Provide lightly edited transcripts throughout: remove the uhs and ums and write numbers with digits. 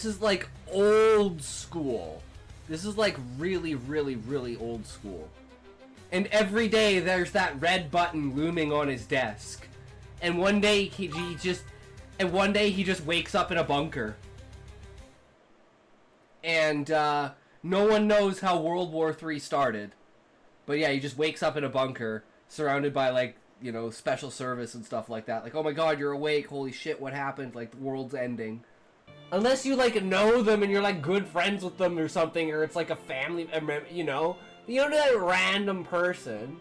This is like old school. This is like really, really, really old school. And every day there's that red button looming on his desk. And one day he just wakes up in a bunker. And no one knows how World War III started. But yeah, he just wakes up in a bunker surrounded by, like, you know, special service and stuff like that. Like, oh my god, you're awake, holy shit, what happened? Like, the world's ending. Unless you, like, know them and you're, like, good friends with them or something, or it's, like, a family, you know? You know, that random person.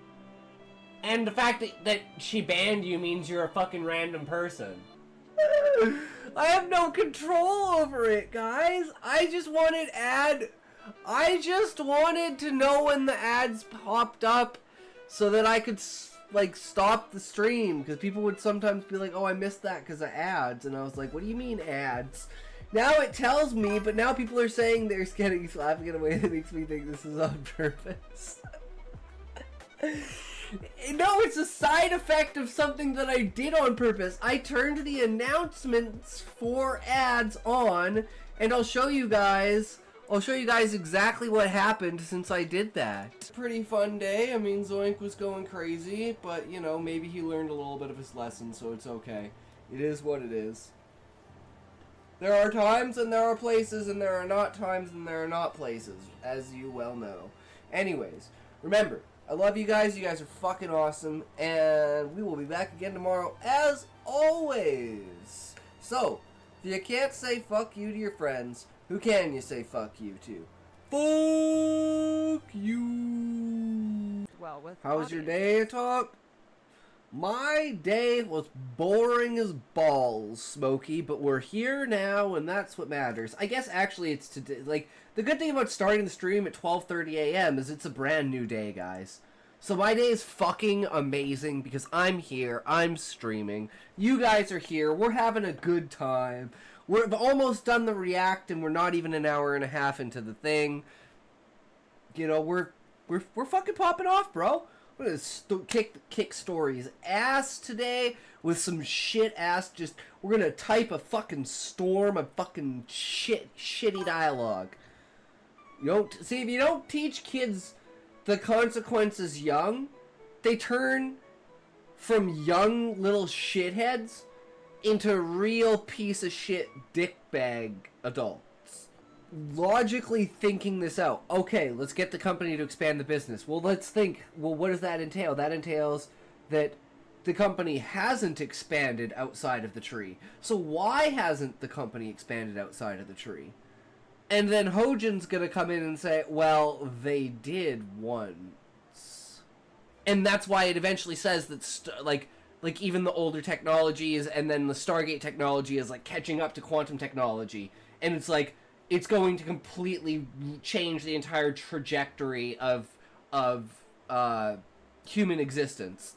And the fact that she banned you means you're a fucking random person. I have no control over it, guys. I just wanted to know when the ads popped up so that I could, like, stop the stream. Because people would sometimes be like, oh, I missed that because of ads. And I was like, what do you mean ads? Now it tells me, but now people are saying they're getting slapping in a way that makes me think this is on purpose. No, it's a side effect of something that I did on purpose. I turned the announcements for ads on, and I'll show you guys exactly what happened since I did that. Pretty fun day. I mean, Zoink was going crazy, but, you know, maybe he learned a little bit of his lesson, so it's okay. It is what it is. There are times and there are places, and there are not times and there are not places, as you well know. Anyways, remember, I love you guys. You guys are fucking awesome. And we will be back again tomorrow, as always. So, if you can't say fuck you to your friends, who can you say fuck you to? Fuck you. Well, with how was your day, Top? My day was boring as balls, Smokey, but we're here now, and that's what matters. I guess actually it's today. Like, the good thing about starting the stream at 12:30 a.m. is it's a brand new day, guys. So my day is fucking amazing because I'm here, I'm streaming, you guys are here, we're having a good time. We've almost done the react, and we're not even an hour and a half into the thing. You know, we're fucking popping off, bro. We're gonna kick stories ass today with some shit ass. We're gonna type a fucking storm of fucking shitty dialogue. If you don't teach kids the consequences young, they turn from young little shitheads into real piece of shit dickbag adults. Logically thinking this out. Okay, let's get the company to expand the business. Well, let's think. Well, what does that entail? That entails that the company hasn't expanded outside of the tree. So why hasn't the company expanded outside of the tree? And then Hojin's gonna come in and say, well, they did once. And that's why it eventually says that, like even the older technologies and then the Stargate technology is, like, catching up to quantum technology. And it's like, it's going to completely change the entire trajectory of human existence.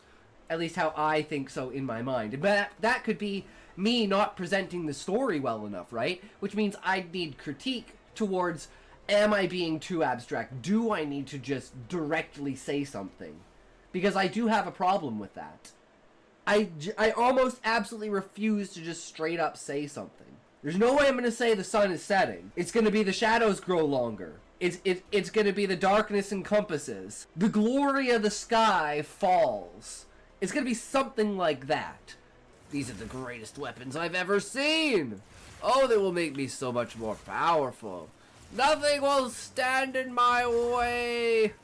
At least how I think so in my mind. But that could be me not presenting the story well enough, right? Which means I need critique towards, am I being too abstract? Do I need to just directly say something? Because I do have a problem with that. I almost absolutely refuse to just straight up say something. There's no way I'm going to say the sun is setting. It's going to be the shadows grow longer. It's going to be the darkness encompasses. The glory of the sky falls. It's going to be something like that. These are the greatest weapons I've ever seen. Oh, they will make me so much more powerful. Nothing will stand in my way.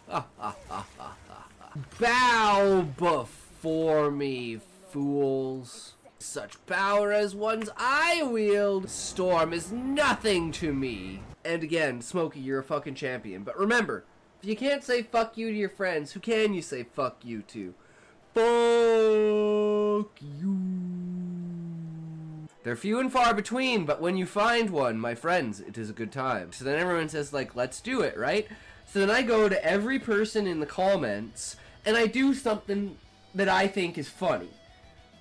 Bow before me, fools. Such power as ones I wield, storm is nothing to me. And again, Smokey, you're a fucking champion. But remember, if you can't say fuck you to your friends, who can you say fuck you to? Fuck you. They're few and far between, but when you find one, my friends, it is a good time. So then everyone says, like, let's do it, right? So then I go to every person in the comments, and I do something that I think is funny.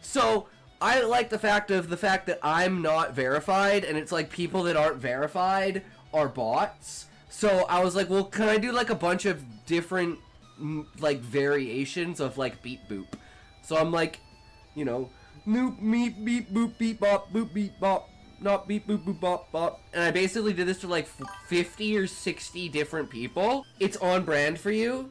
So I like the fact that I'm not verified, and it's like people that aren't verified are bots. So I was like, well, can I do like a bunch of different like variations of like beep boop? So I'm like, you know, noop meep beep boop beep bop boop beep bop not beep boop boop bop bop. And I basically did this to like 50 or 60 different people. It's on brand for you.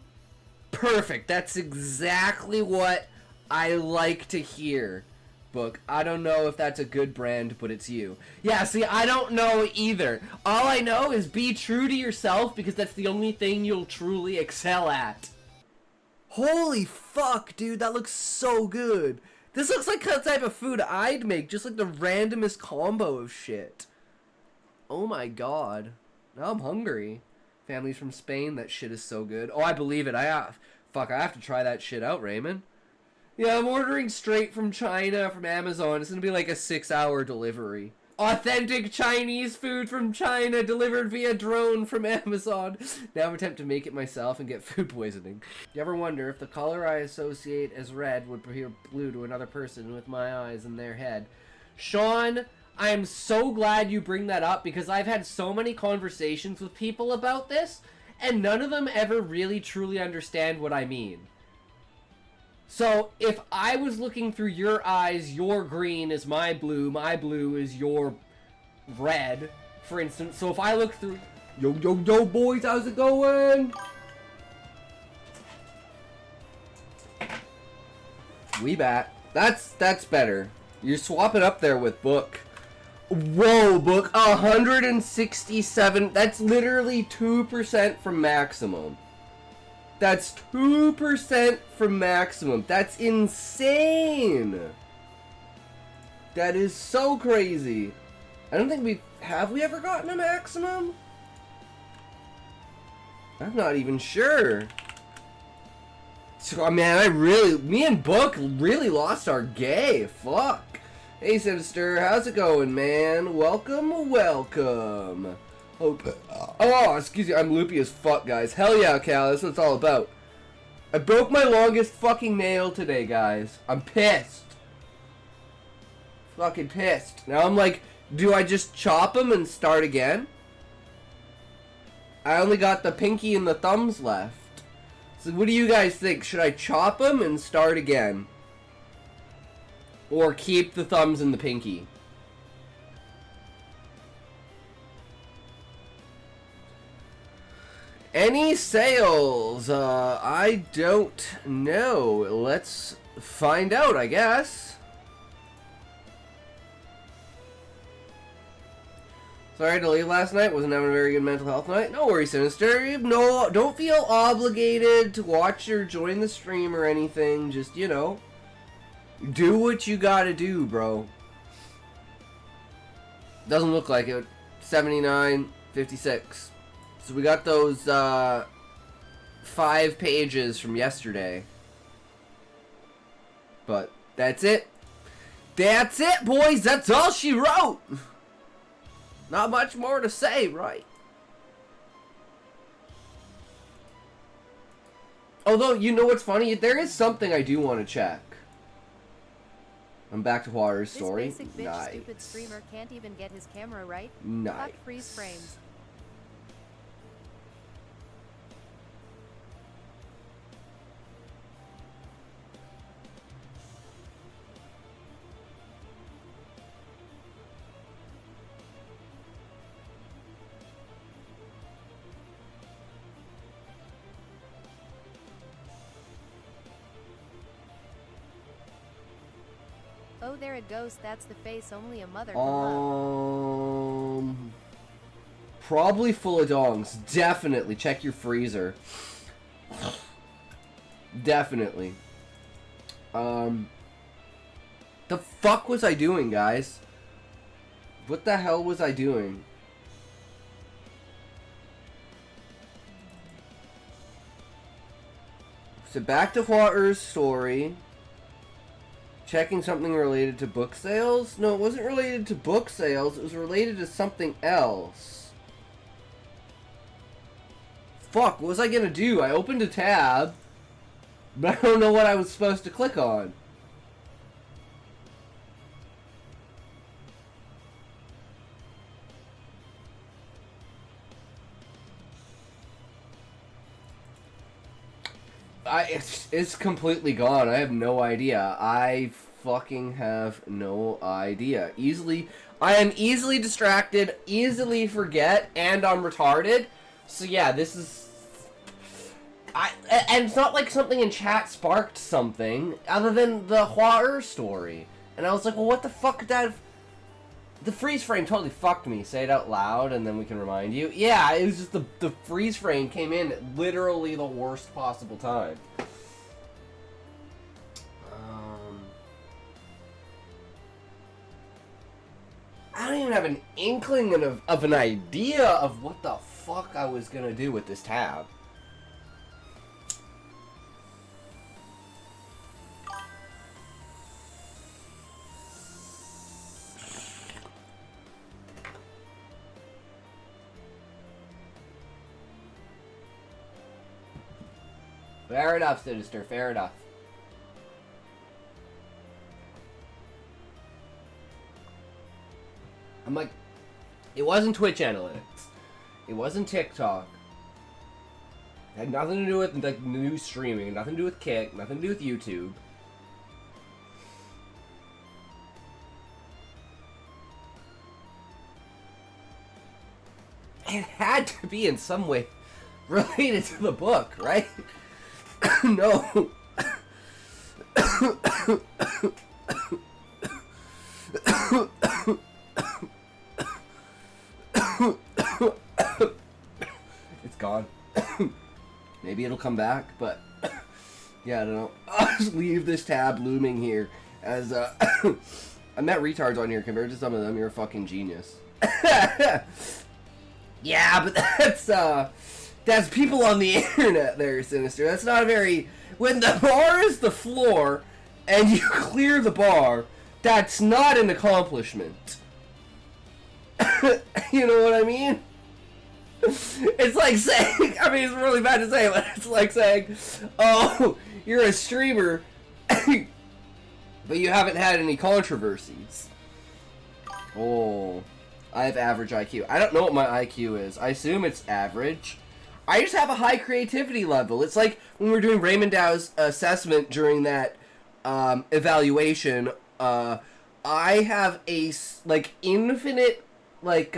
Perfect. That's exactly what I like to hear. Book. I don't know if that's a good brand, but it's you. Yeah, see, I don't know either. All I know is be true to yourself, because that's the only thing you'll truly excel at. Holy fuck, dude, that looks so good. This looks like the type of food I'd make, just like the randomest combo of shit. Oh my god. Now I'm hungry. Families from Spain, that shit is so good. Oh, I believe it. I have to try that shit out, Raymond. Yeah, I'm ordering straight from China, from Amazon. It's gonna be like a 6-hour delivery. Authentic Chinese food from China, delivered via drone from Amazon. Now I'm attempting to make it myself and get food poisoning. You ever wonder if the color I associate as red would appear blue to another person with my eyes in their head? Sean, I am so glad you bring that up, because I've had so many conversations with people about this, and none of them ever really truly understand what I mean. So, if I was looking through your eyes, your green is my blue is your red, for instance. So if I look through... Yo, boys, how's it going? We bat. That's better. You swap it up there with Book. Whoa, Book. 167. That's literally 2% from maximum. That's 2% from maximum. That's insane. That is so crazy. I don't think have we ever gotten a maximum? I'm not even sure. So, man, me and Book really lost our gay. Fuck. Hey, Sinister, how's it going, man? Welcome. Oh, excuse me, I'm loopy as fuck, guys. Hell yeah, Cal, that's what it's all about. I broke my longest fucking nail today, guys. I'm pissed. Fucking pissed. Now I'm like, do I just chop them and start again? I only got the pinky and the thumbs left. So what do you guys think? Should I chop them and start again? Or keep the thumbs and the pinky? Any sales? I don't know. Let's find out, I guess. Sorry to leave last night. Wasn't having a very good mental health night. No worries, Sinister. No, don't feel obligated to watch or join the stream or anything. Just, you know, do what you gotta do, bro. Doesn't look like it. 79.56. So we got those 5 pages from yesterday. But that's it. That's it, boys. That's all she wrote. Not much more to say, right? Although, you know what's funny? There is something I do want to check. I'm back to Water's story. This basic bitch stupid streamer can't even get his camera right. Nice. Fuck freeze frames. Oh, there it goes. That's the face only a mother can love. Probably full of dongs. Definitely. Check your freezer. Definitely. The fuck was I doing, guys? What the hell was I doing? So back to Water's story. Checking something related to book sales? No, it wasn't related to book sales. It was related to something else. Fuck, what was I gonna do? I opened a tab, but I don't know what I was supposed to click on. It's completely gone. I have no idea. I fucking have no idea. I am easily distracted, easily forget, and I'm retarded. So yeah, this is... and it's not like something in chat sparked something, other than the horror story. And I was like, well, what the fuck did that... The freeze frame totally fucked me. Say it out loud, and then we can remind you. Yeah, it was just the freeze frame came in at literally the worst possible time. I don't even have an inkling of an idea of what the fuck I was gonna do with this tab. Fair enough, Sinister. Fair enough. I'm like, it wasn't Twitch analytics. It wasn't TikTok. It had nothing to do with like new streaming. Nothing to do with Kick. Nothing to do with YouTube. It had to be in some way related to the book, right? No. It's gone. Maybe it'll come back, but yeah, I don't know. I'll just leave this tab looming here as I met retards on here. Compared to some of them, you're a fucking genius. Yeah, but that's people on the internet there, Sinister. That's not a very... When the bar is the floor and you clear the bar, that's not an accomplishment. You know what I mean? It's like saying... I mean, it's really bad to say, but it's like saying, oh, you're a streamer, but you haven't had any controversies. Oh... I have average IQ. I don't know what my IQ is. I assume it's average. I just have a high creativity level. It's like when we were doing Raymond Dow's assessment during that evaluation. I have a like infinite like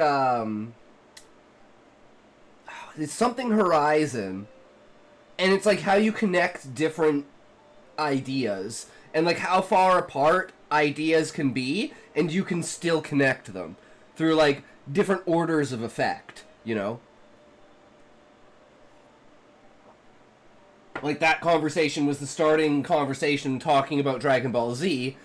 it's something horizon, and it's like how you connect different ideas and like how far apart ideas can be, and you can still connect them through, like, different orders of effect, you know? Like, that conversation was the starting conversation talking about Dragon Ball Z,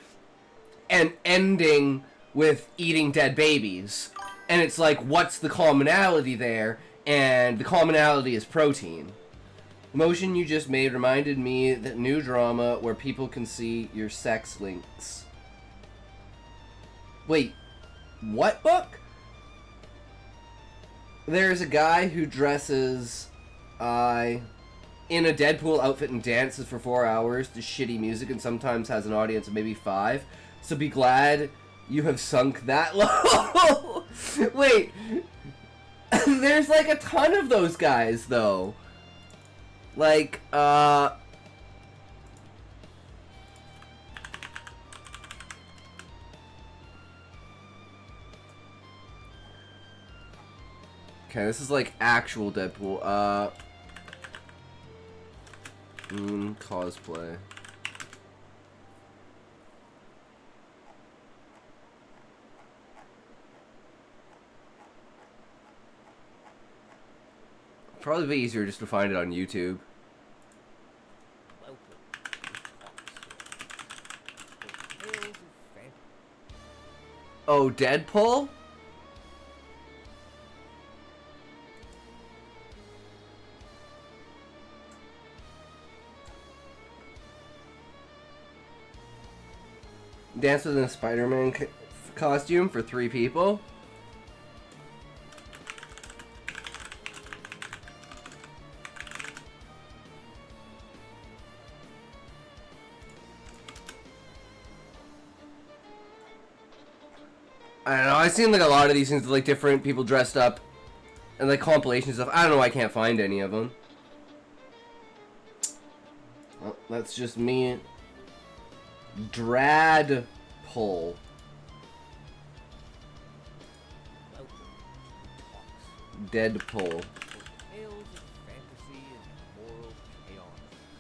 and ending with eating dead babies. And it's like, what's the commonality there? And the commonality is protein. The motion you just made reminded me that new drama where people can see your sex links. Wait. What book? There's a guy who dresses in a Deadpool outfit and dances for 4 hours to shitty music and sometimes has an audience of maybe 5. So be glad you have sunk that low. Wait. There's like a ton of those guys though. Like, okay, this is like actual Deadpool. Cosplay. Probably be easier just to find it on YouTube. Oh, Deadpool? Dance in a Spider-Man costume for 3 people? I don't know, I've seen like a lot of these things with like different people dressed up and like compilations stuff. I don't know why I can't find any of them. Well, that's just me Drad pull. Deadpool.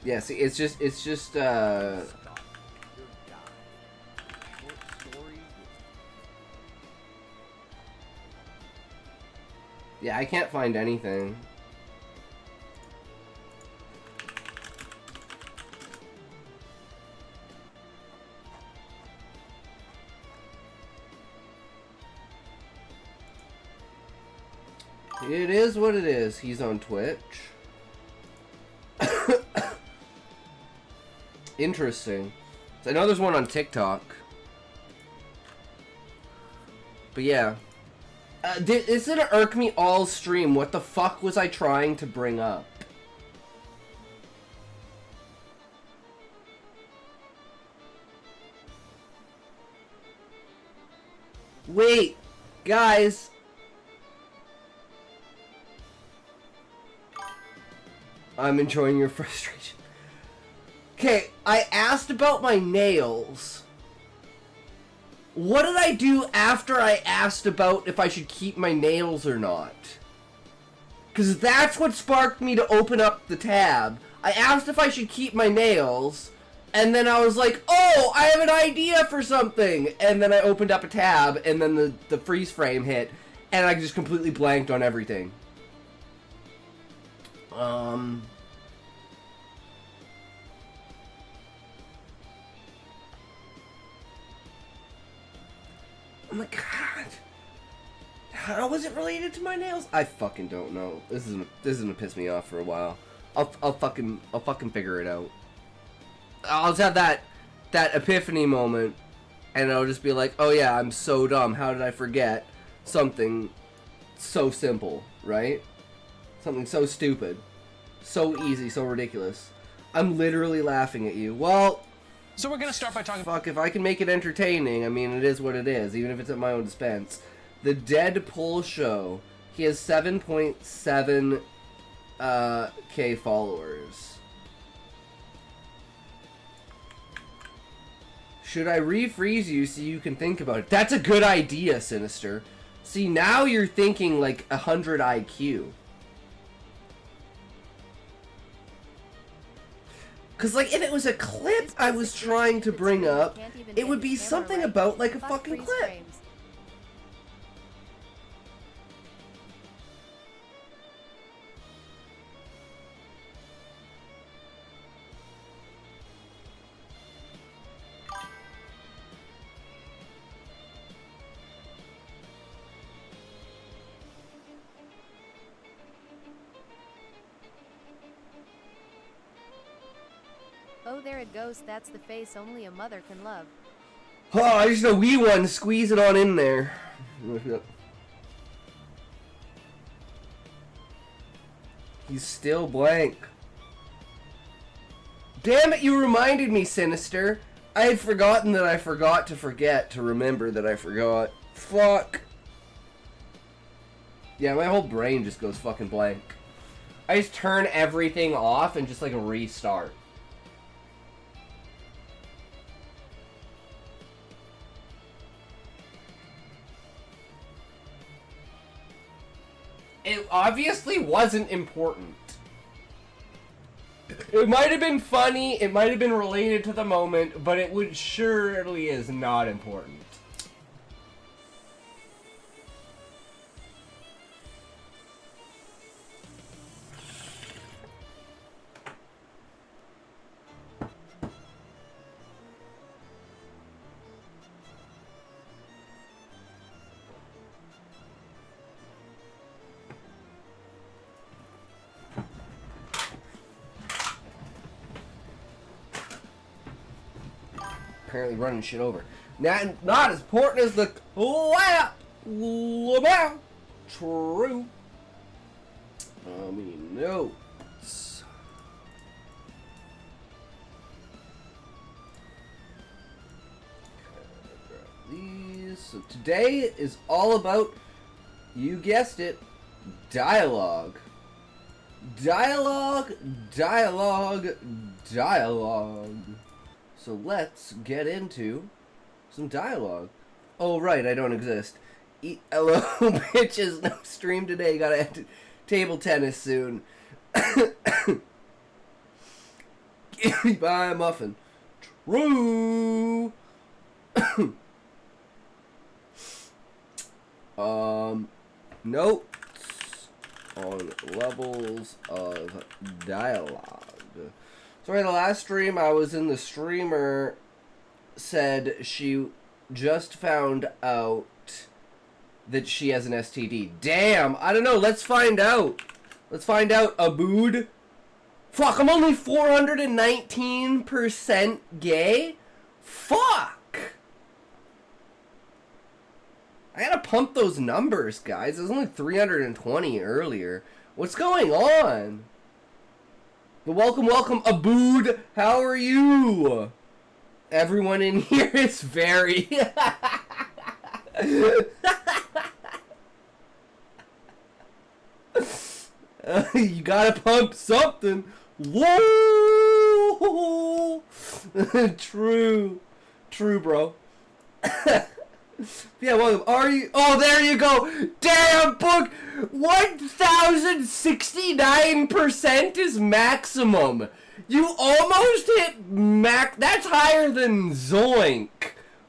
Yeah, see, it's just yeah, I can't find anything. It is what it is. He's on Twitch. Interesting. So I know there's one on TikTok. But yeah. This is gonna irk me all stream. What the fuck was I trying to bring up? Wait, guys. I'm enjoying your frustration. Okay, I asked about my nails. What did I do after I asked about if I should keep my nails or not? Because that's what sparked me to open up the tab. I asked if I should keep my nails, and then I was like, oh, I have an idea for something! And then I opened up a tab, and then the freeze frame hit, and I just completely blanked on everything. Oh my god. How was it related to my nails? I fucking don't know. This is gonna piss me off for a while. I'll fucking figure it out. I'll just have that epiphany moment, and I'll just be like, oh yeah, I'm so dumb. How did I forget something so simple, right? Something so stupid, so easy, so ridiculous. I'm literally laughing at you. Well, so we're gonna start by talking. Fuck, if I can make it entertaining, I mean, it is what it is, even if it's at my own expense. The Deadpool Show. He has 7.7 K followers. Should I refreeze you so you can think about it? That's a good idea, Sinister. See, now you're thinking like 100 IQ. Because, like, if it was a clip I was trying to bring up, it would be something about, like, a fucking clip. Oh, there it goes. That's the face only a mother can love. Oh, just a wee one. Squeeze it on in there. He's still blank. Damn it, you reminded me, Sinister. I had forgotten that I forgot to forget to remember that I forgot. Fuck. Yeah, my whole brain just goes fucking blank. I just turn everything off and just like restart. It obviously wasn't important. It might have been funny, it might have been related to the moment, but it would surely is not important. Apparently running shit over. Not as important as the clap. True. I mean, notes. These. So today is all about, you guessed it, dialogue. Dialogue, dialogue, dialogue. So let's get into some dialogue. Oh, right, I don't exist. Hello, bitches. No stream today. Gotta end table tennis soon. Give me my muffin. True. Notes on levels of dialogue. Sorry, the last stream I was in, the streamer said she just found out that she has an STD. Damn, I don't know. Let's find out. Let's find out, Abood. Fuck, I'm only 419% gay? Fuck! I gotta pump those numbers, guys. It was only 320 earlier. What's going on? But welcome, Abood. How are you? Everyone in here is very... You gotta pump something. Whoa! True, bro. Yeah, welcome. Are you? Oh, there you go. Damn, book. 1,069% is maximum. You almost hit max. That's higher than Zoink,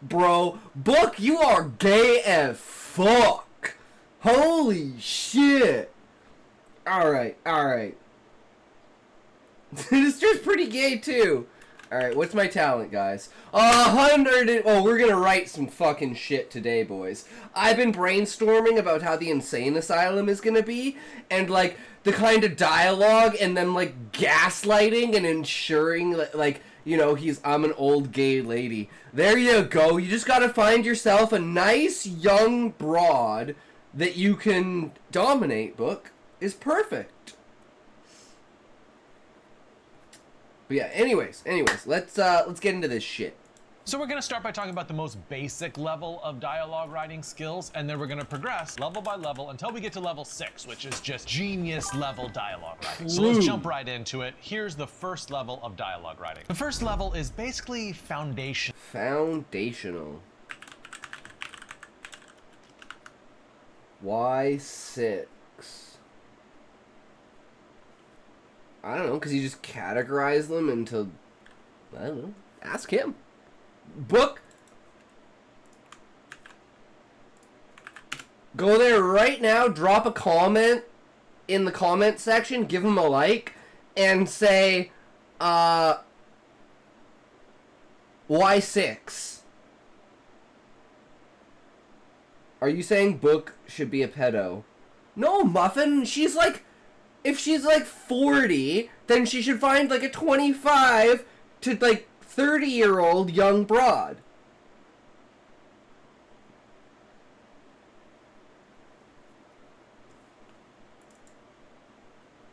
bro. Book, you are gay as fuck. Holy shit. Alright. This dude's pretty gay, too. Alright, what's my talent, guys? 100 oh, we're gonna write some fucking shit today, boys. I've been brainstorming about how the insane asylum is gonna be, and, like, the kind of dialogue, and then, like, gaslighting and ensuring, that, like, you know, I'm an old gay lady. There you go. You just gotta find yourself a nice young broad that you can dominate, book. Is perfect. But yeah, anyways, let's get into this shit. So we're going to start by talking about the most basic level of dialogue writing skills, and then we're going to progress level by level until we get to level 6, which is just genius level dialogue writing. So let's jump right into it. Here's the first level of dialogue writing. The first level is basically foundation. Foundational. Why 6? I don't know, because you just categorize them into, I don't know, ask him. Book. Go there right now, drop a comment in the comment section, give him a like, and say, why 6? Are you saying Book should be a pedo? No, Muffin, she's like... If she's like 40, then she should find like a 25 to like 30-year-old young broad.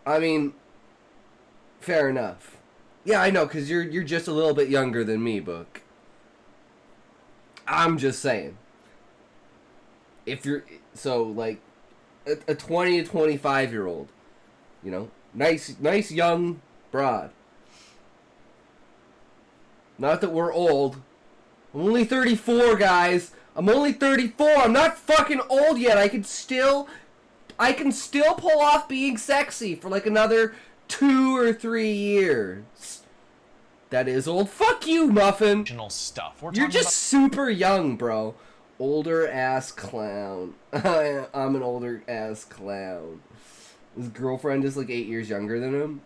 I mean, fair enough. Yeah, I know, because you're just a little bit younger than me, Book. I'm just saying. If you're... So, like, a 20 to 25-year-old. You know, nice young broad. Not that we're old. I'm only 34, guys. I'm only 34. I'm not fucking old yet. I can still pull off being sexy for like another 2 or 3 years. That is old. Fuck you, Muffin. Stuff. You're just super young, bro. Older ass clown. I'm an older ass clown. His girlfriend is like 8 years younger than him.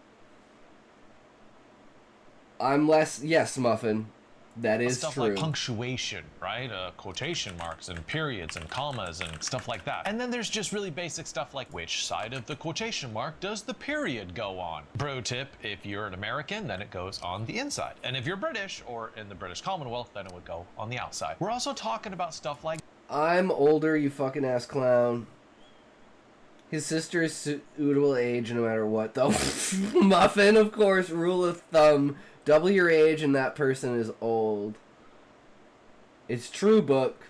I'm less... Yes, Muffin. That is stuff true. Like punctuation, right? Quotation marks and periods and commas and stuff like that. And then there's just really basic stuff like which side of the quotation mark does the period go on? Pro tip, if you're an American, then it goes on the inside. And if you're British or in the British Commonwealth, then it would go on the outside. We're also talking about stuff like... I'm older, you fucking ass clown. His sister is suitable age no matter what, though. Muffin, of course, rule of thumb. Double your age and that person is old. It's true, Book.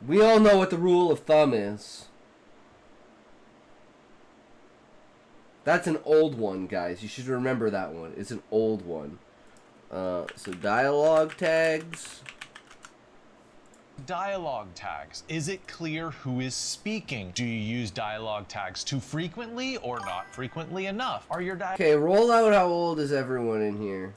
We all know what the rule of thumb is. That's an old one, guys. You should remember that one. It's an old one. So dialogue tags. Dialogue tags. Is it clear who is speaking? Do you use dialogue tags too frequently or not frequently enough? Are your Okay, roll out how old is everyone in here?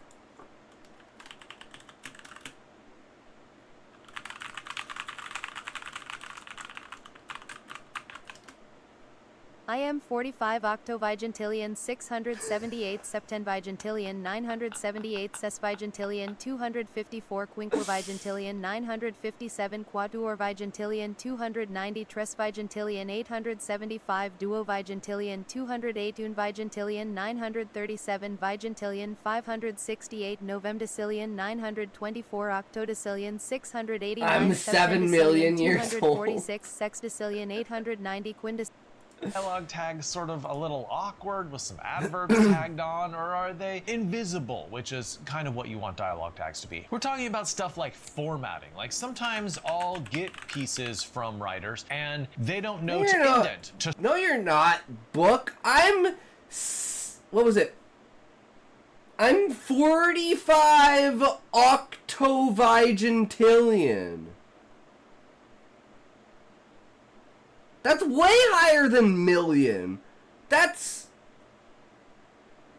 I am 45 octovigentillion 678 septenvigentillion 978 sesvigentillion 254 quinquevigentillion 957 quatuorvigentillion 290 tresvigentillion 875 duovigentillion 208 unvigentillion 937 vigentillion 568 novemdecillion 924 octodecillion 689 I'm 7 million years old. 246 sexdecillion 890 quindecillion. dialogue tags sort of a little awkward with some adverbs tagged on, or are they invisible, which is kind of what you want dialogue tags to be? We're talking about stuff like formatting. Like sometimes I'll get pieces from writers and they don't know to indent. No, you're not, book. What was it? I'm 45 octovigentillion. That's way higher than million. That's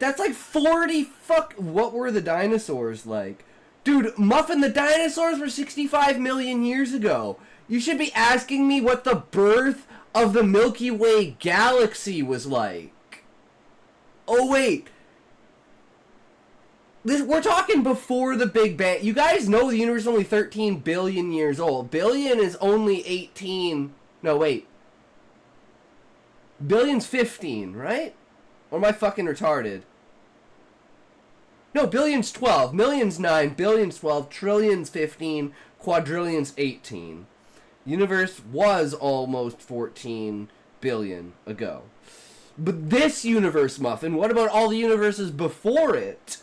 like 40 what were the dinosaurs like? Dude, Muffin, the dinosaurs were 65 million years ago. You should be asking me what the birth of the Milky Way galaxy was like. Oh, wait. We're talking before the Big Bang. You guys know the universe is only 13 billion years old. Billion is only 18... No, wait. Billion's 15, right? Or am I fucking retarded? No, billion's 12. Million's 9. Billion's 12. Trillion's 15. Quadrillion's 18. Universe was almost 14 billion ago. But this universe, Muffin, what about all the universes before it?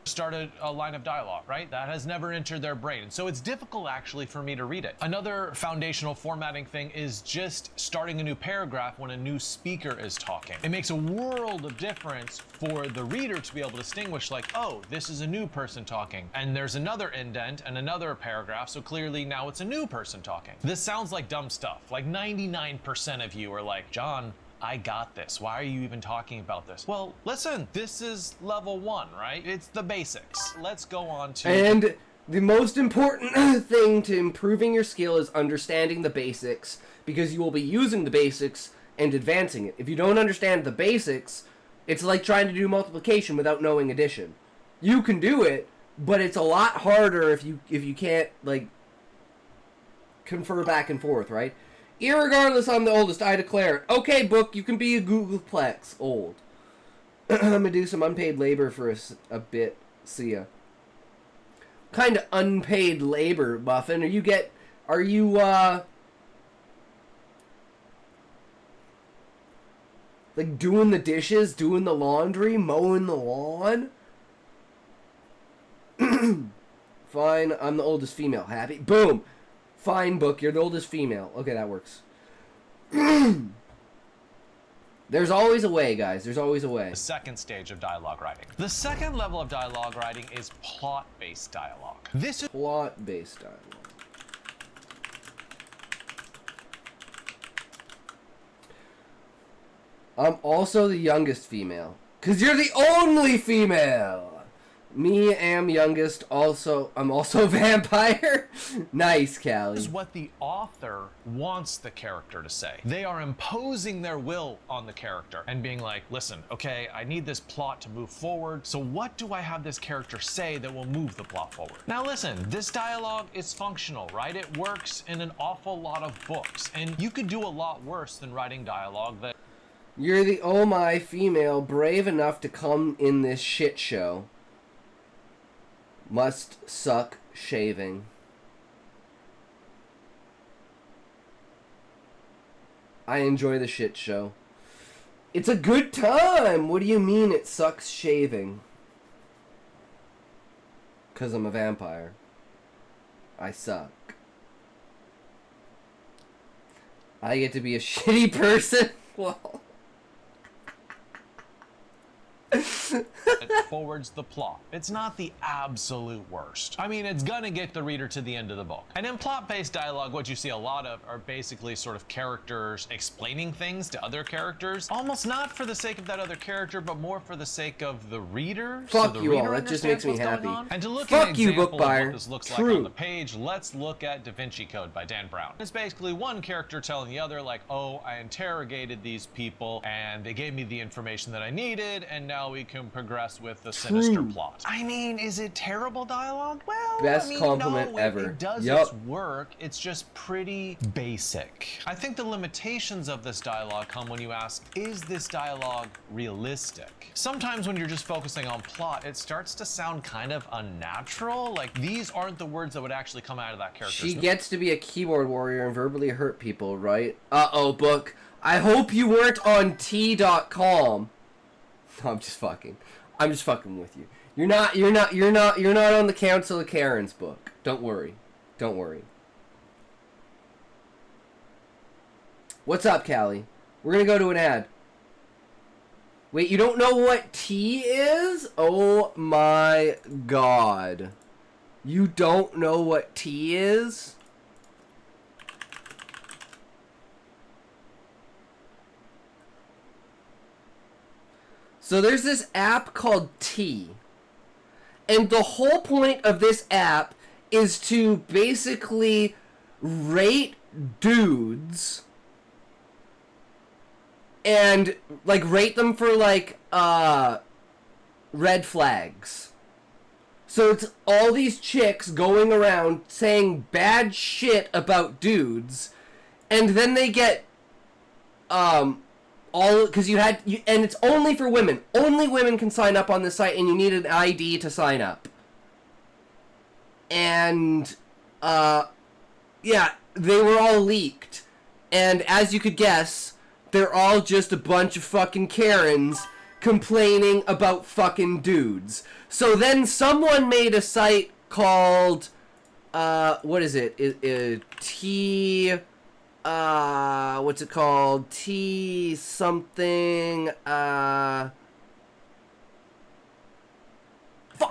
Started a line of dialogue, right? That has never entered their brain. And so it's difficult actually for me to read it. Another foundational formatting thing is just starting a new paragraph when a new speaker is talking. It makes a world of difference for the reader to be able to distinguish like, oh, this is a new person talking. And there's another indent and another paragraph, so clearly now it's a new person talking. This sounds like dumb stuff. Like 99% of you are like, John, I got this. Why are you even talking about this? Well, listen, this is level 1, right? It's the basics. Let's go on to... And the most important thing to improving your skill is understanding the basics, because you will be using the basics and advancing it. If you don't understand the basics, it's like trying to do multiplication without knowing addition. You can do it, but it's a lot harder if you can't, like, confer back and forth, right? Irregardless, I'm the oldest, I declare. Okay, book, you can be a Googleplex. Old. I'm gonna do some unpaid labor for a bit. See ya. Kind of unpaid labor, Muffin. Are you, like, doing the dishes, doing the laundry, mowing the lawn? Fine, I'm the oldest female. Happy? Boom! Fine, book, you're the oldest female. Okay, that works. There's always a way, guys. There's always a way. The second stage of dialogue writing. The second level of dialogue writing is plot-based dialogue. This is plot-based dialogue. I'm also the youngest female. 'Cause you're the only female! Me am youngest, I'm also a vampire. Nice, Callie. is what the author wants the character to say. They are imposing their will on the character and being like, listen, okay, I need this plot to move forward, so what do I have this character say that will move the plot forward? Now listen, this dialogue is functional, right? It works in an awful lot of books, and you could do a lot worse than writing dialogue that... You're the oh my female brave enough to come in this shit show. Must suck shaving. I enjoy the shit show. It's a good time! What do you mean it sucks shaving? 'Cause I'm a vampire. I suck. I get to be a shitty person? Well... forwards the plot. It's not the absolute worst. I mean, it's gonna get the reader to the end of the book. And in plot-based dialogue, what you see a lot of are basically sort of characters explaining things to other characters, almost not for the sake of that other character, but more for the sake of the reader. Fuck so the you reader all, that just makes me understands what's happy. going on. And to look Fuck at an you, example book of buyer. what this looks like True. on the page, let's look at Da Vinci Code by Dan Brown. It's basically one character telling the other, like, oh, I interrogated these people and they gave me the information that I needed, and now we can progress with the sinister plot. I mean, is it terrible dialogue? Well, Best I mean, compliment no, ever. It does Yup. its work. It's just pretty basic. I think the limitations of this dialogue come when you ask, is this dialogue realistic? Sometimes when you're just focusing on plot, it starts to sound kind of unnatural. Like, these aren't the words that would actually come out of that character's She gets to be a keyboard warrior and verbally hurt people, right? Uh-oh, book. I hope you weren't on T.com. No, I'm just fucking with you. You're not on the Council of Karens book. Don't worry. Don't worry. What's up, Callie? We're gonna go to an ad. Wait, you don't know what T is? Oh my god. You don't know what T is? So there's this app called T. And the whole point of this app is to basically rate dudes and like rate them for like red flags. So it's all these chicks going around saying bad shit about dudes, and then they get all because and it's only for women. Only women can sign up on this site, and you need an ID to sign up. And yeah, they were all leaked, and as you could guess, they're all just a bunch of fucking Karens complaining about fucking dudes. So then someone made a site called what is it? T what's it called? T something fuck,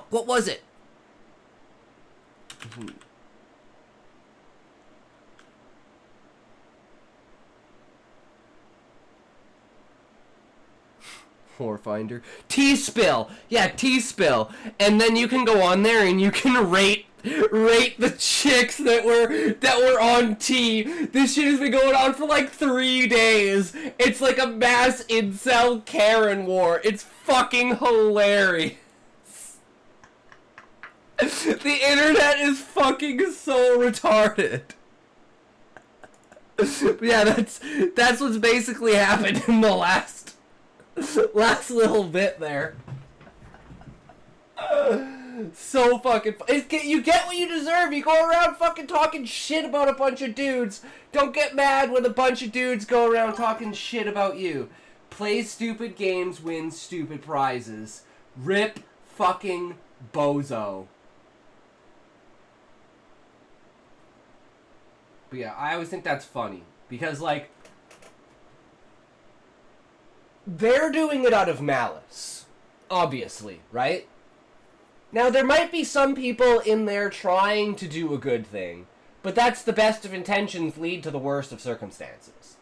what was it? Whore finder. T-Spill. Yeah, T-Spill. And then you can go on there and you can rate the chicks that were on T. This shit has been going on for like 3 days. It's like a mass incel Karen war. It's fucking hilarious. The internet is fucking so retarded. But yeah, that's what's basically happened in the last little bit there. So fucking you get what you deserve. You go around fucking talking shit about a bunch of dudes. Don't get mad when a bunch of dudes go around talking shit about you. Play stupid games, win stupid prizes. Rip fucking bozo. But yeah, I always think that's funny because like they're doing it out of malice, obviously, right? Now, there might be some people in there trying to do a good thing, but that's the best of intentions lead to the worst of circumstances.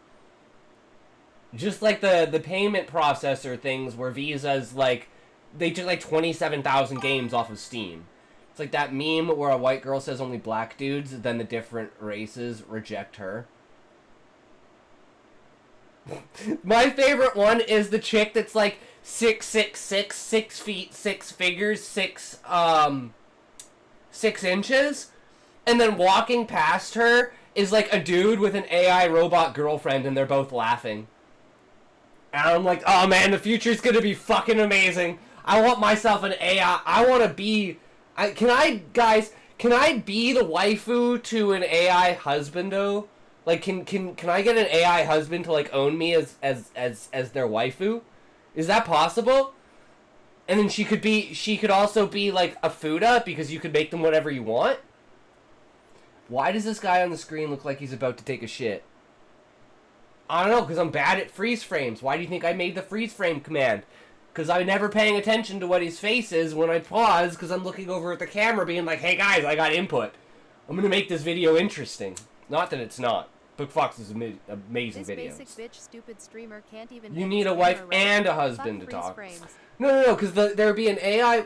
Just like the payment processor things where Visa's like, they took like 27,000 games off of Steam. It's like that meme where a white girl says only black dudes, then the different races reject her. My favorite one is the chick that's like 6'6", 6 feet, 6 figures, 6 inches, and then walking past her is like a dude with an AI robot girlfriend, and they're both laughing. And I'm like, oh man, the future's gonna be fucking amazing. I want myself an AI. I want to be. Can I be the waifu to an AI husbando? Like, can I get an AI husband to, like, own me as their waifu? Is that possible? And then she could also be, like, a Fuda, because you could make them whatever you want? Why does this guy on the screen look like he's about to take a shit? I don't know, because I'm bad at freeze frames. Why do you think I made the freeze frame command? Because I'm never paying attention to what his face is when I pause, because I'm looking over at the camera being like, hey guys, I got input. I'm going to make this video interesting. Not that it's not. Book Fox is amazing This videos. basic bitch stupid streamer can't even You get need his a wife camera right. and a husband to Fuck talk. freeze frames. No, because there'd be an AI...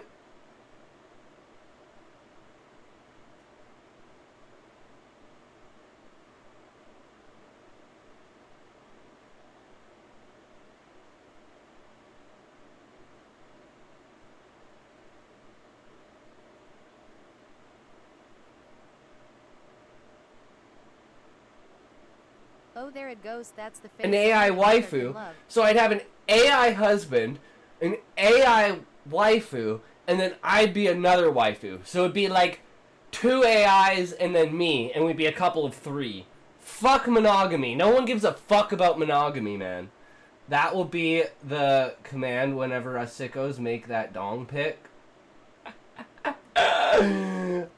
Oh, there it goes. That's the face. an AI only a mother can waifu. love. So I'd have an AI husband, an AI waifu, and then I'd be another waifu. So it'd be like 2 AIs and then me, and we'd be a couple of 3. Fuck monogamy. No one gives a fuck about monogamy, man. That will be the command whenever us sickos make that dong pic.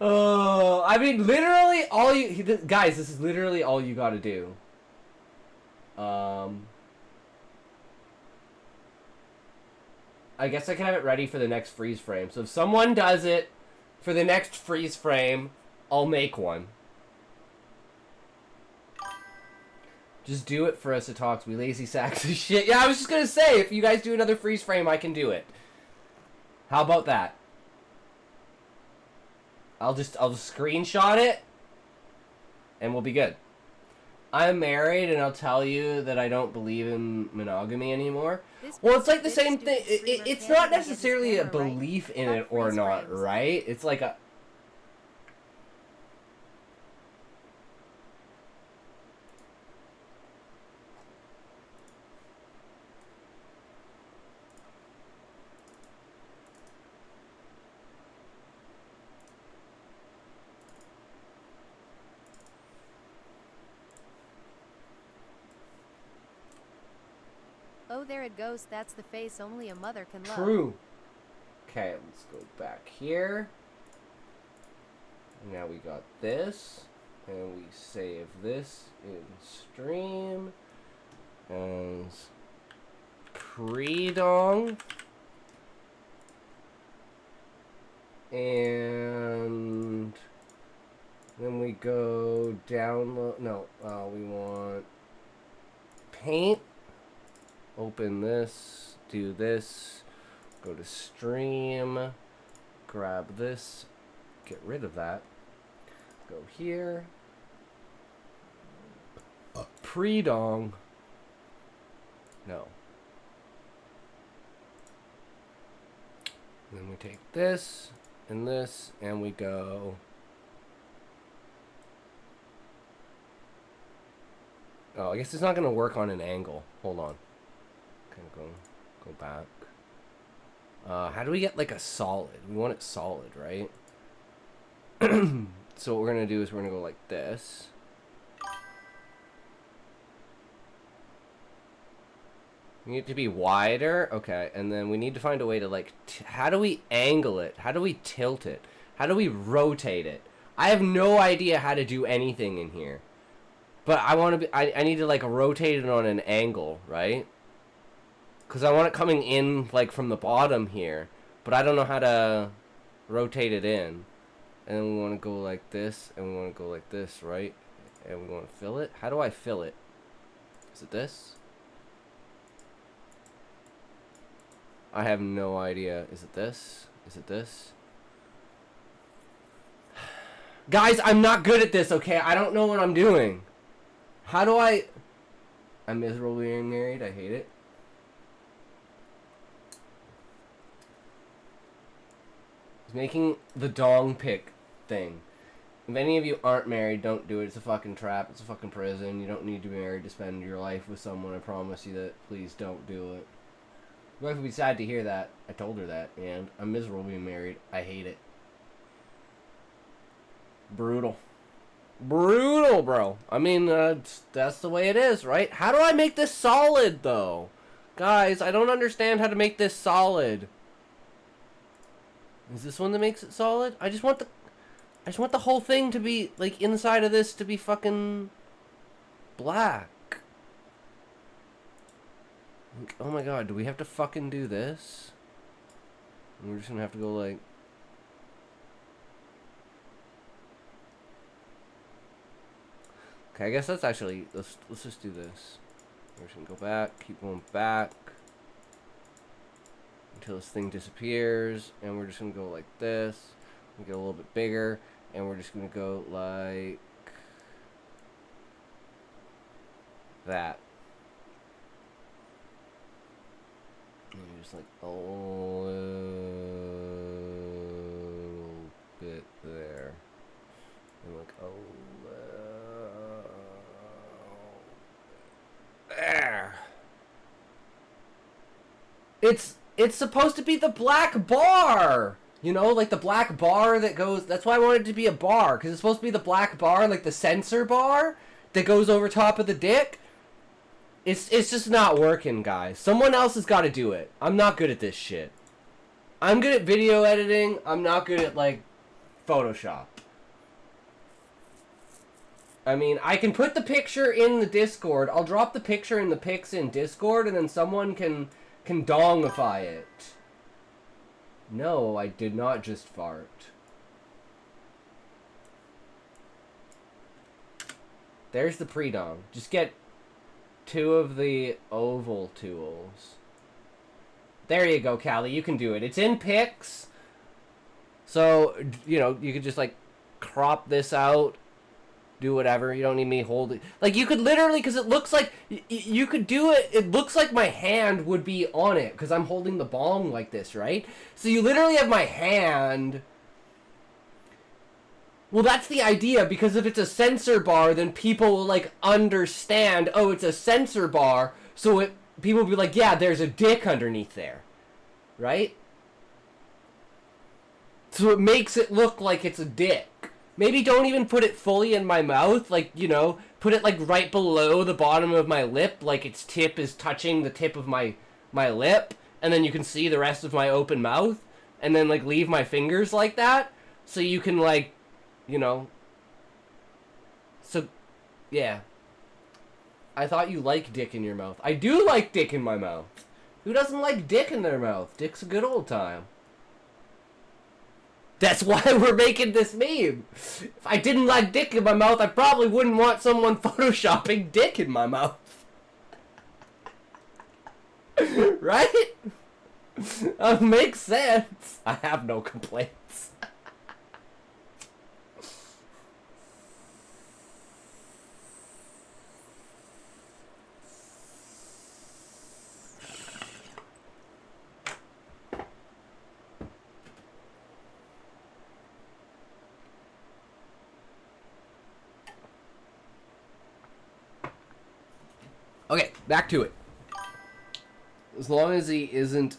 Oh, I mean, literally all you... Guys, this is literally all you gotta do. I guess I can have it ready for the next freeze frame. So if someone does it for the next freeze frame, I'll make one. Just do it for us to talk. We lazy sacks of shit. Yeah, I was just gonna say, if you guys do another freeze frame, I can do it. How about that? I'll just screenshot it, and we'll be good. I'm married, and I'll tell you that I don't believe in monogamy anymore. Well, it's like the same thing. It's not necessarily a belief in it or not, right? It's like a... Oh, there it goes. That's the face only a mother can love. True. Okay, let's go back here. Now we got this. And we save this in stream. As pre-dong. And then we go download. No, we want paint. Open this, do this, go to stream, grab this, get rid of that, go here, pre-dong, no. And then we take this, and we go. Oh, I guess it's not going to work on an angle. Hold on. Go back. How do we get like a solid? We want it solid, right? So what we're gonna do is we're gonna go like this. We need it to be wider, okay, and then we need to find a way to like. How do we angle it? How do we tilt it? How do we rotate it? I have no idea how to do anything in here, but I want to be. I need to like rotate it on an angle, right? Because I want it coming in, like, from the bottom here. But I don't know how to rotate it in. And then we want to go like this. And we want to go like this, right? And we want to fill it. How do I fill it? Is it this? I have no idea. Is it this? Is it this? Guys, I'm not good at this, okay? I don't know what I'm doing. How do I... I'm miserable being married. I hate it. He's making the dong pick thing. If any of you aren't married, don't do it. It's a fucking trap. It's a fucking prison. You don't need to be married to spend your life with someone. I promise you that. Please don't do it. My wife would be sad to hear that. I told her that, and I'm miserable being married. I hate it. Brutal. Brutal, bro. I mean, that's the way it is, right? How do I make this solid, though? Guys, I don't understand how to make this solid. Is this one that makes it solid? I just want the whole thing to be, like, inside of this to be fucking black. Oh my god, do we have to fucking do this? And we're just gonna have to go like... Okay, I guess that's actually... Let's just do this. We're just gonna go back, keep going back. Until this thing disappears. And we're just gonna go like this. We get a little bit bigger. And we're just gonna go like... that. And just like a little bit there. And like a little... there. It's supposed to be the black bar. You know, like the black bar that goes... That's why I wanted it to be a bar. Because it's supposed to be the black bar, like the sensor bar that goes over top of the dick. It's just not working, guys. Someone else has got to do it. I'm not good at this shit. I'm good at video editing. I'm not good at, like, Photoshop. I mean, I can put the picture in the Discord. I'll drop the picture in the pics in Discord, and then someone can dongify it. No, I did not just fart. There's the pre-dong. Just get 2 of the oval tools. There you go, Callie. You can do it. It's in pics. So, you know, you could just, like, crop this out. Do whatever. You don't need me holding... Like, you could literally... Because it looks like... You could do it... It looks like my hand would be on it. Because I'm holding the bong like this, right? So you literally have my hand... Well, that's the idea, because if it's a sensor bar, then people will, like, understand, oh, it's a sensor bar, so people will be like, yeah, there's a dick underneath there. Right? So it makes it look like it's a dick. Maybe don't even put it fully in my mouth, like, you know, put it, like, right below the bottom of my lip, like its tip is touching the tip of my lip, and then you can see the rest of my open mouth, and then, like, leave my fingers like that, so you can, like, you know. So, yeah. I thought you liked dick in your mouth. I do like dick in my mouth. Who doesn't like dick in their mouth? Dick's a good old time. That's why we're making this meme. If I didn't like dick in my mouth, I probably wouldn't want someone photoshopping dick in my mouth. Right? Makes sense. I have no complaints. Okay, back to it. As long as he isn't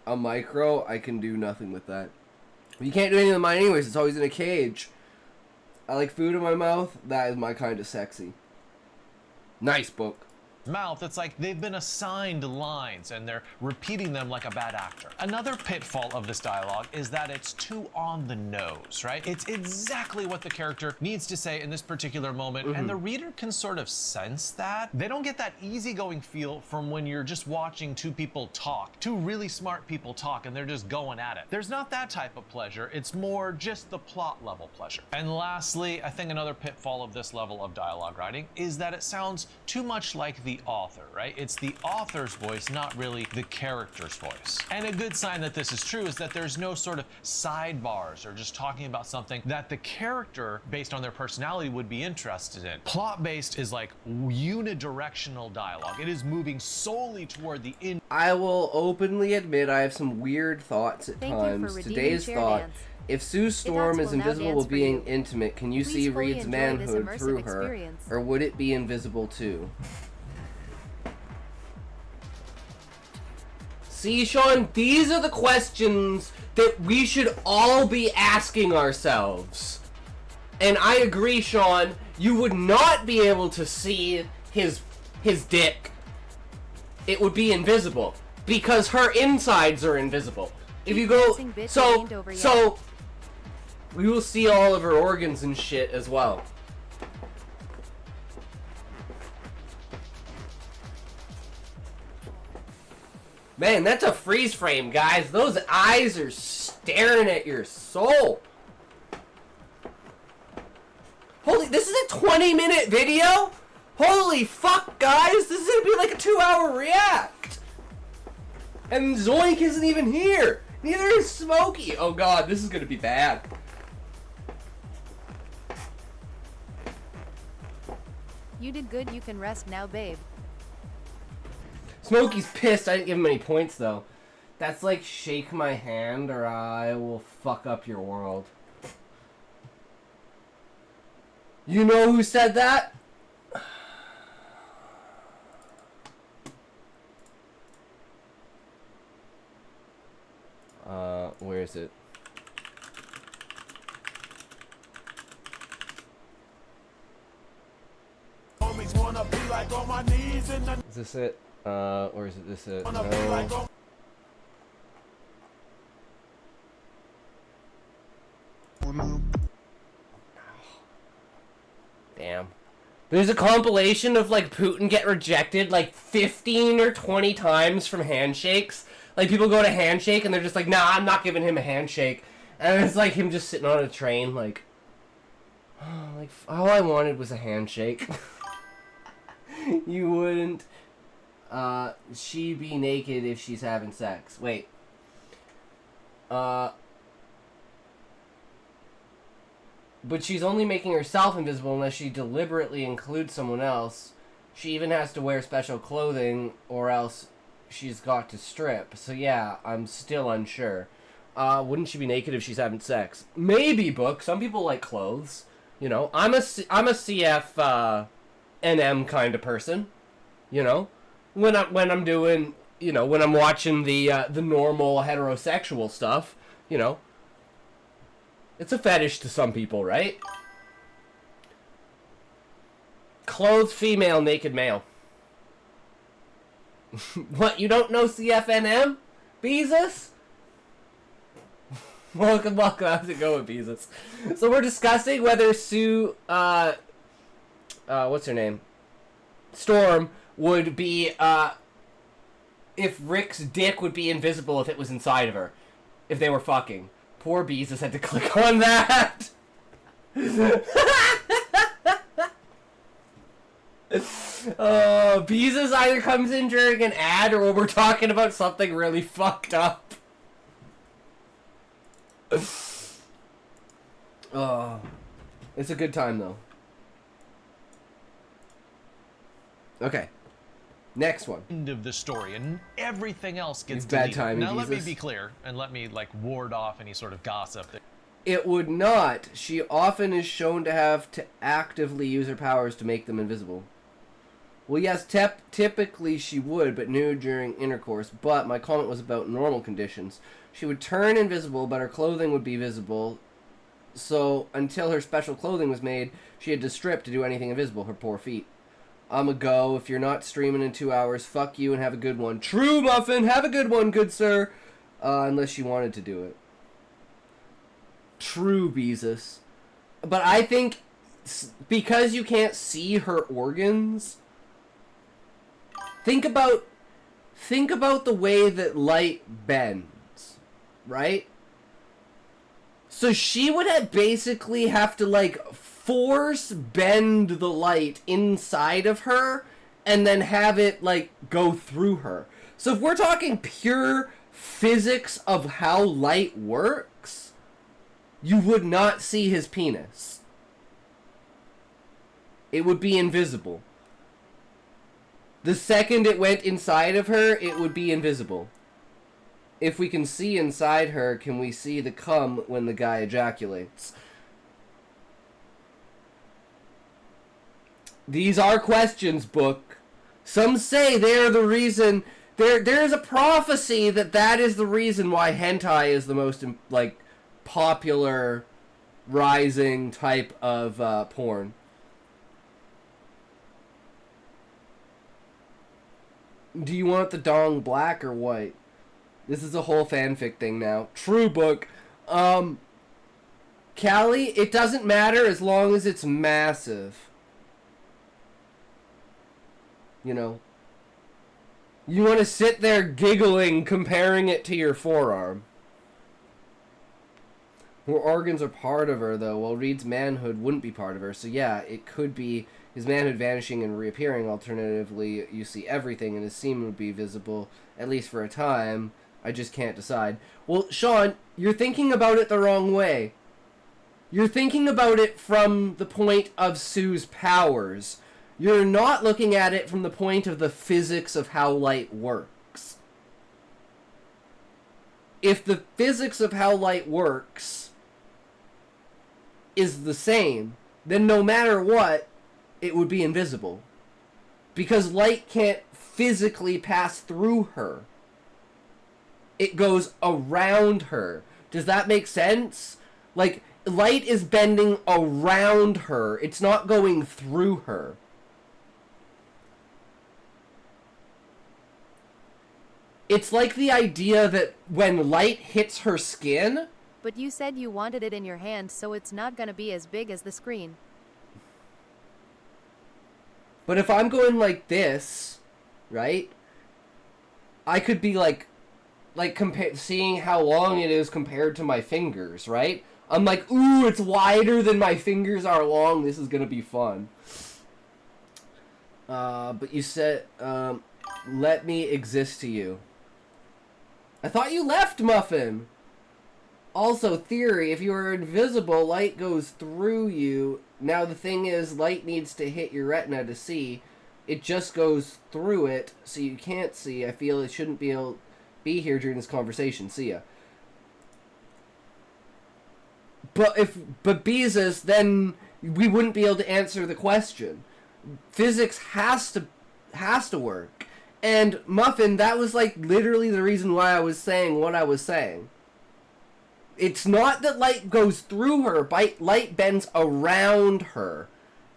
a micro, I can do nothing with that. You can't do anything with mine anyways, it's always in a cage. I like food in my mouth, that is my kind of sexy. Nice book. Mouth, it's like they've been assigned lines and they're repeating them like a bad actor. Another pitfall of this dialogue is that it's too on the nose, right? It's exactly what the character needs to say in this particular moment, and the reader can sort of sense that. They don't get that easygoing feel from when you're just watching two people talk, two really smart people talk, and they're just going at it. There's not that type of pleasure, it's more just the plot level pleasure. And lastly, I think another pitfall of this level of dialogue writing is that it sounds too much like the author, right? It's the author's voice, not really the character's voice. And a good sign that this is true is that there's no sort of sidebars or just talking about something that the character, based on their personality, would be interested in. Plot-based is like unidirectional dialogue. It is moving solely toward the end. I will openly admit I have some weird thoughts at times. Today's thought: if Sue Storm is invisible while being intimate, can you see Reed's manhood through her, or would it be invisible too? See, Sean, these are the questions that we should all be asking ourselves. And I agree, Sean, you would not be able to see his dick. It would be invisible. Because her insides are invisible. If you go... So... we will see all of her organs and shit as well. Man, that's a freeze frame, guys. Those eyes are staring at your soul. Holy, this is a 20-minute video? Holy fuck, guys. This is gonna be like a 2-hour react. And Zoink isn't even here. Neither is Smokey. Oh god, this is gonna be bad. You did good, you can rest now, babe. Smokey's pissed I didn't give him any points, though. That's like shake my hand or I will fuck up your world. You know who said that? Where is it? Is this it? Or is it this it? No. Damn. There's a compilation of like Putin get rejected like 15 or 20 times from handshakes. Like people go to handshake and they're just like, nah, I'm not giving him a handshake. And it's like him just sitting on a train like, oh, like all I wanted was a handshake. You wouldn't she be naked if she's having sex. Wait. But she's only making herself invisible unless she deliberately includes someone else. She even has to wear special clothing or else she's got to strip. So yeah, I'm still unsure. Wouldn't she be naked if she's having sex? Maybe, Book. Some people like clothes. You know, I'm a CF NM kind of person. You know, when I'm doing, you know, when I'm watching the normal heterosexual stuff, you know. It's a fetish to some people, right? Clothed female, naked male. What, you don't know CFNM? Beezus? welcome, how's it going, Beezus? So we're discussing whether Sue, what's her name? Storm would be, if Rick's dick would be invisible if it was inside of her. If they were fucking. Poor Beezus had to click on that. Beezus either comes in during an ad or when we're talking about something really fucked up. Oh, it's a good time though. Okay. Next one. End of the story, and everything else gets Bad deleted. timing, Now let me Jesus. be clear, and let me like ward off any sort of gossip. It would not. She often is shown to have to actively use her powers to make them invisible. Well, yes, typically she would, but new during intercourse. But my comment was about normal conditions. She would turn invisible, but her clothing would be visible. So, until her special clothing was made, she had to strip to do anything invisible, her poor feet. I'm a go. If you're not streaming in 2 hours, fuck you and have a good one. True, Muffin. Have a good one, good sir. Unless she wanted to do it. True, Beezus. But I think because you can't see her organs, think about the way that light bends, right? So she would basically have to like force bend the light inside of her and then have it like go through her. So if we're talking pure physics of how light works, you would not see his penis. It would be invisible. The second it went inside of her, it would be invisible. If we can see inside her, can we see the cum when the guy ejaculates? These are questions, Book. Some say they're the reason. There's a prophecy that is the reason why hentai is the most like popular rising type of porn. Do you want the dong black or white? This is a whole fanfic thing now. True, Book. Callie, it doesn't matter as long as it's massive. You know. You want to sit there giggling, comparing it to your forearm. Her organs are part of her, though, while Reed's manhood wouldn't be part of her. So yeah, it could be his manhood vanishing and reappearing. Alternatively, you see everything, and his semen would be visible, at least for a time. I just can't decide. Well, Sean, you're thinking about it the wrong way. You're thinking about it from the point of Sue's powers. You're not looking at it from the point of the physics of how light works. If the physics of how light works is the same, then no matter what, it would be invisible. Because light can't physically pass through her. It goes around her. Does that make sense? Like, light is bending around her. It's not going through her. It's like the idea that when light hits her skin... But you said you wanted it in your hand, so it's not gonna be as big as the screen. But if I'm going like this, right? I could be seeing how long it is compared to my fingers, right? I'm like, ooh, it's wider than my fingers are long. This is gonna be fun. But you said, let me exist to you. I thought you left, Muffin! Also, theory, if you are invisible, light goes through you. Now the thing is, light needs to hit your retina to see. It just goes through it, so you can't see. I feel it shouldn't be here during this conversation. See ya. But Beezus, then we wouldn't be able to answer the question. Physics has to work. And Muffin, that was like literally the reason why I was saying what I was saying. It's not that light goes through her, light bends around her.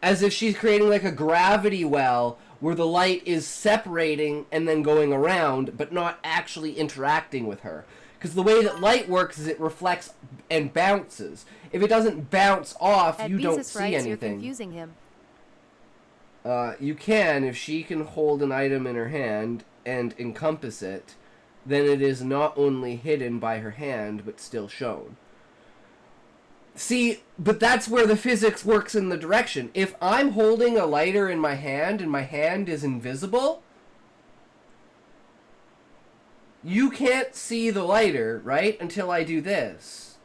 As if she's creating like a gravity well where the light is separating and then going around, but not actually interacting with her. Because the way that light works is it reflects and bounces. If it doesn't bounce off, you don't see anything. You're confusing him. You can, if she can hold an item in her hand and encompass it, then it is not only hidden by her hand, but still shown. See, but that's where the physics works in the direction. If I'm holding a lighter in my hand and my hand is invisible, you can't see the lighter, right, until I do this.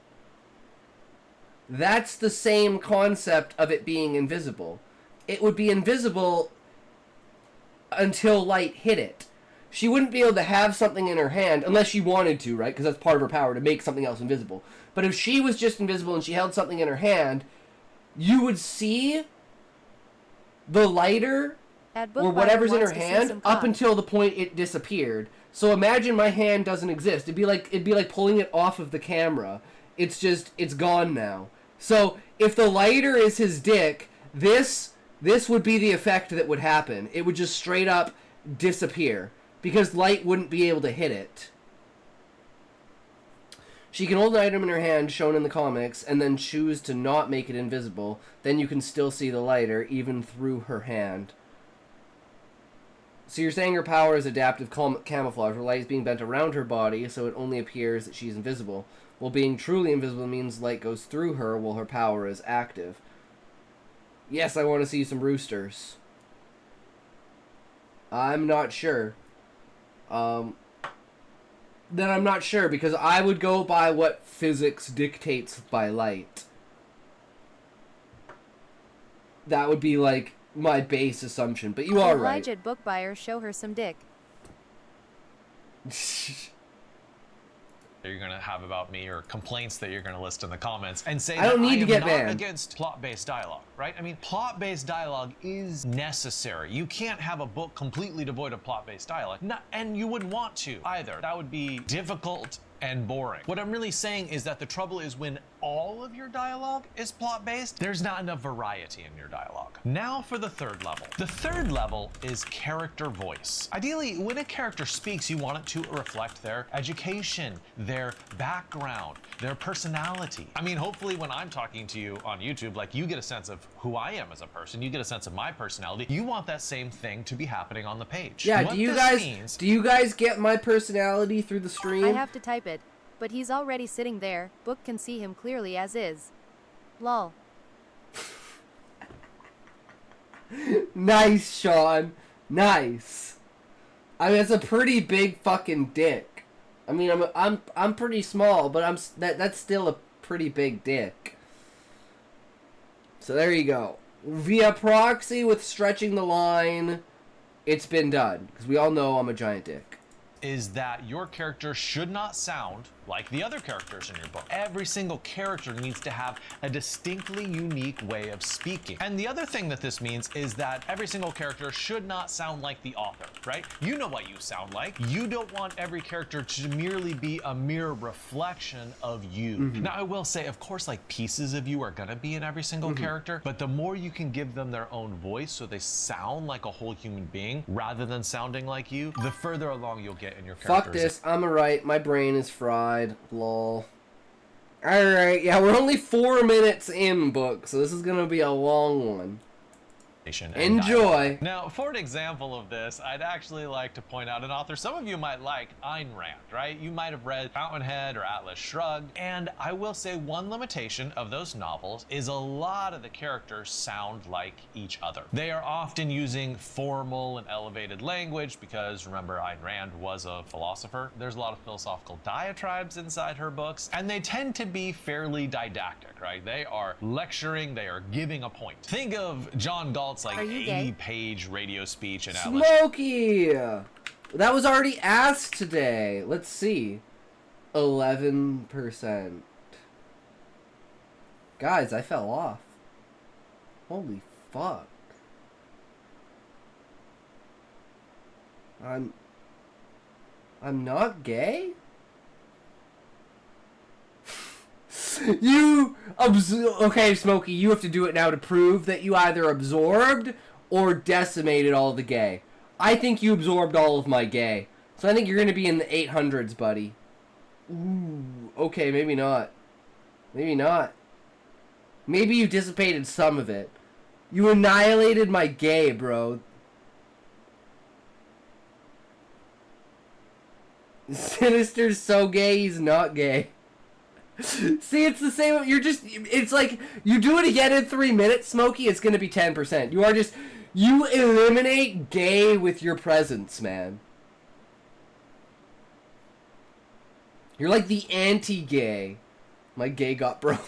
That's the same concept of it being invisible. It would be invisible until light hit it. She wouldn't be able to have something in her hand unless she wanted to, right? Because that's part of her power, to make something else invisible. But if she was just invisible and she held something in her hand, you would see the lighter or whatever's in her hand up until the point it disappeared. So imagine my hand doesn't exist. It'd be like pulling it off of the camera. It's gone now. So if the lighter is his dick, this would be the effect that would happen. It would just straight up disappear because light wouldn't be able to hit it. She can hold an item in her hand shown in the comics and then choose to not make it invisible. Then you can still see the lighter even through her hand. So you're saying her power is adaptive camouflage, where light is being bent around her body so it only appears that she's invisible. While being truly invisible means light goes through her while her power is active. Yes, I want to see some roosters. I'm not sure. Then I'm not sure, because I would go by what physics dictates by light. That would be like my base assumption, but you are right. Elijah book buyer, show her some dick. You're gonna have about me, or complaints that you're gonna list in the comments, and say I don't need to get banned. banned. Against plot-based dialogue, right? I mean, plot-based dialogue is necessary. You can't have a book completely devoid of plot-based dialogue, and you wouldn't want to either. That would be difficult and boring. What I'm really saying is that the trouble is when all of your dialogue is plot-based, there's not enough variety in your dialogue. Now for the third level. The third level is character voice. Ideally, when a character speaks, you want it to reflect their education, their background, their personality. I mean, hopefully when I'm talking to you on YouTube, like, you get a sense of who I am as a person, you get a sense of my personality. You want that same thing to be happening on the page. Yeah, What do you this guys get my personality through the stream? I have to type it, but he's already sitting there. Book can see him clearly as is. Lol. Nice, Sean. Nice. I mean, it's a pretty big fucking dick. I mean, I'm pretty small, but that's still a pretty big dick. So there you go. Via proxy with stretching the line, it's been done. Because we all know I'm a giant dick. is that your character should not sound like the other characters in your book. Every single character needs to have a distinctly unique way of speaking. And the other thing that this means is that every single character should not sound like the author, right? You know what you sound like. You don't want every character to merely be a mere reflection of you. Now, I will say, of course, like pieces of you are gonna be in every single character, but the more you can give them their own voice so they sound like a whole human being rather than sounding like you, the further along you'll get in your characters. Fuck this, I'm alright, my brain is fried. Lol. Alright, yeah, we're only 4 minutes in, book, so this is gonna be a long one. Enjoy. Now, for an example of this, I'd actually like to point out an author some of you might like, Ayn Rand, right? You might have read Fountainhead or Atlas Shrugged, and I will say one limitation of those novels is a lot of the characters sound like each other. They are often using formal and elevated language because, remember, Ayn Rand was a philosopher. There's a lot of philosophical diatribes inside her books, and they tend to be fairly didactic, right? They are lecturing, they are giving a point. Think of John Galt's like 80-page radio speech in Atlas. Smokey! That was already asked today. Let's see. 11%. Guys, I fell off. Holy fuck. I'm not gay? Okay, Smokey, you have to do it now to prove that you either absorbed or decimated all the gay. I think you absorbed all of my gay. So I think you're going to be in the 800s, buddy. Ooh, okay, maybe not. Maybe not. Maybe you dissipated some of it. You annihilated my gay, bro. Sinister's so gay, he's not gay. See, it's the same. It's like, you do it again in 3 minutes, Smokey, it's gonna be 10%. You eliminate gay with your presence, man. You're like the anti-gay. My gay got broke.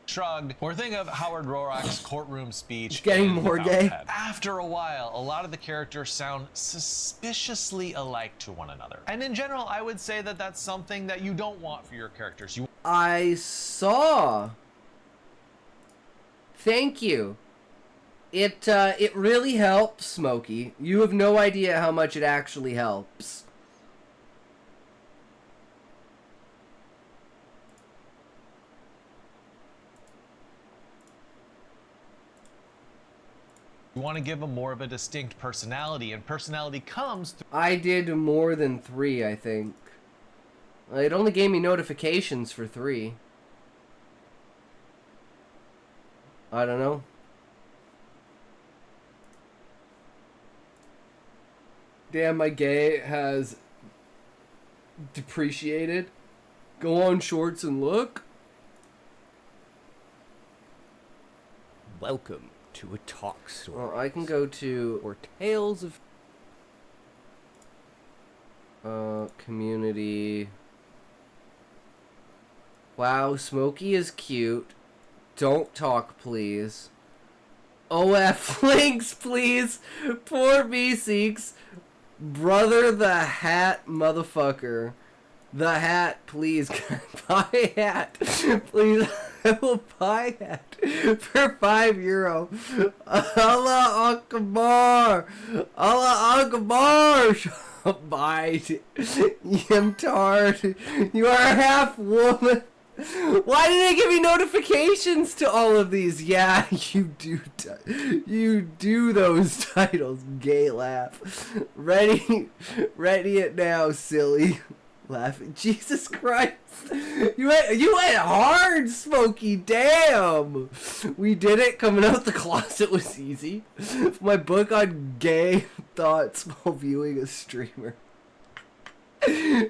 Shrugged, or think of Howard Roark's courtroom speech. It's getting more gay. After a while, a lot of the characters sound suspiciously alike to one another. And in general, I would say that that's something that you don't want for your characters. I saw. Thank you. It really helps, Smokey. You have no idea how much it actually helps. You want to give them more of a distinct personality, and personality comes through. I did more than 3, I think. It only gave me notifications for 3. I don't know. Damn, my gay has depreciated. Go on Shorts and look. Welcome to a talk story. Well, I can go to or tales of community. Wow, Smokey is cute. Don't talk, please. OF links, please. Poor B6. Brother the hat motherfucker. The hat, please. Buy a hat. Please. I will buy a hat for €5. Allah Akbar. Allah Akbar. Abide. Yimtard. You are half woman. Why did they give me notifications to all of these? Yeah, you do. You do those titles. Gay laugh. Ready it now, silly. Laughing. Jesus Christ. You went hard, Smokey. Damn. We did it. Coming out the closet was easy. My book on gay thoughts while viewing a streamer.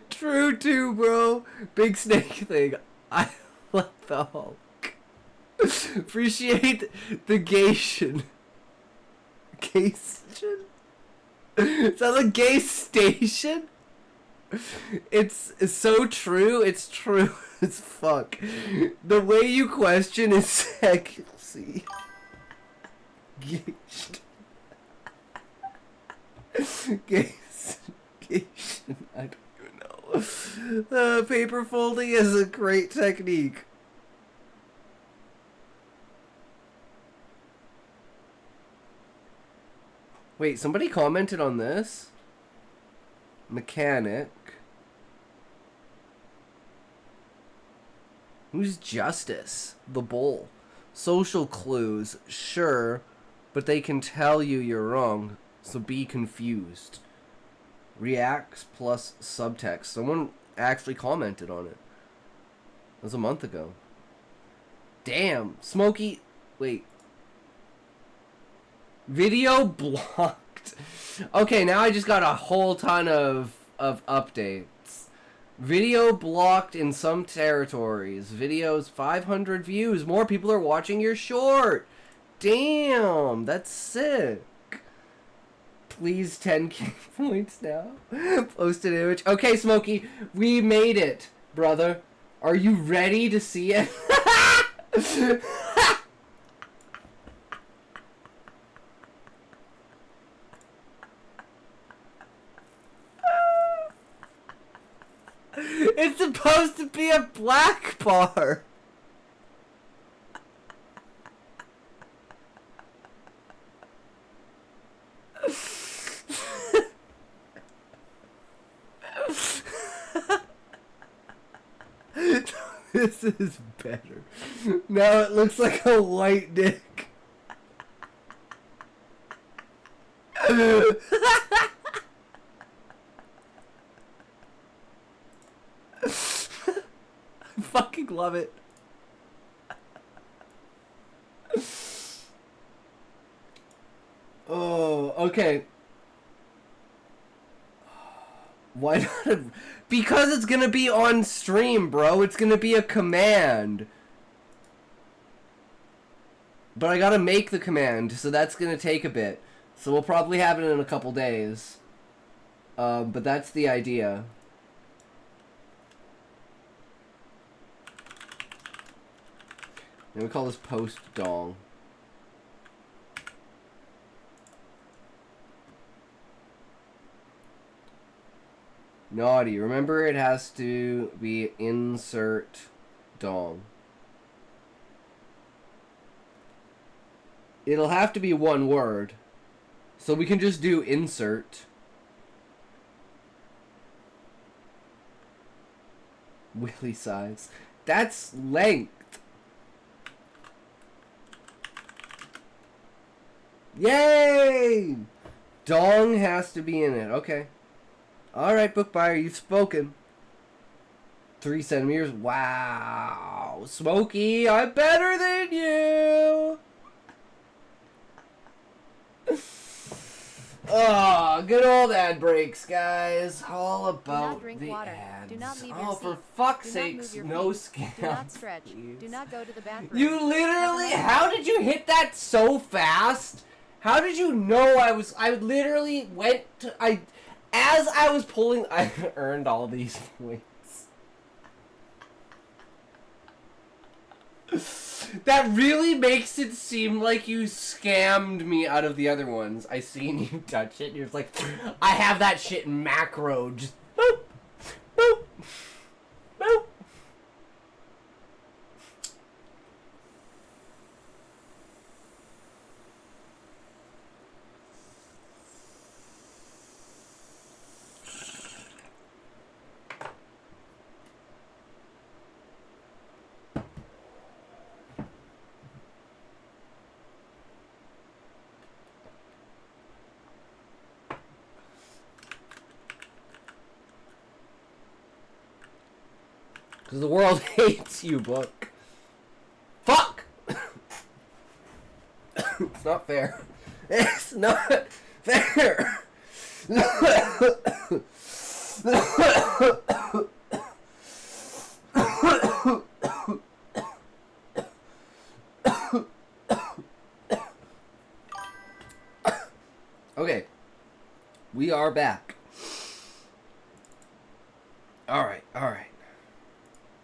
True too, bro. Big snake thing. I love the Hulk. Appreciate the Gation. Gation? Is that a gay station? It's so true. It's true as fuck. The way you question is sexy. Gation. Gation. I don't even know. Paper folding is a great technique. Wait, somebody commented on this? Mechanic. Who's Justice? The Bull. Social clues. Sure, but they can tell you're wrong, so be confused. Reacts plus subtext. Someone actually commented on it. It was a month ago. Damn. Smokey. Wait. Video blocked. Okay, now I just got a whole ton of updates. Video blocked in some territories. Videos 500 views. More people are watching your short. Damn, that's sick. Please 10k points now. Post an image. Okay, Smokey, we made it, brother. Are you ready to see it? It's supposed to be a black bar. This is better. Now it looks like a white dick. I fucking love it. Oh, okay. Why not? Because it's gonna be on stream, bro. It's gonna be a command. But I gotta make the command, so that's gonna take a bit. So we'll probably have it in a couple days. But that's the idea. And we call this post dong. Naughty. Remember, it has to be insert dong. It'll have to be one word. So we can just do insert. Willy size. That's length. Yay! Dong has to be in it. Okay. Alright, book buyer, you've spoken. 3 centimeters. Wow. Smokey, I'm better than you. Oh, good old ad breaks, guys. All about drink the water. ads. Do not leave oh, your for seat. fuck's Do not sakes, move your no feet. scam. Do not stretch. Please. Do not go to the bathroom. You literally, how did you hit that so fast? How did you know I literally went to, as I was pulling, I earned all these points. That really makes it seem like you scammed me out of the other ones. I seen you touch it, and you're just like, I have that shit in macro. Just boop, boop, boop. Because the world hates you, Book. Fuck! It's not fair. It's not fair. Okay. We are back. Alright.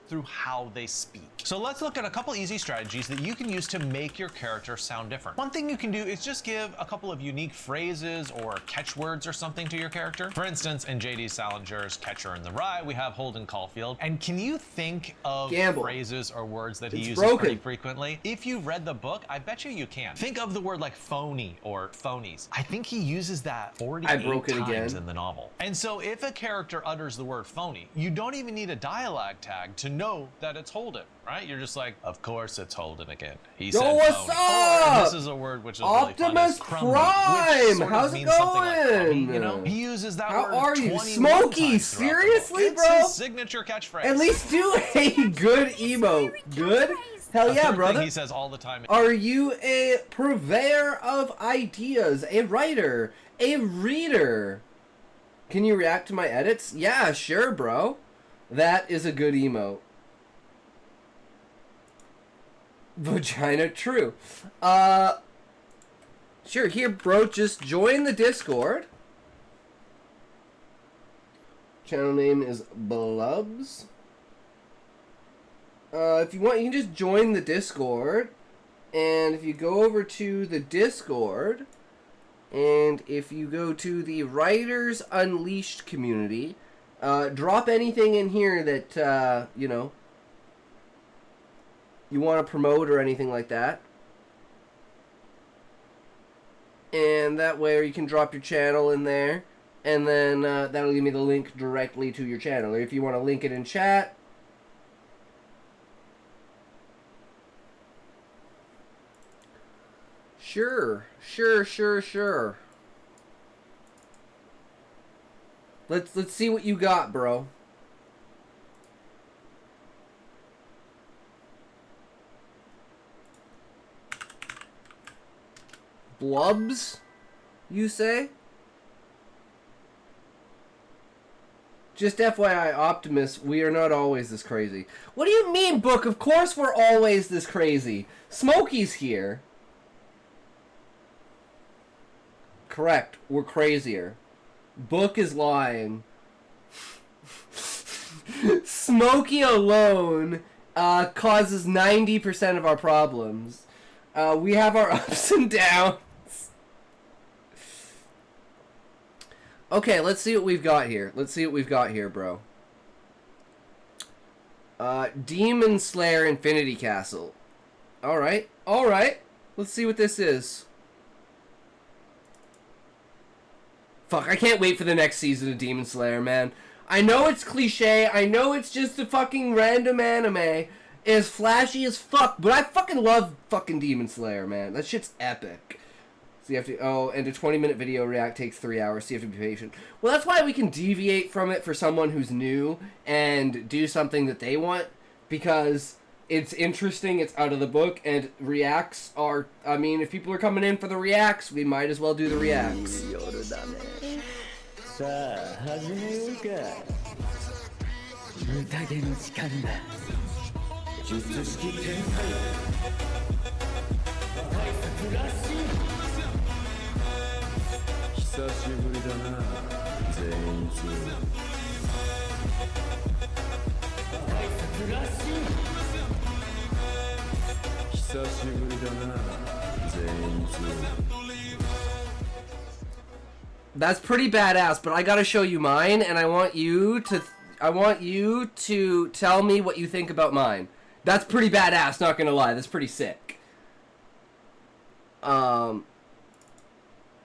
Through how they speak. So let's look at a couple easy strategies that you can use to make your character sound different. One thing you can do is just give a couple of unique phrases or catchwords or something to your character. For instance, in J.D. Salinger's Catcher in the Rye, we have Holden Caulfield. And can you think of phrases or words that he uses pretty frequently? If you read the book, I bet you can. Think of the word like phony or phonies. I think he uses that 48 times in the novel. And so if a character utters the word phony, you don't even need a dialogue tag to know that it's Holden, right? You're just like, of course it's Holden again. He said phony. What's up? Or, this is a word which is Optimus really funny. Prime! How's it going? Like, you know, he uses that How word. Are you, Smokey? Seriously, bro? It's his signature catchphrase. At least do a good emote. Good? Hell yeah, brother. He says all the time. Are you a purveyor of ideas, a writer, a reader? Can you react to my edits? Yeah, sure, bro. That is a good emote. Vagina true. Sure, here, bro, just join the Discord. Channel name is Blubs. If you want, you can just join the Discord. And if you go over to the Discord, and if you go to the Writers Unleashed community, drop anything in here that, you know, you want to promote or anything like that. And that way, or you can drop your channel in there, and then that'll give me the link directly to your channel. Or if you want to link it in chat, sure. Let's see what you got, bro. Blubs, you say? Just FYI, Optimus, we are not always this crazy. What do you mean, Book? Of course we're always this crazy. Smokey's here. Correct, we're crazier. Book is lying. Smokey alone causes 90% of our problems. We have our ups and downs. Okay, let's see what we've got here. Bro. Demon Slayer Infinity Castle. Alright. Let's see what this is. Fuck, I can't wait for the next season of Demon Slayer, man. I know it's cliche, I know it's just a fucking random anime. It's flashy as fuck, but I fucking love fucking Demon Slayer, man. That shit's epic. So you have to, and a 20-minute video react takes 3 hours, so you have to be patient. Well, that's why we can deviate from it for someone who's new and do something that they want, because it's interesting, it's out of the book, and reacts are, I mean, if people are coming in for the reacts, we might as well do the reacts. さあ始めようか宴の時間だ術式展開赤い桜し久しぶりだな全員通赤い桜し久しぶりだな全員通 That's pretty badass, but I gotta show you mine, and I want you to tell me what you think about mine. That's pretty badass, not gonna lie. That's pretty sick.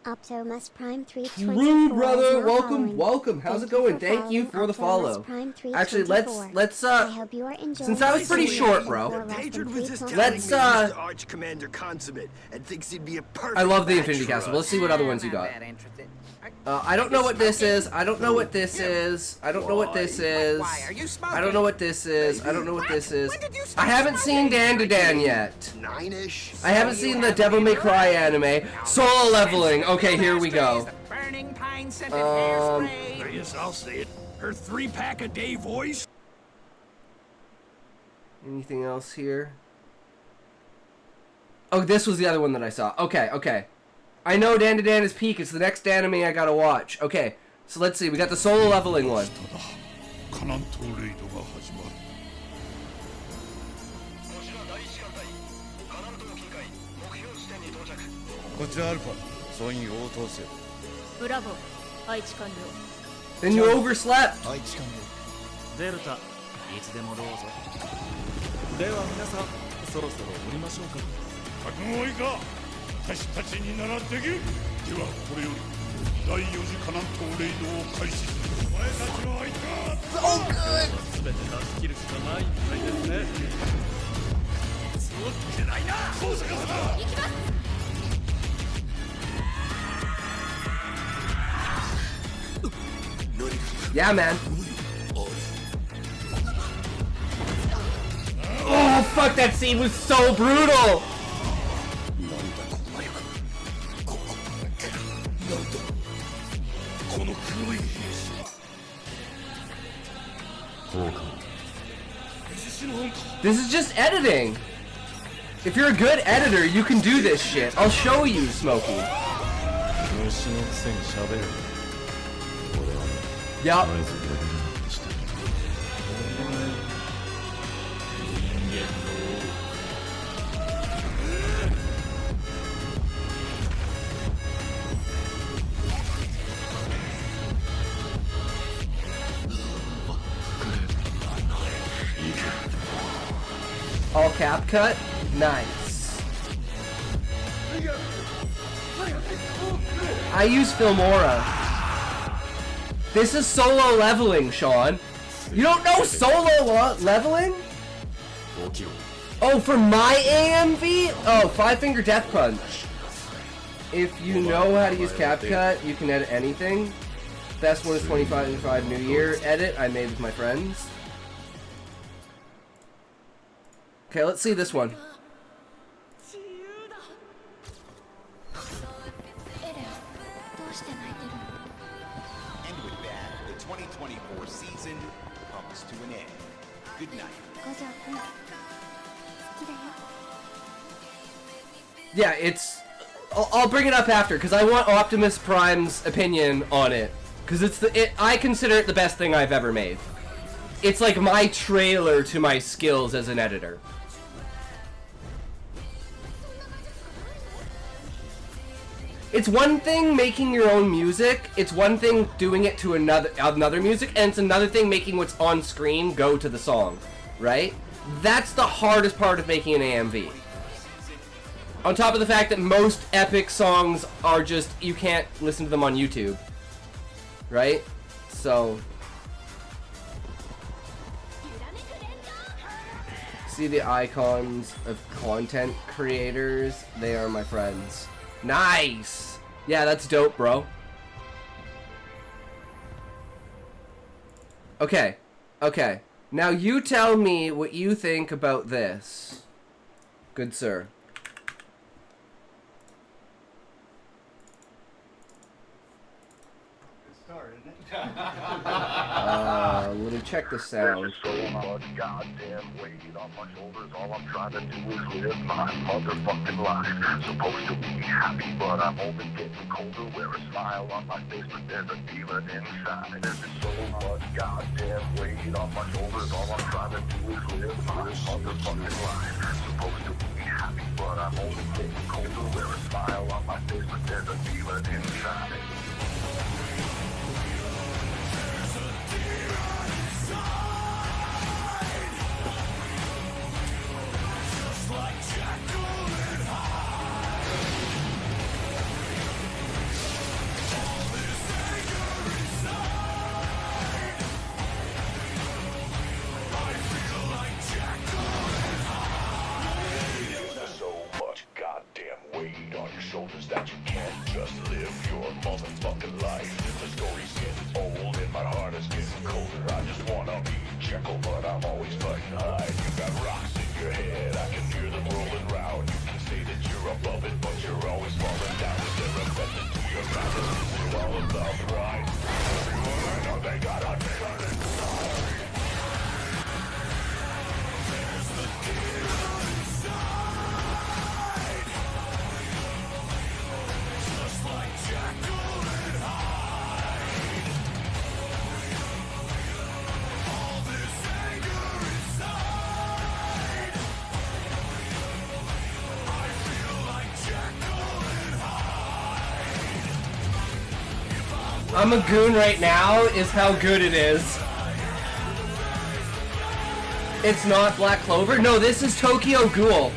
Optimus Prime True, 324 brother. is now Welcome, following. welcome. How's it Thank going? for Thank you for the following follow. Optimus Prime Actually, 324. let's I hope you are enjoying since that was this pretty video short, and bro. for less than Patron was just 3 telling Let's, me Mr. Arch Commander Consummate and thinks he'd be a perfect I love the match Infinity for Castle. us. Let's see what other ones you got. I don't know what this is. I don't know what this is. I don't know what this is. I don't know what this is. I don't know what this is. I haven't seen Dan to Dan yet. 9-ish. I haven't seen the Devil May Cry anime. Solo leveling. Okay, here we go. Yes, I'll say it. Her 3-pack-a-day voice. Anything else here? Oh, this was the other one that I saw. Okay, okay. I know Dan to Dan is peak. It's the next anime I gotta watch. Okay, so let's see. We got the solo leveling one. カナントレイドが始まる。こちらアルファ、総員応答せよ。ブラボー、配置完了。 Then you overslept. 配置完了。デルタ、いつでもどうぞ。では皆さん、そろそろ降りましょうか。覚悟いいか。私たちにならできる。ではこれより第4次カナントレイドを開始する。お前たちの相手は。すべて出し切るしかないみたいですね。そうってないな。そうすかさ。行きます。 Yeah, man. Oh, fuck, that scene was so brutal! This is just editing. If you're a good editor, you can do this shit. I'll show you, Smokey. Yup. All cap cut? Nice. I use Filmora. This is solo leveling, Sean. You don't know solo leveling? Oh, for my AMV? Oh, 5-finger death punch. If you know how to use CapCut, you can edit anything. Best one is 25 New Year edit I made with my friends. Okay, let's see this one. And with that, the 2024 season comes to an end. Good night. Yeah, it's... I'll bring it up after, because I want Optimus Prime's opinion on it. Because I consider it the best thing I've ever made. It's like my trailer to my skills as an editor. It's one thing making your own music, it's one thing doing it to another music, and it's another thing making what's on screen go to the song, right? That's the hardest part of making an AMV. On top of the fact that most epic songs are just, you can't listen to them on YouTube, right? So... See the icons of content creators? They are my friends. Nice! Yeah, that's dope, bro. Okay. Okay. Now you tell me what you think about this. Good sir. Let me check the sound. So much goddamn weight on my shoulders. All I'm trying to do is live my motherfucking life. Supposed to be happy, but I'm only getting colder. Wear a smile on my face, but there's a demon inside. There's so much goddamn weight on my shoulders. All I'm trying to do is live my motherfucking life. Supposed to be happy, but I'm only getting colder. Wear a smile on my face, but there's a demon inside. motherfucking life. The story's getting old and my heart is getting colder. I just wanna be Jekyll, but I'm always fighting high. You got rocks in your head, I can hear them rolling round. You can say that you're above it, but you're always falling down. Is there a method to your madness? Is it all about pride? Everyone I know, they got a demon inside. There's the demon inside. Just like Jekyll and Hyde. All this anger inside. I feel like Jekyll and Hyde. I'm a goon right now is how good it is. It's not Black Clover? No, this is Tokyo Ghoul.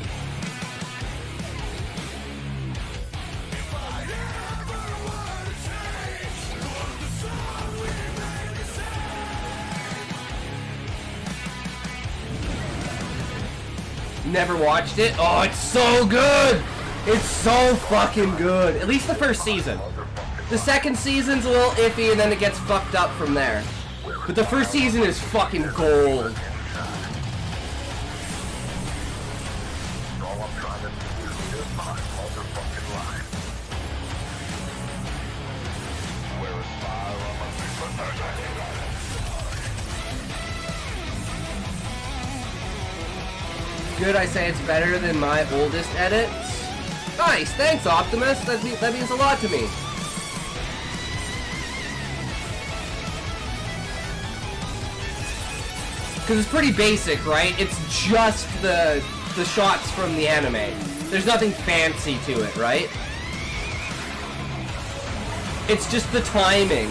Never watched it? Oh, it's so good! It's so fucking good. At least the first season. The second season's a little iffy and then it gets fucked up from there. But the first season is fucking gold. All I'm trying to do is live my motherfucking life. Wear a smile on my face, but there's a Good, I say it's better than my oldest edits. Nice, thanks Optimus. That means a lot to me. Because it's pretty basic, right? It's just the shots from the anime. There's nothing fancy to it, right? It's just the timing.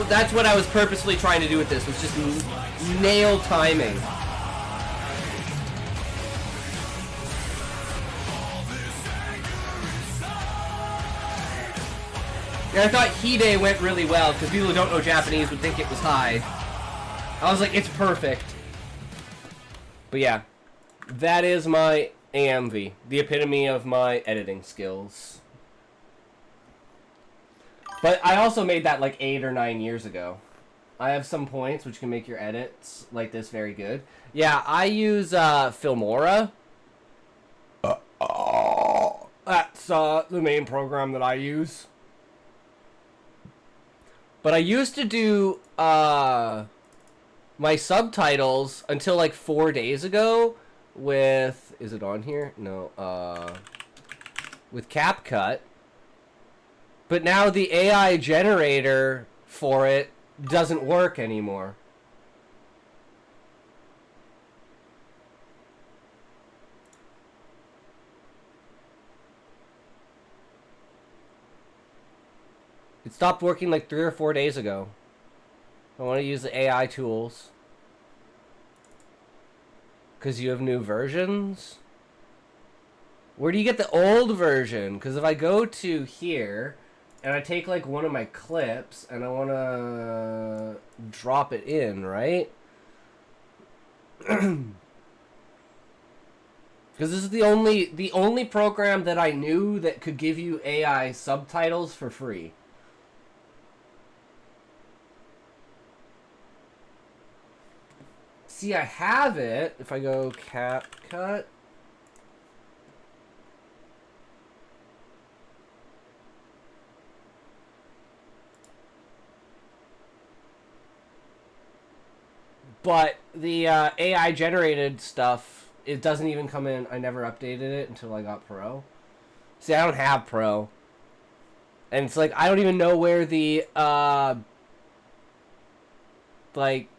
That's what I was purposely trying to do with this, was just nail timing. Yeah, I thought Hide went really well, because people who don't know Japanese would think it was high. I was like, it's perfect. But yeah, that is my AMV, the epitome of my editing skills. But I also made that like 8 or 9 years ago. I have some points which can make your edits like this very good. Yeah, I use Filmora. That's the main program that I use. But I used to do my subtitles until like 4 days ago with... Is it on here? No. With CapCut. But now the AI generator for it doesn't work anymore. It stopped working like 3 or 4 days ago. I want to use the AI tools. Because you have new versions? Where do you get the old version? Because if I go to here... and I take like one of my clips and I want to drop it in, right? Because this is the only program that I knew that could give you AI subtitles for free. See, I have it. If I go CapCut. But the AI generated stuff, it doesn't even come in. I never updated it until I got Pro. See, I don't have Pro. And it's like, I don't even know where the, like,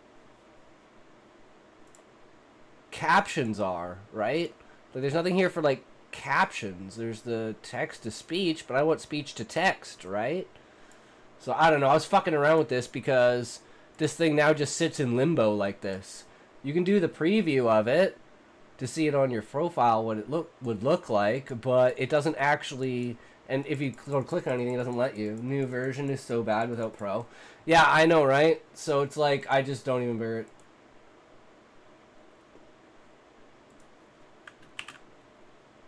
captions are, right? Like, there's nothing here for, like, captions. There's the text to speech, but I want speech to text, right? So, I don't know. I was fucking around with this because... this thing now just sits in limbo like this. You can do the preview of it to see it on your profile what it would look like, but it doesn't actually. And if you don't click on anything, it doesn't let you. New version is so bad without Pro. Yeah, I know, right? So it's like I just don't even bear it.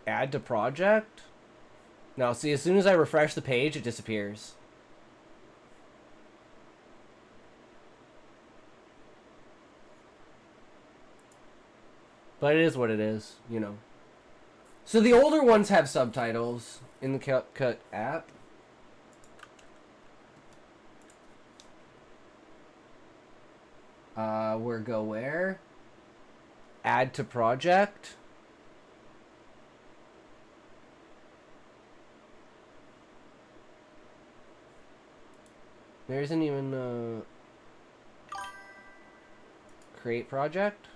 Add to project. Now, see, as soon as I refresh the page, it disappears. But it is what it is, you know. So the older ones have subtitles in the CapCut app. Where? Add to project. There isn't even create project.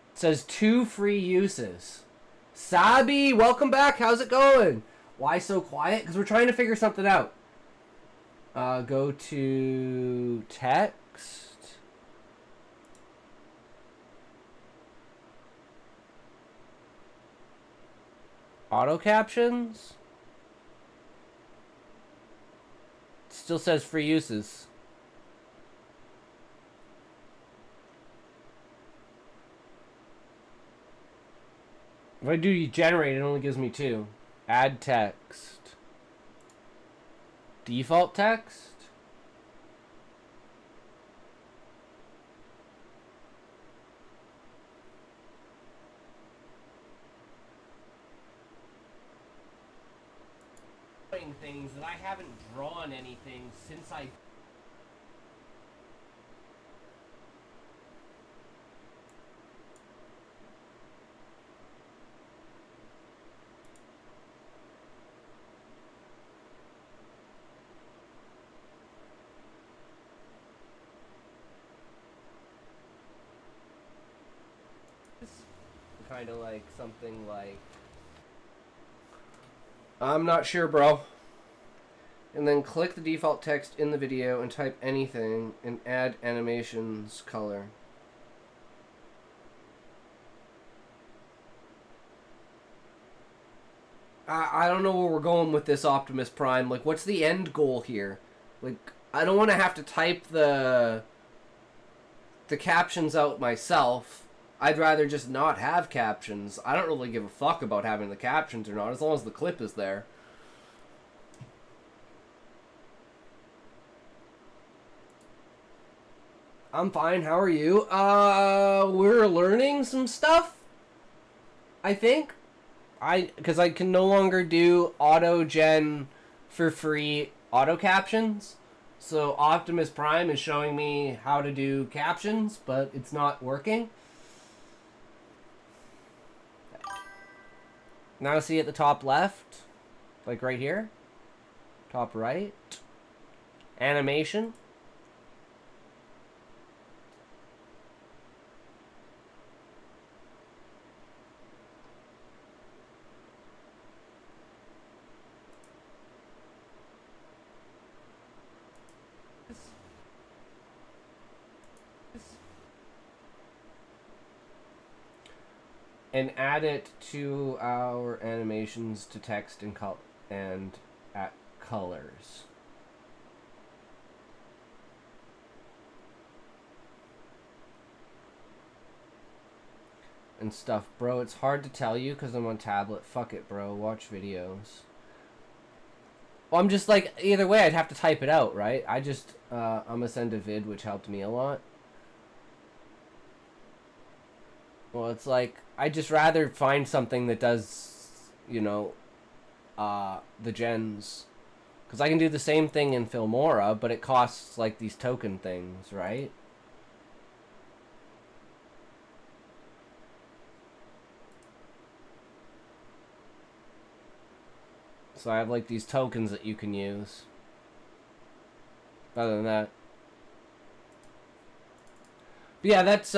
It says 2 free uses. Sabi, welcome back. How's it going? Why so quiet? Because we're trying to figure something out. Go to text. Auto captions. It still says free uses. If I do generate, it only gives me 2. Add text. Default text. Things that I haven't drawn anything since I. Kind of like something like, I'm not sure, bro. And then click the default text in the video and type anything and add animations color. I don't know where we're going with this, Optimus Prime. Like, what's the end goal here? Like, I don't want to have to type the captions out myself. I'd rather just not have captions. I don't really give a fuck about having the captions or not, as long as the clip is there. I'm fine, how are you? We're learning some stuff, I think. Because I can no longer do auto-gen for free auto captions. So Optimus Prime is showing me how to do captions, but it's not working. Now see at the top left, like right here, top right, animation. And add it to our animations to text and at colors. And stuff. Bro, it's hard to tell you because I'm on tablet. Fuck it, bro. Watch videos. Well, I'm just like, either way, I'd have to type it out, right? I'm gonna send a vid, which helped me a lot. Well, it's like, I'd just rather find something that does, you know, the gens. Because I can do the same thing in Filmora, but it costs, like, these token things, right? So I have like these tokens that you can use. Other than that. But yeah, that's,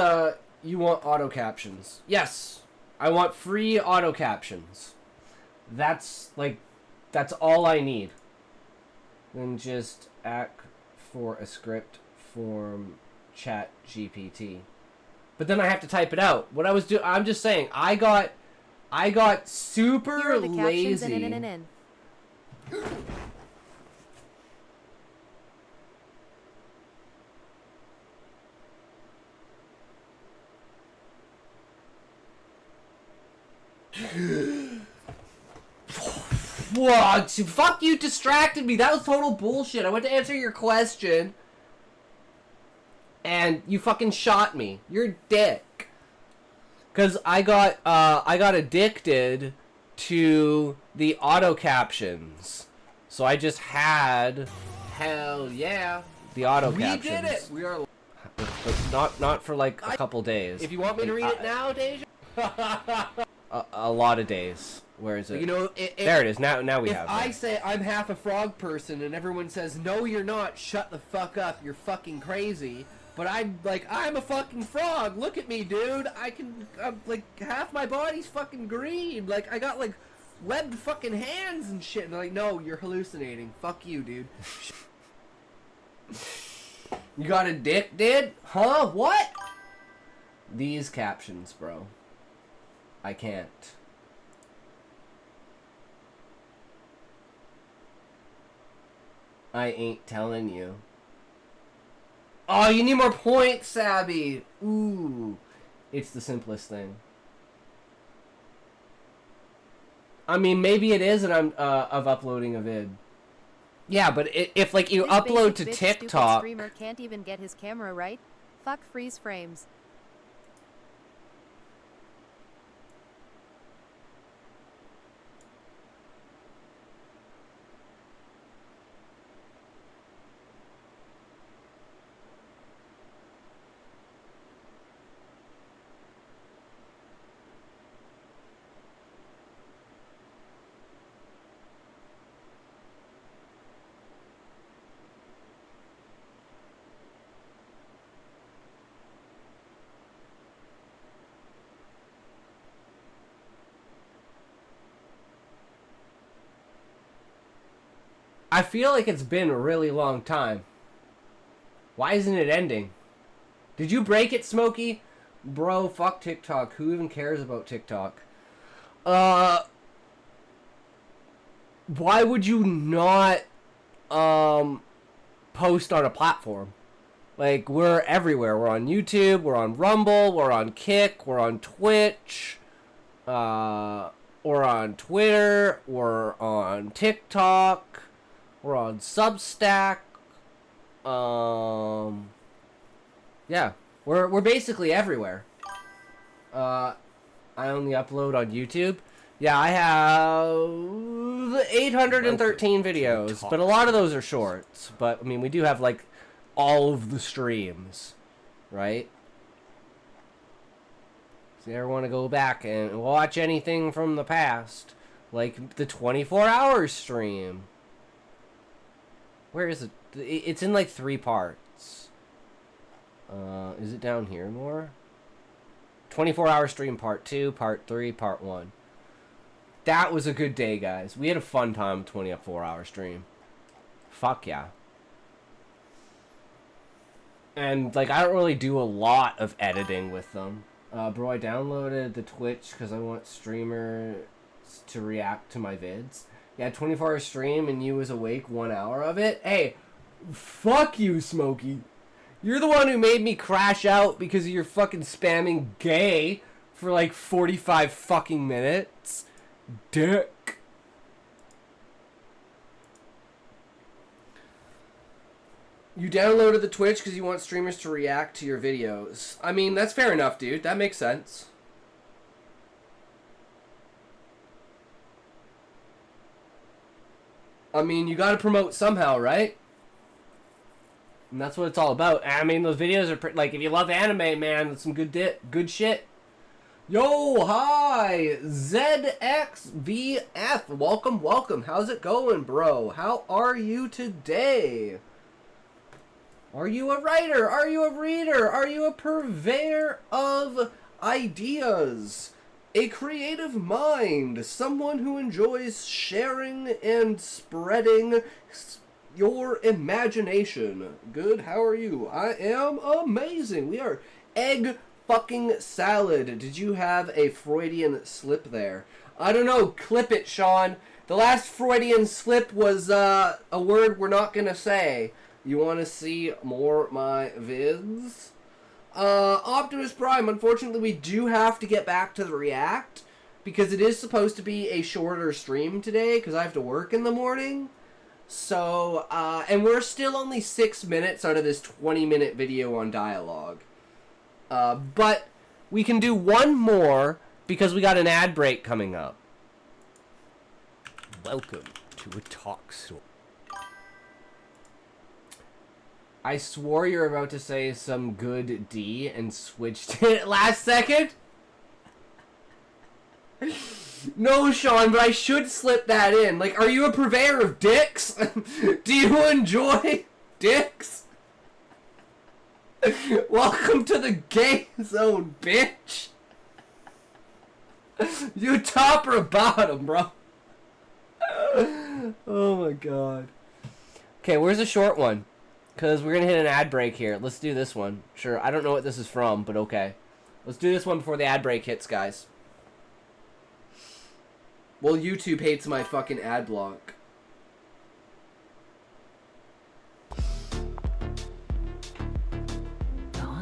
you want auto captions. Yes, I want free auto captions. That's, like, that's all I need. Then just ask for a script from Chat GPT. But then I have to type it out. What I was doing, I'm just saying, I got super Here are the captions lazy. in. What? Fuck, you distracted me. That was total bullshit. I went to answer your question, and you fucking shot me. You're a dick. Cause I got addicted to the auto captions, so I just had, hell yeah, the auto captions. We did it. We are, but not for like a couple days. If you want me to read it now, Deja. A lot of days. Where is it? You know, there it is. Now we have it. If I say I'm half a frog person and everyone says, no, you're not, shut the fuck up, you're fucking crazy. But I'm like, I'm a fucking frog. Look at me, dude. I'm like, half my body's fucking green. Like, I got like webbed fucking hands and shit. And they're like, no, you're hallucinating. Fuck you, dude. You got a dick, dude? Huh? What? These captions, bro. I can't. I ain't telling you. Oh, you need more points, Abby. Ooh. It's the simplest thing. I mean, maybe it is, and I'm of uploading a vid. Yeah, but if like you This upload to basic bitch stupid TikTok, streamer can't even get his camera right. Fuck freeze frames. I feel like it's been a really long time. Why isn't it ending? Did you break it, Smokey? Bro, fuck TikTok. Who even cares about TikTok? Why would you not post on a platform? Like, we're everywhere. We're on YouTube, we're on Rumble, we're on Kick, we're on Twitch, we're on Twitter, we're on TikTok, we're on Substack. Yeah, we're basically everywhere. I only upload on YouTube. Yeah, I have 813 videos, but a lot of those are shorts. But I mean, we do have like all of the streams, right? So you ever want to go back and watch anything from the past, like the 24-hour stream? Where is it? It's in like 3 parts. Is it down here more? 24-hour stream part 2, part 3, part 1. That was a good day, guys. We had a fun time 24-hour stream. Fuck yeah. And like, I don't really do a lot of editing with them. Bro, I downloaded the Twitch because I want streamers to react to my vids. Yeah, 24-hour stream and you was awake 1 hour of it. Hey, fuck you, Smokey. You're the one who made me crash out because you're fucking spamming gay for like 45 fucking minutes. Dick. You downloaded the Twitch because you want streamers to react to your videos. I mean, that's fair enough, dude. That makes sense. I mean, you gotta promote somehow, right? And that's what it's all about. I mean, those videos are like, if you love anime, man, that's some good shit. Yo, hi, ZXVF. Welcome, welcome. How's it going, bro? How are you today? Are you a writer? Are you a reader? Are you a purveyor of ideas? A creative mind? Someone who enjoys sharing and spreading your imagination? Good, how are you? I am amazing. We are egg fucking salad. Did you have a Freudian slip there? I don't know. Clip it, Sean. The last Freudian slip was a word we're not gonna say. You want to see more my vids? Optimus Prime, unfortunately we do have to get back to the React because it is supposed to be a shorter stream today because I have to work in the morning. So, and we're still only 6 minutes out of this 20-minute video on dialogue. But we can do one more because we got an ad break coming up. Welcome to a talk show. I swore you were about to say some good D and switched it last second. No, Sean, but I should slip that in. Like, are you a purveyor of dicks? Do you enjoy dicks? Welcome to the gay zone, bitch. You top or bottom, bro? Oh my god. Okay, where's a short one? Because we're going to hit an ad break here. Let's do this one. Sure, I don't know what this is from, but okay. Let's do this one before the ad break hits, guys. Well, YouTube hates my fucking ad block.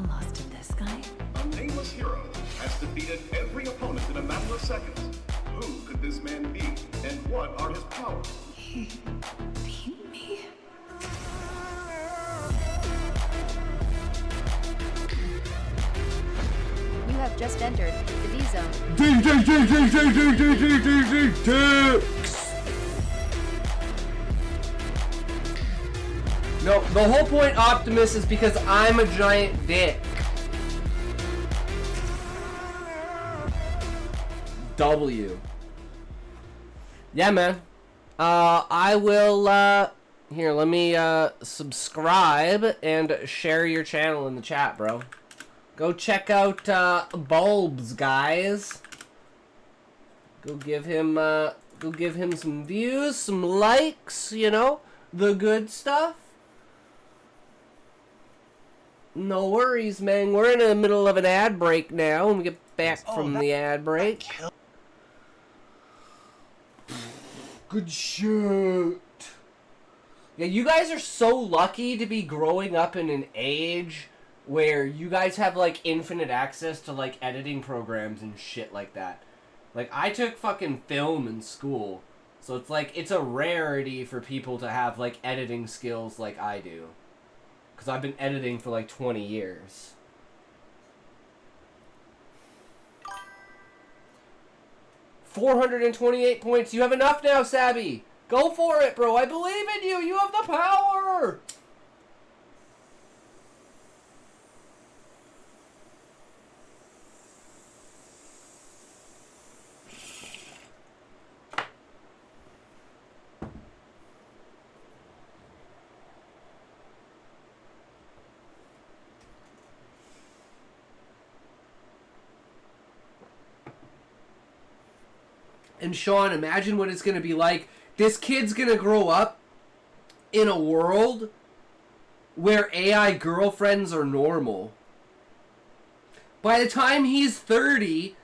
Lost to this guy? A nameless hero has defeated every opponent in a matter of seconds. Who could this man be? And what are his powers? He beat me? You have just entered the D zone. No, the whole point, Optimus, is because I'm a giant dick. W. Yeah, man. I will, here, let me, subscribe and share your channel in the chat, bro. Go check out, Bulbs, guys. Go give him some views, some likes, you know, the good stuff. No worries, man. We're in the middle of an ad break now, and we get back from the ad break. Good shit. Yeah, you guys are so lucky to be growing up in an age where you guys have, like, infinite access to, like, editing programs and shit like that. Like, I took fucking film in school, so it's like, it's a rarity for people to have, like, editing skills like I do. Because I've been editing for, like, 20 years. $428 points. You have enough now, Sabby. Go for it, bro. I believe in you. You have the power. And Sean, imagine what it's going to be like. This kid's going to grow up in a world where AI girlfriends are normal. By the time he's 30,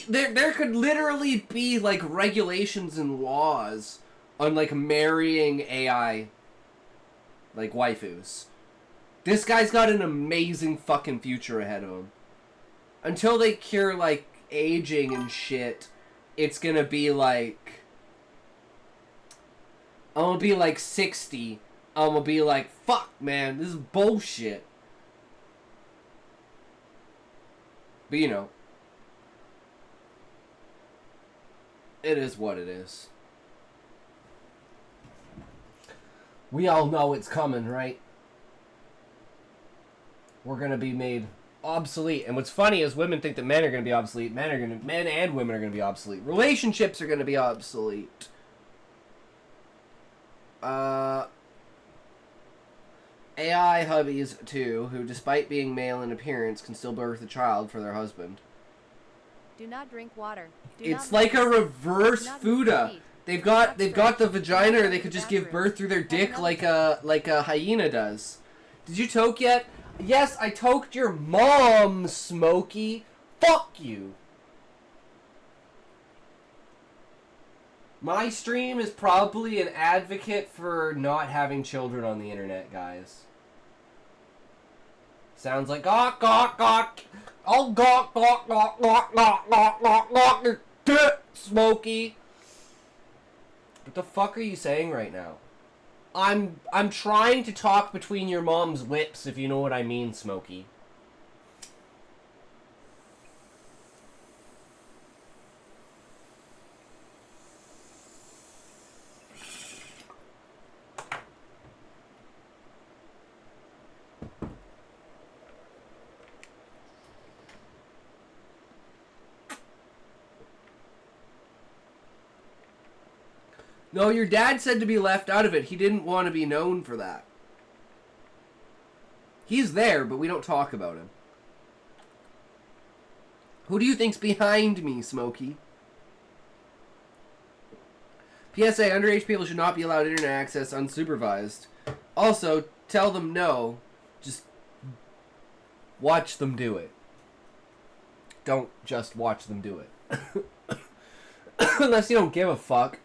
there could literally be, like, regulations and laws on, like, marrying AI, like, waifus. This guy's got an amazing fucking future ahead of him. Until they cure, like, aging and shit, it's gonna be like, I'm gonna be like 60. I'm gonna be like, fuck, man, this is bullshit. But you know, it is what it is. We all know it's coming, right? We're gonna be made obsolete. And what's funny is women think that men are going to be obsolete. Men and women are going to be obsolete. Relationships are going to be obsolete. AI hubbies, too, who, despite being male in appearance, can still birth a child for their husband. Do not drink water. It's like a reverse Fuda. They've got the vagina, or they could just give birth through their dick like a hyena does. Did you toke yet? Yes, I toked your mom, Smokey. Fuck you. My stream is probably an advocate for not having children on the internet, guys. Sounds like gawk gawk gawk. Oh gawk gawk gawk gawk gawk gawk gawk gawk your dick, Smokey. What the fuck are you saying right now? I'm trying to talk between your mom's lips, if you know what I mean, Smokey. No, your dad said to be left out of it. He didn't want to be known for that. He's there, but we don't talk about him. Who do you think's behind me, Smokey? PSA, underage people should not be allowed internet access unsupervised. Also, tell them no. Just watch them do it. Don't just watch them do it. Unless you don't give a fuck.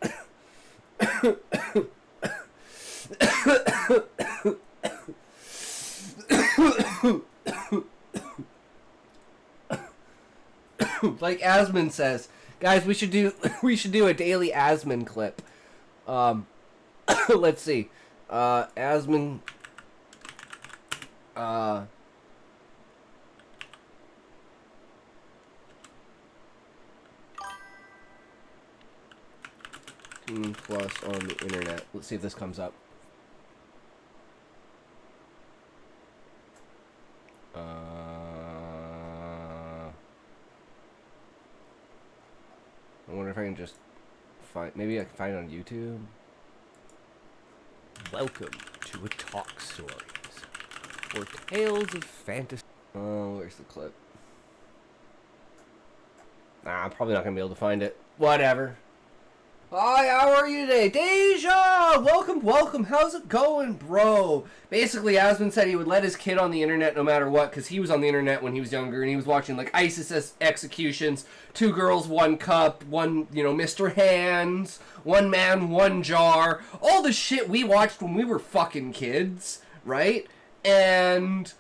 Like Asmund says, guys, we should do a daily Asmund clip. Let's see. Asmund plus on the internet. Let's see if this comes up. I wonder if I can just find... Maybe I can find it on YouTube. Welcome to a Talk Stories, or Tales of Fantasy. Oh, where's the clip? Nah, I'm probably not going to be able to find it. Whatever. Hi, how are you today? Deja! Welcome. How's it going, bro? Basically, Asmund said he would let his kid on the internet no matter what, because he was on the internet when he was younger, and he was watching, like, ISIS executions, 2 girls, 1 cup, one, Mr. Hands, 1 man, 1 jar, all the shit we watched when we were fucking kids, right? And...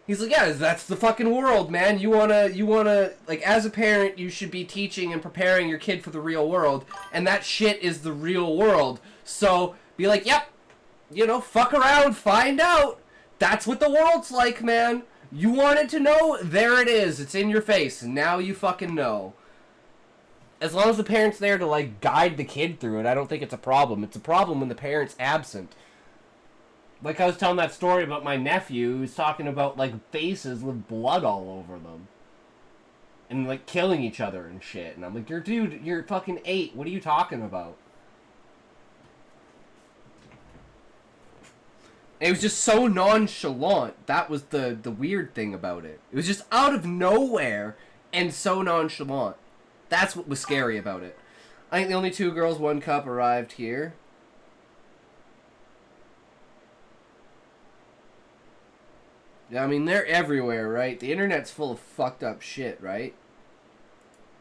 he's like, yeah, that's the fucking world, man. You wanna, like, as a parent, you should be teaching and preparing your kid for the real world, and that shit is the real world. So, be like, yep, fuck around, find out. That's what the world's like, man. You wanted to know? There it is. It's in your face, and now you fucking know. As long as the parent's there to, like, guide the kid through it, I don't think it's a problem. It's a problem when the parent's absent. Like I was telling that story about my nephew who's talking about, like, faces with blood all over them. And, like, killing each other and shit. And I'm like, dude, you're fucking 8. What are you talking about? And it was just so nonchalant. That was the weird thing about it. It was just out of nowhere and so nonchalant. That's what was scary about it. I think the only 2 girls, 1 cup arrived here. Yeah, I mean, they're everywhere, right? The internet's full of fucked up shit, right?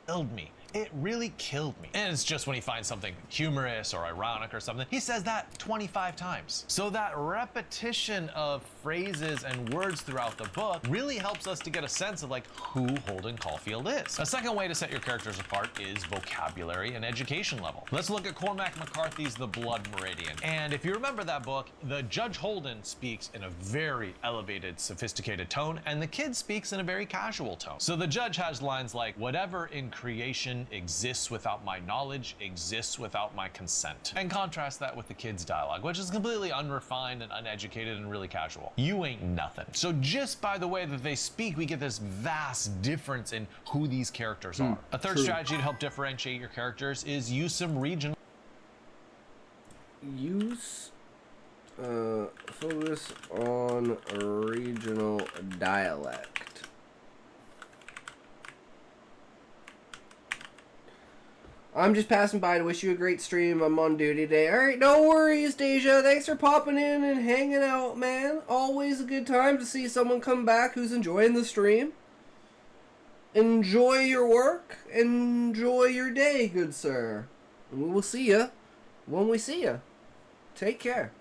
Killed me. It really killed me. And it's just when he finds something humorous or ironic or something, he says that 25 times. So that repetition of phrases and words throughout the book really helps us to get a sense of, like, who Holden Caulfield is. A second way to set your characters apart is vocabulary and education level. Let's look at Cormac McCarthy's The Blood Meridian. And if you remember that book, the Judge Holden speaks in a very elevated, sophisticated tone, and the kid speaks in a very casual tone. So the judge has lines like, whatever in creation religion exists without my knowledge, exists without my consent. And contrast that with the kids' dialogue, which is completely unrefined and uneducated and really casual. You ain't nothing. So just by the way that they speak, we get this vast difference in who these characters are. A third strategy to help differentiate your characters is use some regional focus on regional dialect. I'm just passing by to wish you a great stream. I'm on duty today. Alright, no worries, Deja. Thanks for popping in and hanging out, man. Always a good time to see someone come back who's enjoying the stream. Enjoy your work. Enjoy your day, good sir. And we will see you when we see you. Take care.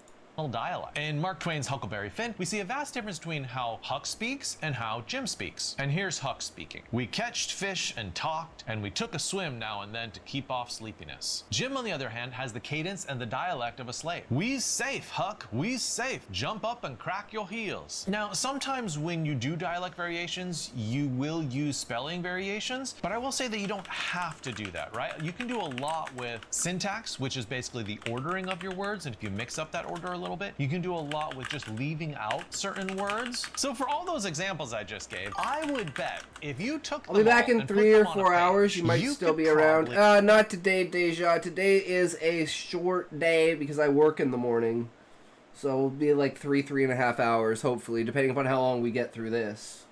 dialect. In Mark Twain's Huckleberry Finn, we see a vast difference between how Huck speaks and how Jim speaks. And here's Huck speaking. We catched fish and talked, and we took a swim now and then to keep off sleepiness. Jim, on the other hand, has the cadence and the dialect of a slave. We's safe, Huck, we's safe. Jump up and crack your heels. Now, sometimes when you do dialect variations, you will use spelling variations, but I will say that you don't have to do that, right? You can do a lot with syntax, which is basically the ordering of your words, and if you mix up that order a little bit, you can do a lot with just leaving out certain words. So for all those examples I just gave, I would bet if you took them I'll be back in 3 or 4 hours. You might still be around. Not today, Deja. Today is a short day because I work in the morning. So it'll be like 3.5 hours, hopefully, depending upon how long we get through this.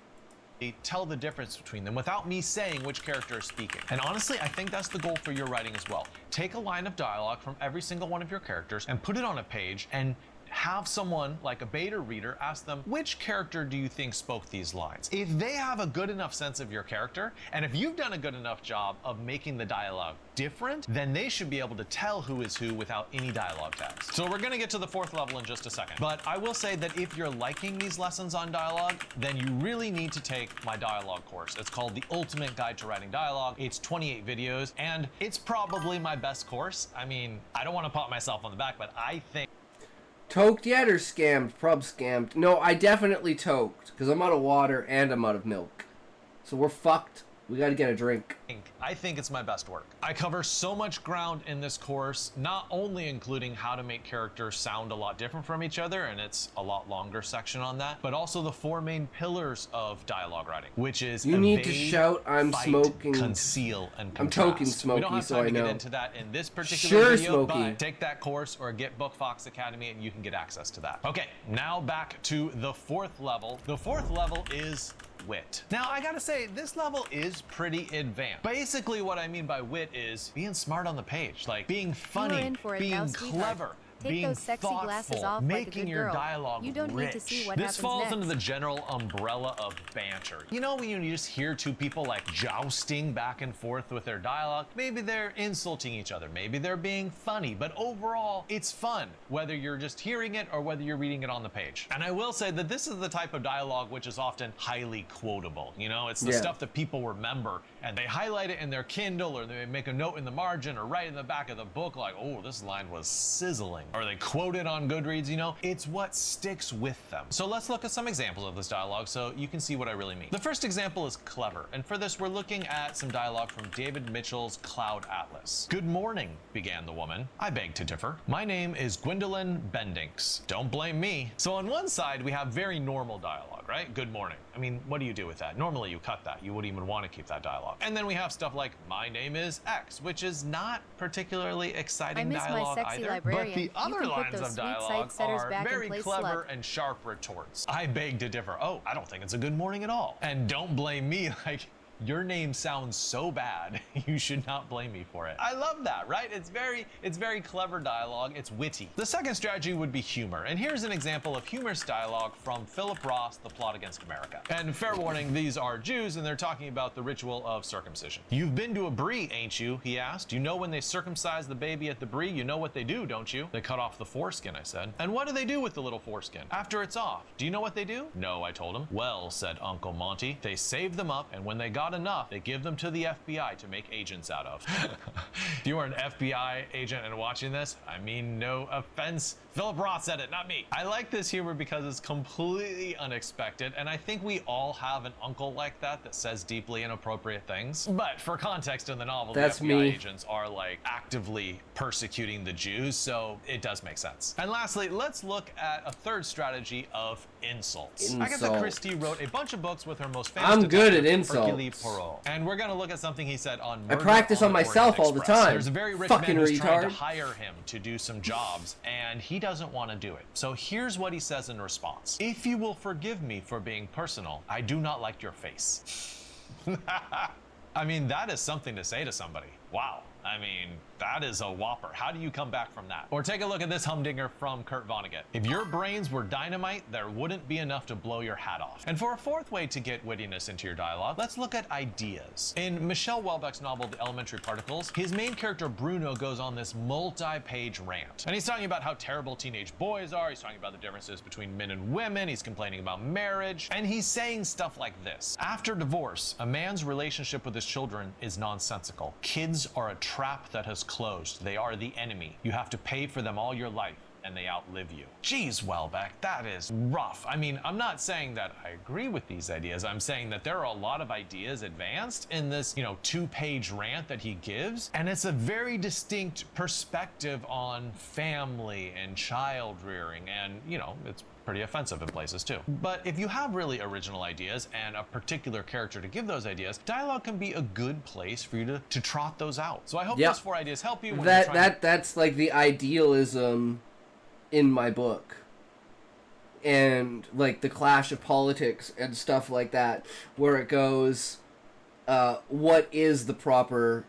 Tell the difference between them without me saying which character is speaking. And honestly, I think that's the goal for your writing as well. Take a line of dialogue from every single one of your characters and put it on a page and have someone like a beta reader ask them, which character do you think spoke these lines? If they have a good enough sense of your character, and if you've done a good enough job of making the dialogue different, then they should be able to tell who is who without any dialogue tags. So we're gonna get to the 4th level in just a second. But I will say that if you're liking these lessons on dialogue, then you really need to take my dialogue course. It's called The Ultimate Guide to Writing Dialogue. It's 28 videos, and it's probably my best course. I mean, I don't wanna pat myself on the back, but I think Toked yet or scammed? Prob scammed. No, I definitely toked, because I'm out of water and I'm out of milk. So we're fucked. We gotta get a drink. I think it's my best work. I cover so much ground in this course, not only including how to make characters sound a lot different from each other, and it's a lot longer section on that, but also the 4 main pillars of dialogue writing, which is you need to shout, I'm fight, smoking. conceal, and contrast. I'm toking Smokey, we don't have time so I to know. get into that in this particular Sure, video, Smokey. but take that course or get Book Fox Academy and you can get access to that. Okay, now back to the 4th level. The 4th level is wit. Now, I gotta say, this level is pretty advanced. Basically, what I mean by wit is being smart on the page, like being funny, being clever, being those sexy thoughtful, glasses off making like a good your girl. dialogue You don't rich. need to see what This happens falls next. under the general umbrella of banter. You know when you just hear 2 people like jousting back and forth with their dialogue? Maybe they're insulting each other, maybe they're being funny, but overall, it's fun, whether you're just hearing it or whether you're reading it on the page. And I will say that this is the type of dialogue which is often highly quotable. You know, it's the stuff that people remember and they highlight it in their Kindle or they make a note in the margin or right in the back of the book like, oh, this line was sizzling. Or they quote it on Goodreads, you know? It's what sticks with them. So let's look at some examples of this dialogue so you can see what I really mean. The first example is clever, and for this we're looking at some dialogue from David Mitchell's Cloud Atlas. Good morning, began the woman. I beg to differ. My name is Gwendolyn Bendinks. Don't blame me. So on one side we have very normal dialogue, right? Good morning. I mean, what do you do with that? Normally you cut that. You wouldn't even want to keep that dialogue. And then we have stuff like, my name is X, which is not particularly exciting dialogue either. Librarian. But the other lines those of sweet dialogue sight setters are back in very place, clever slut. and sharp retorts. I beg to differ. Oh, I don't think it's a good morning at all. And don't blame me, like, your name sounds so bad, you should not blame me for it. I love that, right? It's very clever dialogue, it's witty. The second strategy would be humor, and here's an example of humorous dialogue from Philip Roth's The Plot Against America. And fair warning, these are Jews, and they're talking about the ritual of circumcision. You've been to a brie, ain't you? He asked. You know when they circumcise the baby at the brie, you know what they do, don't you? They cut off the foreskin, I said. And what do they do with the little foreskin? After it's off, do you know what they do? No, I told him. Well, said Uncle Monty, they saved them up, and when they got not enough, they give them to the FBI to make agents out of. If you are an FBI agent and watching this, I mean no offense. Philip Roth said it, not me. I like this humor because it's completely unexpected, and I think we all have an uncle like that says deeply inappropriate things. But for context in the novel, That's the FBI me. agents are like actively persecuting the Jews, so it does make sense. And lastly, let's look at a third strategy of insults. Agatha Christie wrote a bunch of books with her most famous I'm good at detective, insults. Hercule Poirot. And we're gonna look at something he said on I Murder practice on the myself Orient all the Express. time. There's a very rich Fucking man who's trying to retard. hire him to do some jobs, and he doesn't want to do it. So here's what he says in response. If you will forgive me for being personal, I do not like your face. I mean, that is something to say to somebody. Wow. I mean, that is a whopper. How do you come back from that? Or take a look at this humdinger from Kurt Vonnegut. If your brains were dynamite, there wouldn't be enough to blow your hat off. And for a fourth way to get wittiness into your dialogue, let's look at ideas. In Michelle Houellebecq's novel, The Elementary Particles, his main character Bruno goes on this multi-page rant. And he's talking about how terrible teenage boys are, he's talking about the differences between men and women, he's complaining about marriage, and he's saying stuff like this. After divorce, a man's relationship with his children is nonsensical. Kids are a trap that has closed. They are the enemy. You have to pay for them all your life, and they outlive you. Geez, Houellebecq, that is rough. I mean, I'm not saying that I agree with these ideas. I'm saying that there are a lot of ideas advanced in this, 2-page rant that he gives, and it's a very distinct perspective on family and child rearing, and, it's pretty offensive in places too. But if you have really original ideas and a particular character to give those ideas, dialogue can be a good place for you to trot those out. So I hope those 4 ideas help you when you're trying that's like the idealism in my book. And like the clash of politics and stuff like that, where it goes, what is the proper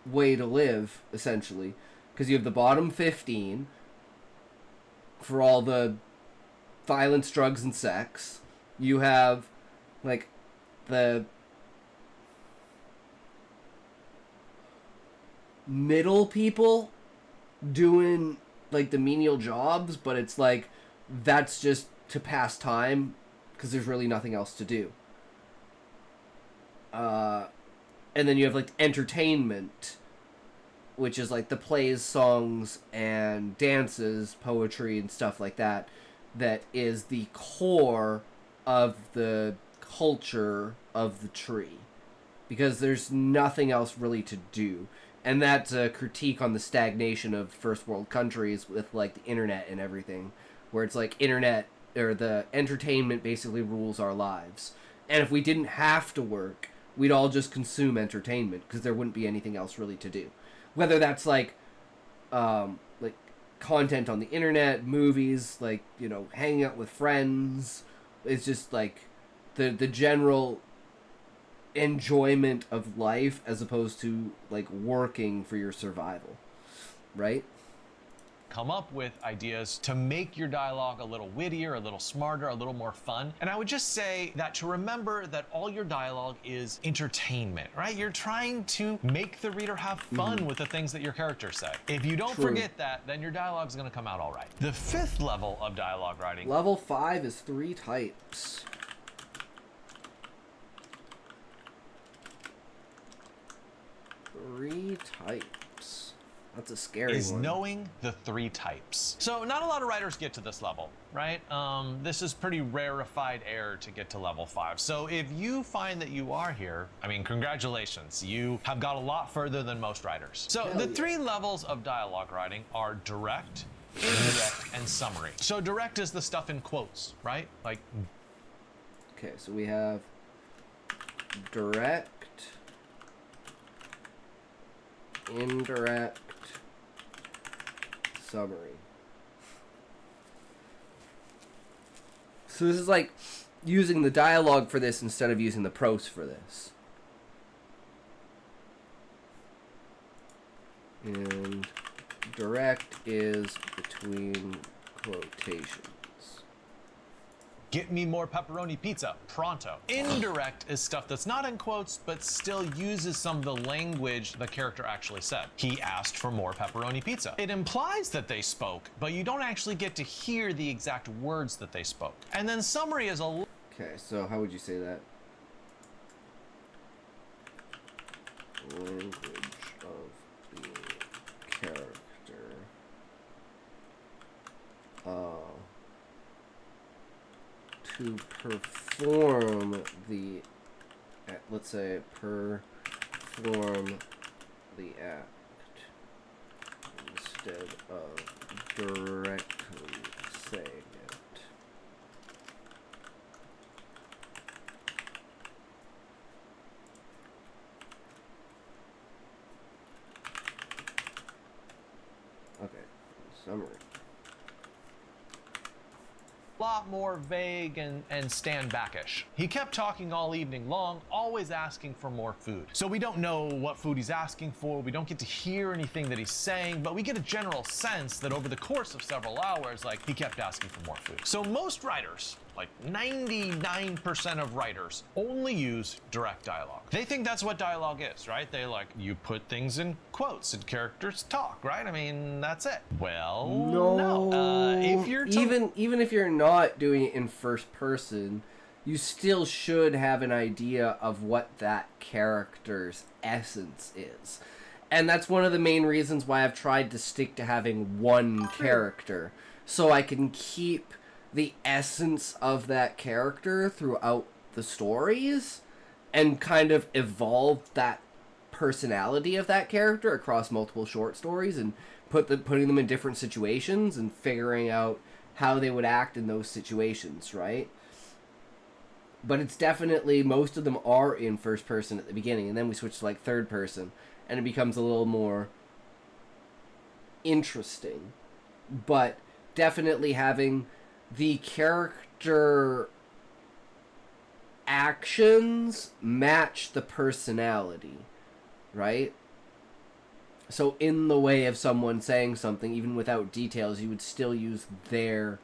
way to live, essentially? Because you have the bottom 15 for all the violence, drugs, and sex. You have, like, the middle people doing, like, the menial jobs, but it's like, that's just to pass time, because there's really nothing else to do. And then you have, like, entertainment, which is, like, the plays, songs, and dances, poetry, and stuff like that, that is the core of the culture of the tree. Because there's nothing else really to do. And that's a critique on the stagnation of first world countries with, like, the internet and everything. Where it's like internet, or the entertainment basically rules our lives. And if we didn't have to work, we'd all just consume entertainment, because there wouldn't be anything else really to do. Whether that's, like content on the internet, movies, like, hanging out with friends. It's just, like, the general enjoyment of life as opposed to, like, working for your survival. Right? come up with ideas to make your dialogue a little wittier, a little smarter, a little more fun. And I would just say that to remember that all your dialogue is entertainment, right? You're trying to make the reader have fun with the things that your characters say. If you don't forget that, then your dialogue's gonna come out all right. The fifth level of dialogue writing. Level 5 is 3 types. Three types. That's a scary is one. knowing the 3 types. So not a lot of writers get to this level, right? This is pretty rarefied air to get to level 5. So if you find that you are here, I mean, congratulations. You have got a lot further than most writers. So the 3 levels of dialogue writing are direct, indirect, and summary. So direct is the stuff in quotes, right? Like. Okay, so we have direct, indirect, summary. So this is like using the dialogue for this instead of using the prose for this. And direct is between quotations. Get me more pepperoni pizza, pronto. Indirect is stuff that's not in quotes, but still uses some of the language the character actually said. He asked for more pepperoni pizza. It implies that they spoke, but you don't actually get to hear the exact words that they spoke. And then summary is a... Okay, so how would you say that? language of the character to perform the, let's say, perform the act instead of directly saying it. Okay, summary. Lot more vague and stand backish. He kept talking all evening long, always asking for more food. So we don't know what food he's asking for, we don't get to hear anything that he's saying, but we get a general sense that over the course of several hours, like, he kept asking for more food. So most writers, like 99% of writers, only use direct dialogue. They think that's what dialogue is, right? They like, you put things in quotes and characters talk, right? I mean, that's it. Well, no. If you're even if you're not doing it in first person, you still should have an idea of what that character's essence is. And that's one of the main reasons why I've tried to stick to having one character, so I can keep the essence of that character throughout the stories and kind of evolve that personality of that character across multiple short stories and putting them in different situations and figuring out how they would act in those situations, right? But it's definitely, most of them are in first person at the beginning, and then we switch to like third person and it becomes a little more interesting. But definitely having the character actions match the personality, right? So in the way of someone saying something, even without details, you would still use their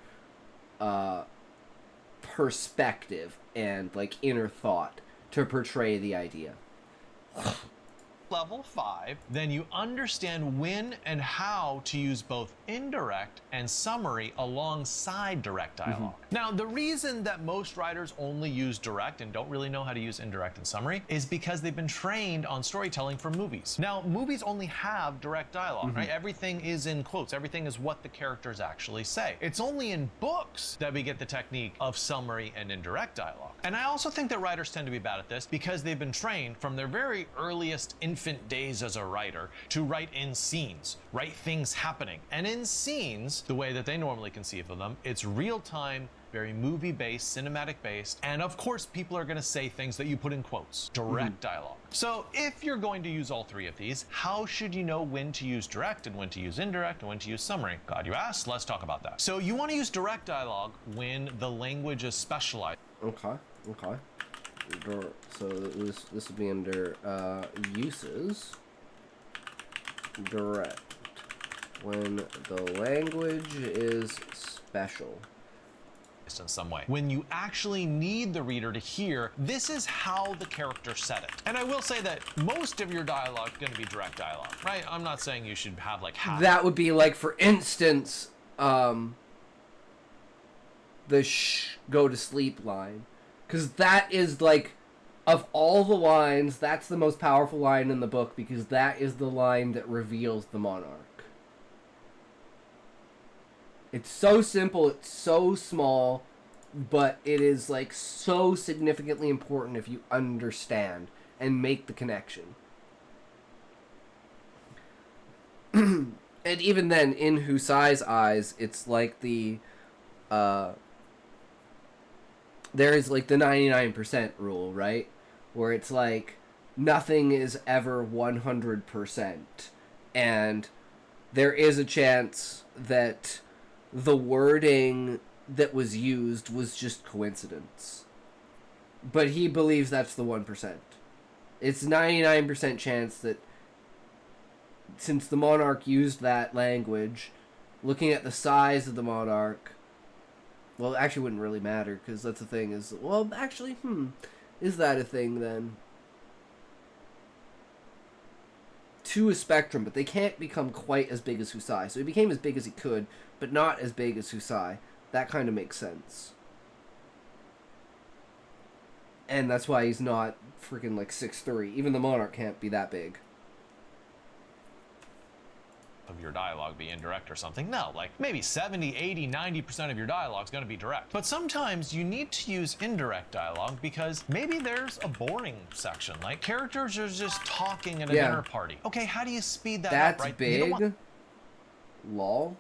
perspective and like inner thought to portray the idea. Level 5, then you understand when and how to use both indirect and summary alongside direct dialogue. Now, the reason that most writers only use direct and don't really know how to use indirect and summary is because they've been trained on storytelling for movies. Now, movies only have direct dialogue, right? Everything is in quotes. Everything is what the characters actually say. It's only in books that we get the technique of summary and indirect dialogue. And I also think that writers tend to be bad at this because they've been trained from their very earliest infant days as a writer to write in scenes, write things happening. And in scenes, the way that they normally conceive of them, it's real-time, very movie-based, cinematic-based, and of course people are going to say things that you put in quotes, direct dialogue. So if you're going to use all three of these, how should you know when to use direct and when to use indirect and when to use summary? Glad you asked, let's talk about that. So you want to use direct dialogue when the language is specialized. Okay. So this would be under uses, direct, when the language is special. In some way. When you actually need the reader to hear, this is how the character said it. And I will say that most of your dialogue is going to be direct dialogue, right? I'm not saying you should have like half. That would be like, for instance, the go to sleep line. Because that is like, of all the lines, that's the most powerful line in the book because that is the line that reveals the monarch. It's so simple, it's so small, but it is like so significantly important if you understand and make the connection. And even then, in Husai's eyes, it's like the there is like the 99% rule, right? Where it's like nothing is ever 100%, and there is a chance that the wording that was used was just coincidence. But he believes that's the 1%. It's 99% chance that since the monarch used that language, looking at the size of the monarch, well, it actually wouldn't really matter, because that's the thing is, well, actually, is that a thing then? To a spectrum, but they can't become quite as big as Husai. So he became as big as he could, but not as big as Husai. That kind of makes sense. And that's why he's not freaking like 6'3". Even the Monarch can't be that big. Of your dialogue be indirect or something. No, like maybe 70, 80, 90% of your dialogue is going to be direct. But sometimes you need to use indirect dialogue because maybe there's a boring section. Like characters are just talking at a dinner party. Okay, how do you speed that up, right? Big. Lol.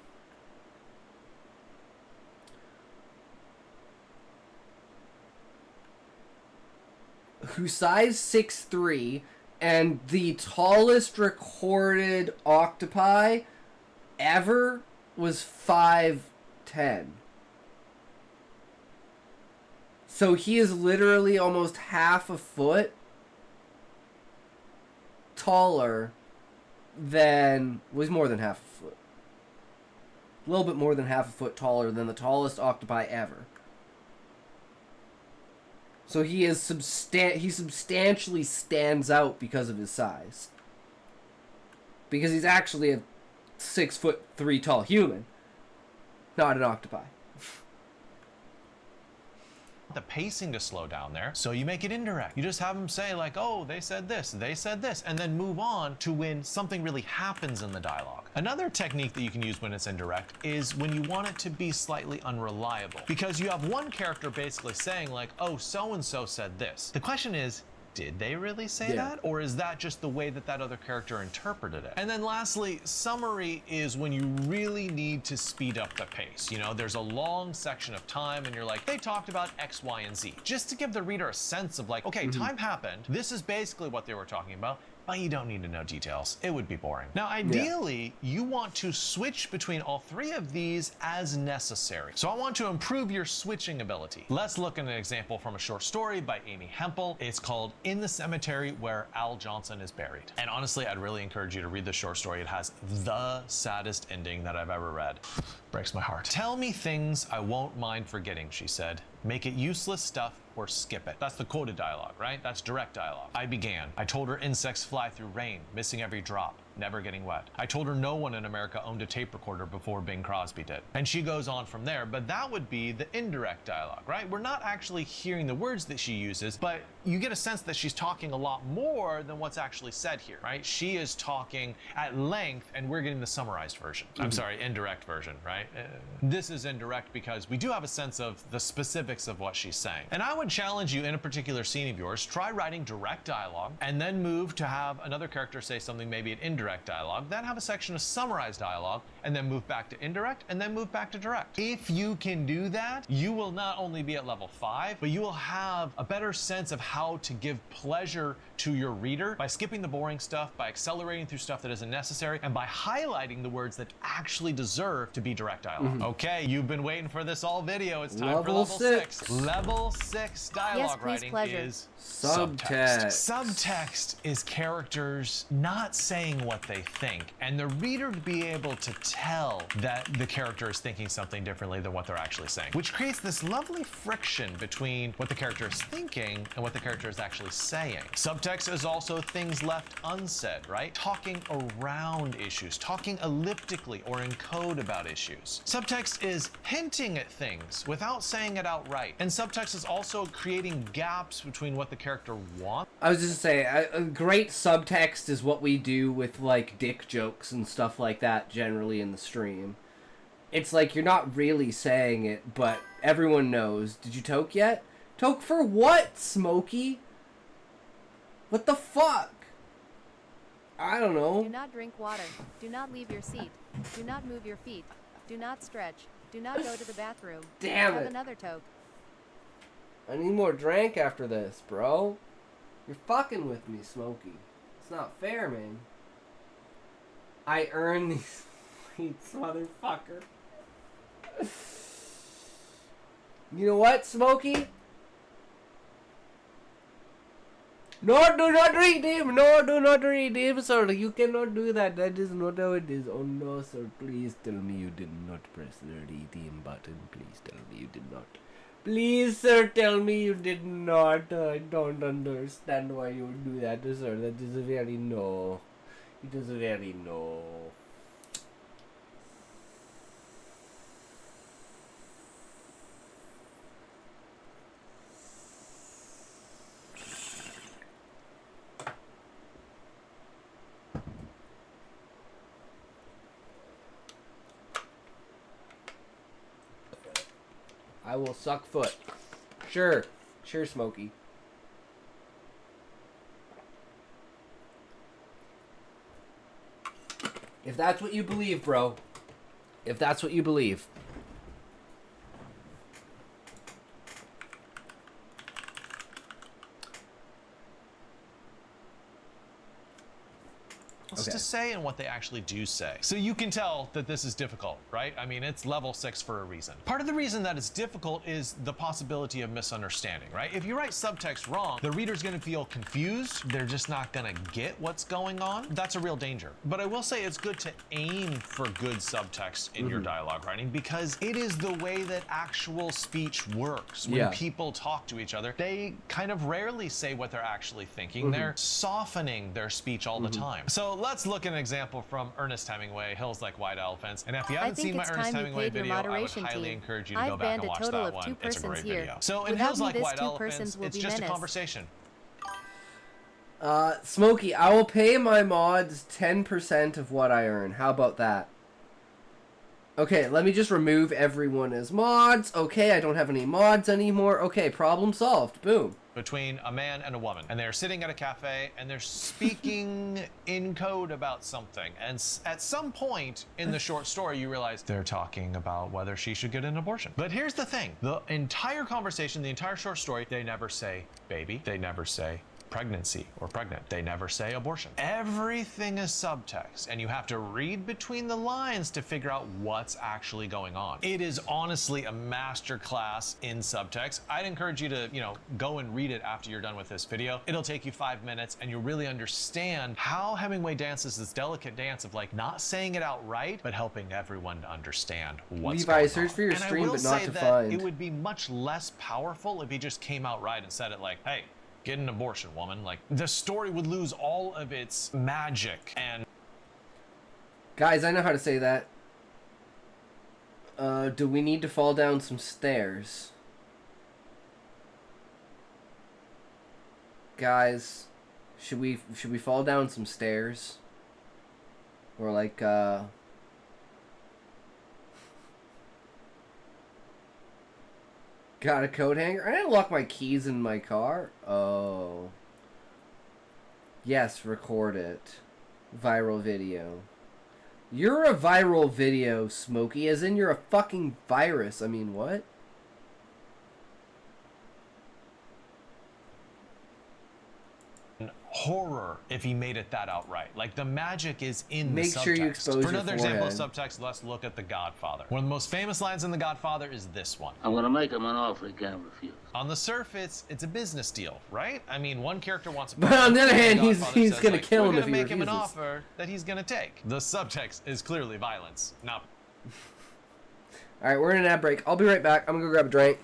Who size 6'3", and the tallest recorded octopi ever was 5'10". So he is literally almost half a foot taller than... well, he's more than half a foot. A little bit more than half a foot taller than the tallest octopi ever. So he is he substantially stands out because of his size. Because he's actually a 6'3" tall human, not an octopi. The pacing to slow down there, so you make it indirect. You just have them say like, oh, they said this, and then move on to when something really happens in the dialogue. Another technique that you can use when it's indirect is when you want it to be slightly unreliable, because you have one character basically saying like, oh, so-and-so said this. The question is, did they really say that? Or is that just the way that that other character interpreted it? And then lastly, summary is when you really need to speed up the pace. You know, there's a long section of time and you're like, they talked about X, Y, and Z. Just to give the reader a sense of like, okay, time happened. This is basically what they were talking about. But you don't need to know details. It would be boring. Now, ideally, you want to switch between all three of these as necessary. So I want to improve your switching ability. Let's look at an example from a short story by Amy Hempel. It's called In the Cemetery Where Al Johnson is Buried. And honestly, I'd really encourage you to read this short story. It has the saddest ending that I've ever read. Breaks my heart. Tell me things I won't mind forgetting, she said. Make it useless stuff or skip it. That's the quoted dialogue, right? That's direct dialogue. I began. I told her insects fly through rain, missing every drop, never getting wet. I told her no one in America owned a tape recorder before Bing Crosby did. And she goes on from there, but that would be the indirect dialogue, right? We're not actually hearing the words that she uses, but you get a sense that she's talking a lot more than what's actually said here, right? She is talking at length and we're getting the summarized version. I'm sorry, indirect version, right? This is indirect because we do have a sense of the specifics of what she's saying. And I would challenge you in a particular scene of yours, try writing direct dialogue and then move to have another character say something maybe in indirect dialogue, then have a section of summarized dialogue and then move back to indirect and then move back to direct. If you can do that, you will not only be at level 5, but you will have a better sense of how to give pleasure to your reader by skipping the boring stuff, by accelerating through stuff that isn't necessary, and by highlighting the words that actually deserve to be direct dialogue. Okay, you've been waiting for this all video. It's time for level 6. Level 6 dialogue writing is subtext. Subtext is characters not saying what they think, and the reader to be able to tell that the character is thinking something differently than what they're actually saying, which creates this lovely friction between what the character is thinking and what the character is actually saying. Subtext is also things left unsaid, right? Talking around issues, talking elliptically or in code about issues. Subtext is hinting at things without saying it outright. And subtext is also creating gaps between what the character wants. I was just saying, a great subtext is what we do with like dick jokes and stuff like that generally in the stream. It's like you're not really saying it, but everyone knows. Did you toke yet? Toke for what, Smokey? What the fuck? I don't know. Do not drink water. Do not leave your seat. Do not move your feet. Do not stretch. Do not go to the bathroom. Damn Have it. another toke. I need more drink after this, bro. You're fucking with me, Smokey. It's not fair, man. I earn these sweets, motherfucker. You know what, Smokey? No, do not redeem. No, do not redeem, sir. You cannot do that. That is not how it is. Oh no, sir. Please tell me you did not press the redeem button. Please tell me you did not. Please, sir, tell me you did not. I don't understand why you would do that, sir. That is very no. It is very no. I will suck foot. Sure. Sure, Smokey. If that's what you believe, bro. If that's what you believe. To say and what they actually do say. So you can tell that this is difficult, right? I mean, it's level 6 for a reason. Part of the reason that it's difficult is the possibility of misunderstanding, right? If you write subtext wrong, the reader's gonna feel confused. They're just not gonna get what's going on. That's a real danger. But I will say it's good to aim for good subtext in your dialogue writing because it is the way that actual speech works. When people talk to each other, they kind of rarely say what they're actually thinking. They're softening their speech all the time. So let's look at an example from Ernest Hemingway, Hills Like White Elephants. And if you haven't seen my Ernest Hemingway video, I would highly encourage you to go back and watch that one. It's a great video. So in Hills Like White Elephants, it's just a conversation. Smokey, I will pay my mods 10% of what I earn. How about that? Okay, let me just remove everyone as mods. Okay, I don't have any mods anymore. Okay, problem solved. Boom. Between a man and a woman, and they're sitting at a cafe and they're speaking in code about something, and at some point in the short story you realize they're talking about whether she should get an abortion. But here's the thing, the entire conversation, the entire short story, they never say baby, they never say pregnancy or pregnant, they never say abortion. Everything is subtext and you have to read between the lines to figure out what's actually going on. It is honestly a master class in subtext. I'd encourage you to, go and read it after you're done with this video. It'll take you 5 minutes and you'll really understand how Hemingway dances this delicate dance of like not saying it outright, but helping everyone to understand what's going on. Search for your stream, but not to that find. It would be much less powerful if he just came out right and said it like, hey, get an abortion, woman. Like, the story would lose all of its magic and... Guys, I know how to say that. Do we need to fall down some stairs? Guys, should we fall down some stairs? Or like, Got a coat hanger? I didn't lock my keys in my car. Oh. Yes, record it. Viral video. You're a viral video, Smokey, as in you're a fucking virus. I mean, what? horror if he made it that outright. Like, the magic is in the subtext. Make sure you expose For another your example of forehead. subtext, let's look at The Godfather. One of the most famous lines in The Godfather is this one. I'm gonna make him an offer he can't refuse. On the surface, it's a business deal, right? I mean, one character wants a But on the other hand, he's says, gonna like, kill him we're if he gonna make him an refuses. offer that he's gonna take. The subtext is clearly violence, not... Alright, we're in an ad break. I'll be right back. I'm gonna go grab a drink.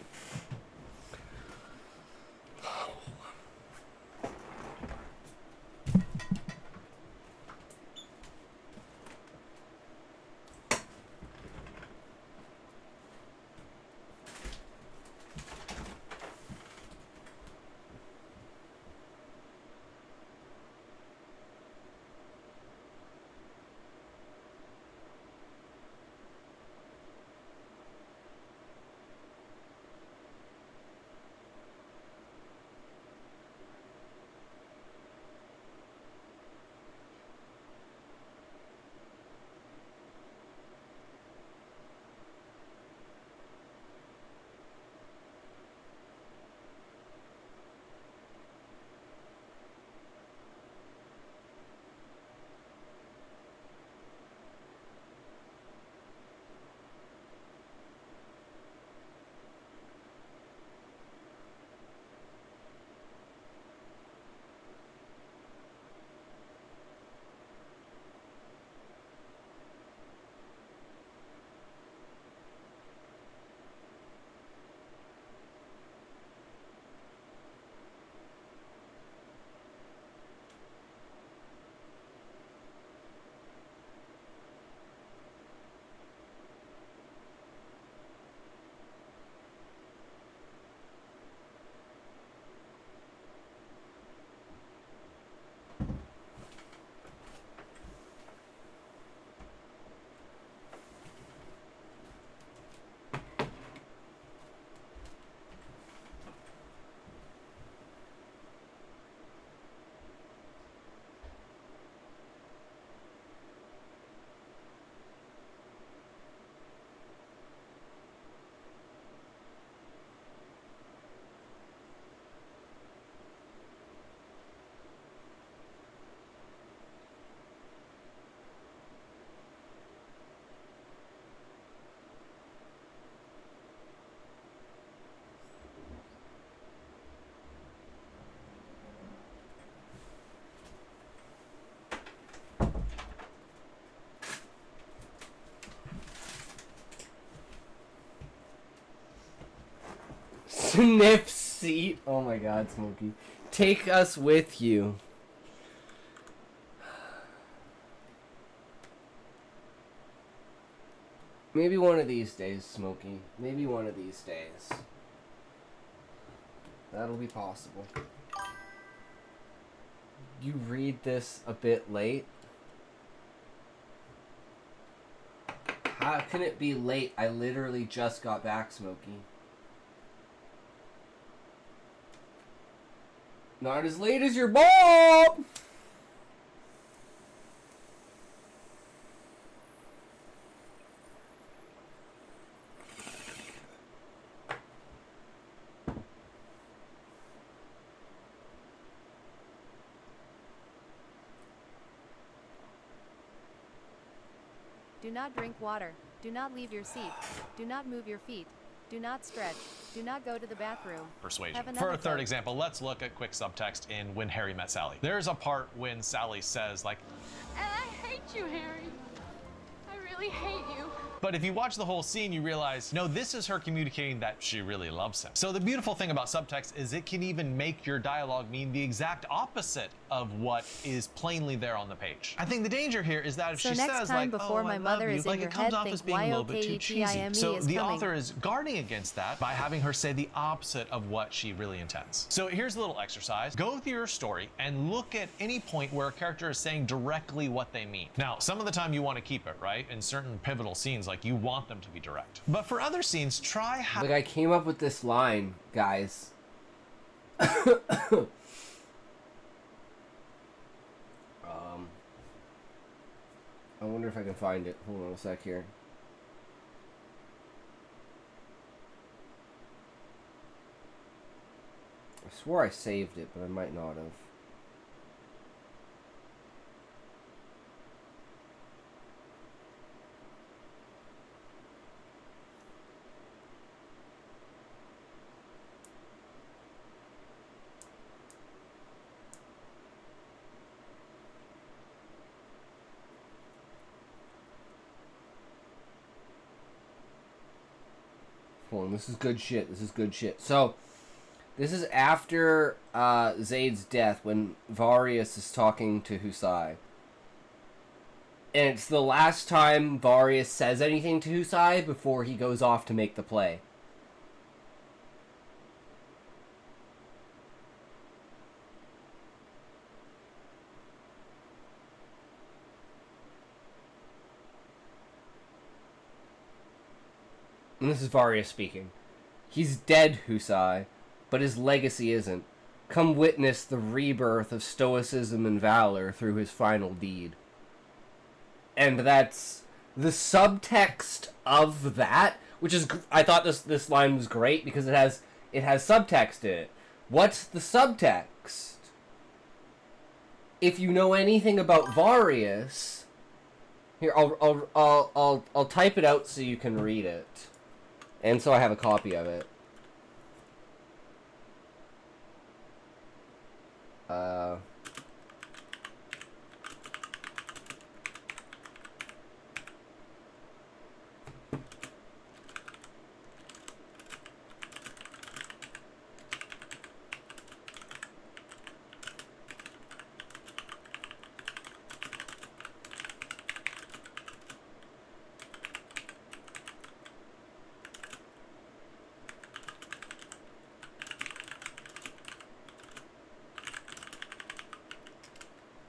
Sniff seat. Oh my god, Smokey. Take us with you. Maybe one of these days, Smokey. Maybe one of these days. That'll be possible. You read this a bit late? How can it be late? I literally just got back, Smokey. Not as late as your ball! Do not drink water. Do not leave your seat. Do not move your feet. Do not stretch. Do not go to the bathroom. Persuasion. For a third example, let's look at quick subtext in When Harry Met Sally. There's a part when Sally says, like, And I hate you, Harry. I really hate you. but if you watch the whole scene, you realize, no, this is her communicating that she really loves him. So the beautiful thing about subtext is it can even make your dialogue mean the exact opposite of what is plainly there on the page. I think the danger here is that if So she next says, time like, before oh, my I mother love you, is in like your it comes head, off think as being a little bit too cheesy. YOKETIME So is the coming. author is guarding against that by having her say the opposite of what she really intends. So here's a little exercise. Go through your story and look at any point where a character is saying directly what they mean. Now, some of the time you want to keep it, right? In certain pivotal scenes, like you want them to be direct. But for other scenes, try Like, I came up with this line, guys. I wonder if I can find it. Hold on a sec here. I swore I saved it, but I might not have. Hold on, this is good shit. This is good shit. So, this is after Zaid's death when Varius is talking to Husai. And it's the last time Varius says anything to Husai before he goes off to make the play. And this is Varius speaking. He's dead, Husai, but his legacy isn't. Come witness the rebirth of stoicism and valor through his final deed. And that's the subtext of that, which is, I thought this line was great because it has subtext in it. What's the subtext? If you know anything about Varius, here I'll type it out so you can read it. And so I have a copy of it.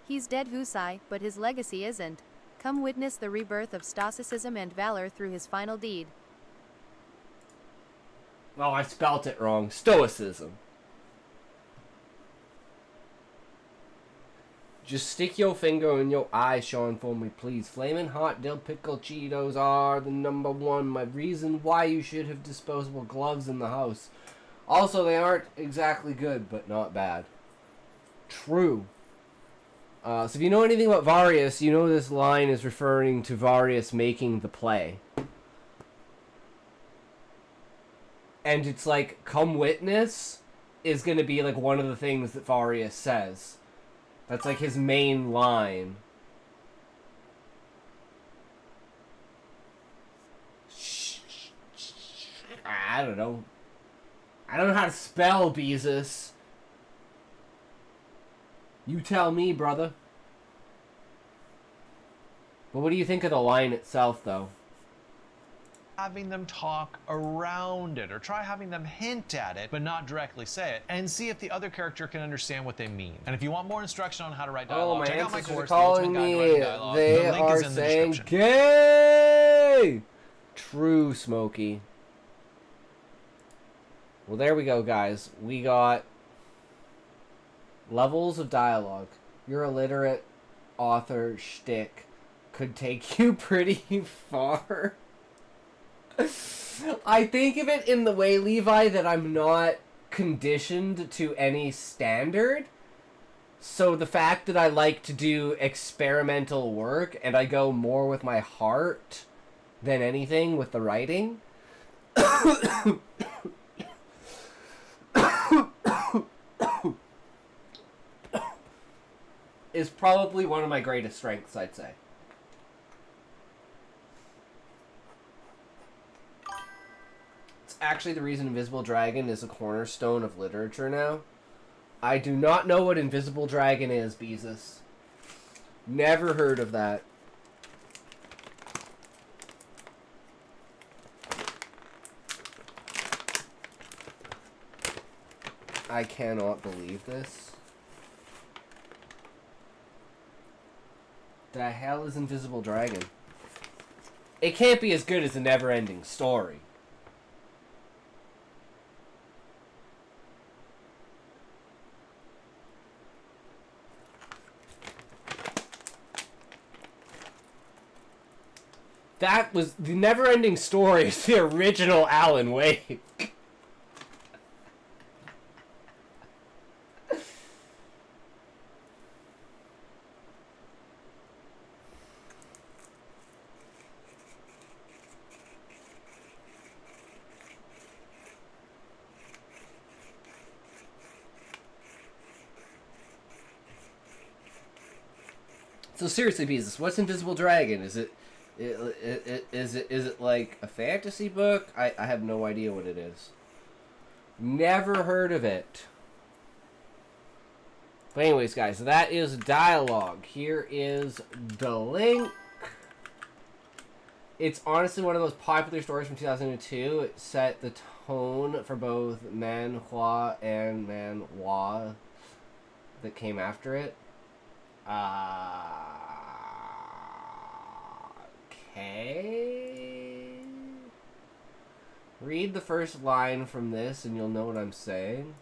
He's dead, Husai, but his legacy isn't. Come witness the rebirth of stoicism and valor through his final deed. Oh, I spelt it wrong. Stoicism. Just stick your finger in your eye, Sean, for me, please. Flamin' hot dill pickle Cheetos are the #1. My reason why you should have disposable gloves in the house. Also, they aren't exactly good, but not bad. True. So if you know anything about Varius, you know this line is referring to Varius making the play. And it's like, come witness is going to be like one of the things that Varius says. That's like his main line. I don't know. I don't know how to spell Beezus. You tell me, brother. But what do you think of the line itself, though? Having them talk around it, or try having them hint at it, but not directly say it, and see if the other character can understand what they mean. And if you want more instruction on how to write dialogue, check out my course, The Ultimate Guide to Writing Dialogue. They The link are is in the saying description. gay! True, Smokey. Well, there we go, guys. We got levels of dialogue. Your illiterate author shtick could take you pretty far. I think of it in the way, Levi, that I'm not conditioned to any standard. So the fact that I like to do experimental work and I go more with my heart than anything with the writing is probably one of my greatest strengths, I'd say. Actually the reason Invisible Dragon is a cornerstone of literature now. I do not know what Invisible Dragon is, Beezus. Never heard of that. I cannot believe this. The hell is Invisible Dragon? It can't be as good as a Never-Ending Story. That was the Never-Ending Story. Is the original Alan Wake. So seriously, Beezus, what's Invisible Dragon? Is it like a fantasy book? I have no idea what it is. Never heard of it. But anyways, guys, that is dialogue. Here is the link. It's honestly one of the most popular stories from 2002. It set the tone for both manhwa and manhwa that came after it. Okay. Read the first line from this and you'll know what I'm saying.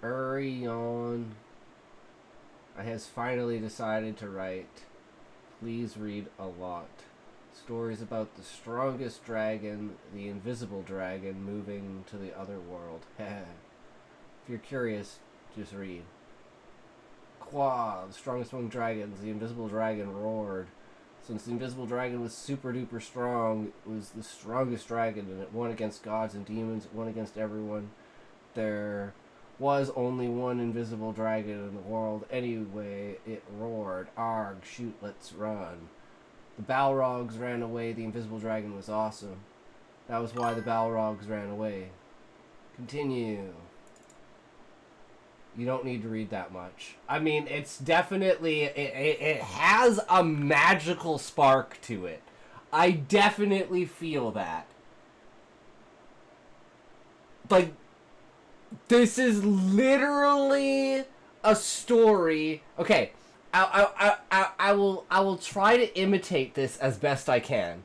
Urion has finally decided to write. Please read a lot. Stories about the strongest dragon, the invisible dragon, moving to the other world. If you're curious, just read. Qua, the strongest among dragons, the invisible dragon roared. Since the invisible dragon was super duper strong, it was the strongest dragon, and it won against gods and demons, it won against everyone. There was only one invisible dragon in the world anyway. It roared, "Arg, shoot, let's run." The Balrogs ran away. The invisible dragon was awesome. That was why the Balrogs ran away. Continue. You don't need to read that much. I mean, it's definitely... It has a magical spark to it. I definitely feel that. Like... This is literally a story. Okay, I will try to imitate this as best I can.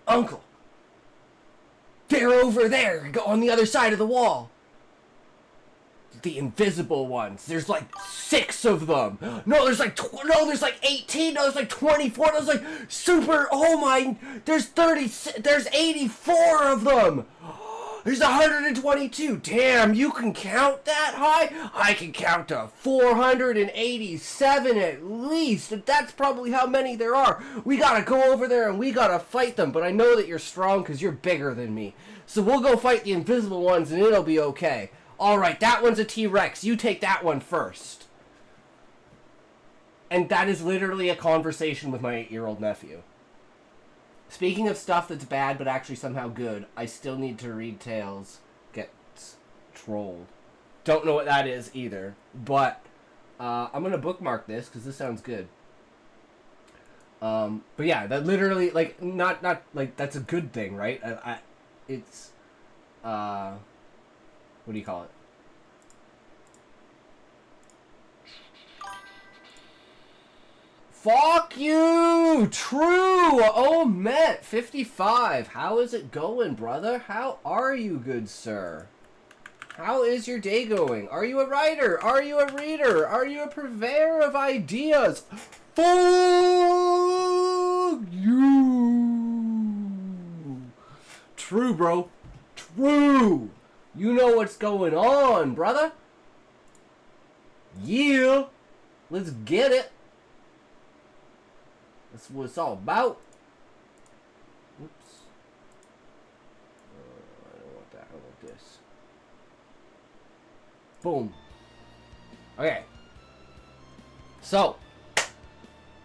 Uncle, they're over there, on the other side of the wall. The invisible ones. There's like 6 of them. No, there's like there's like 18. No, there's like 24. There's like super. Oh my! There's 30. There's 84 of them. There's 122. Damn, you can count that high? I can count to 487 at least. That's probably how many there are. We gotta go over there and we gotta fight them. But I know that you're strong because you're bigger than me. So we'll go fight the invisible ones and it'll be okay. Alright, that one's a T-Rex. You take that one first. And that is literally a conversation with my 8-year-old nephew. Speaking of stuff that's bad but actually somehow good, I still need to read Tales Gets Trolled. Don't know what that is either, but I'm gonna bookmark this because this sounds good. But yeah, that literally, like, not like that's a good thing, right? It's what do you call it? Fuck you! True! Oh, Met, 55. How is it going, brother? How are you, good sir? How is your day going? Are you a writer? Are you a reader? Are you a purveyor of ideas? Fuck you! True, bro. True! You know what's going on, brother. Yeah! Let's get it. That's what it's all about. Oops. I don't want that. I want this. Boom. Okay. So,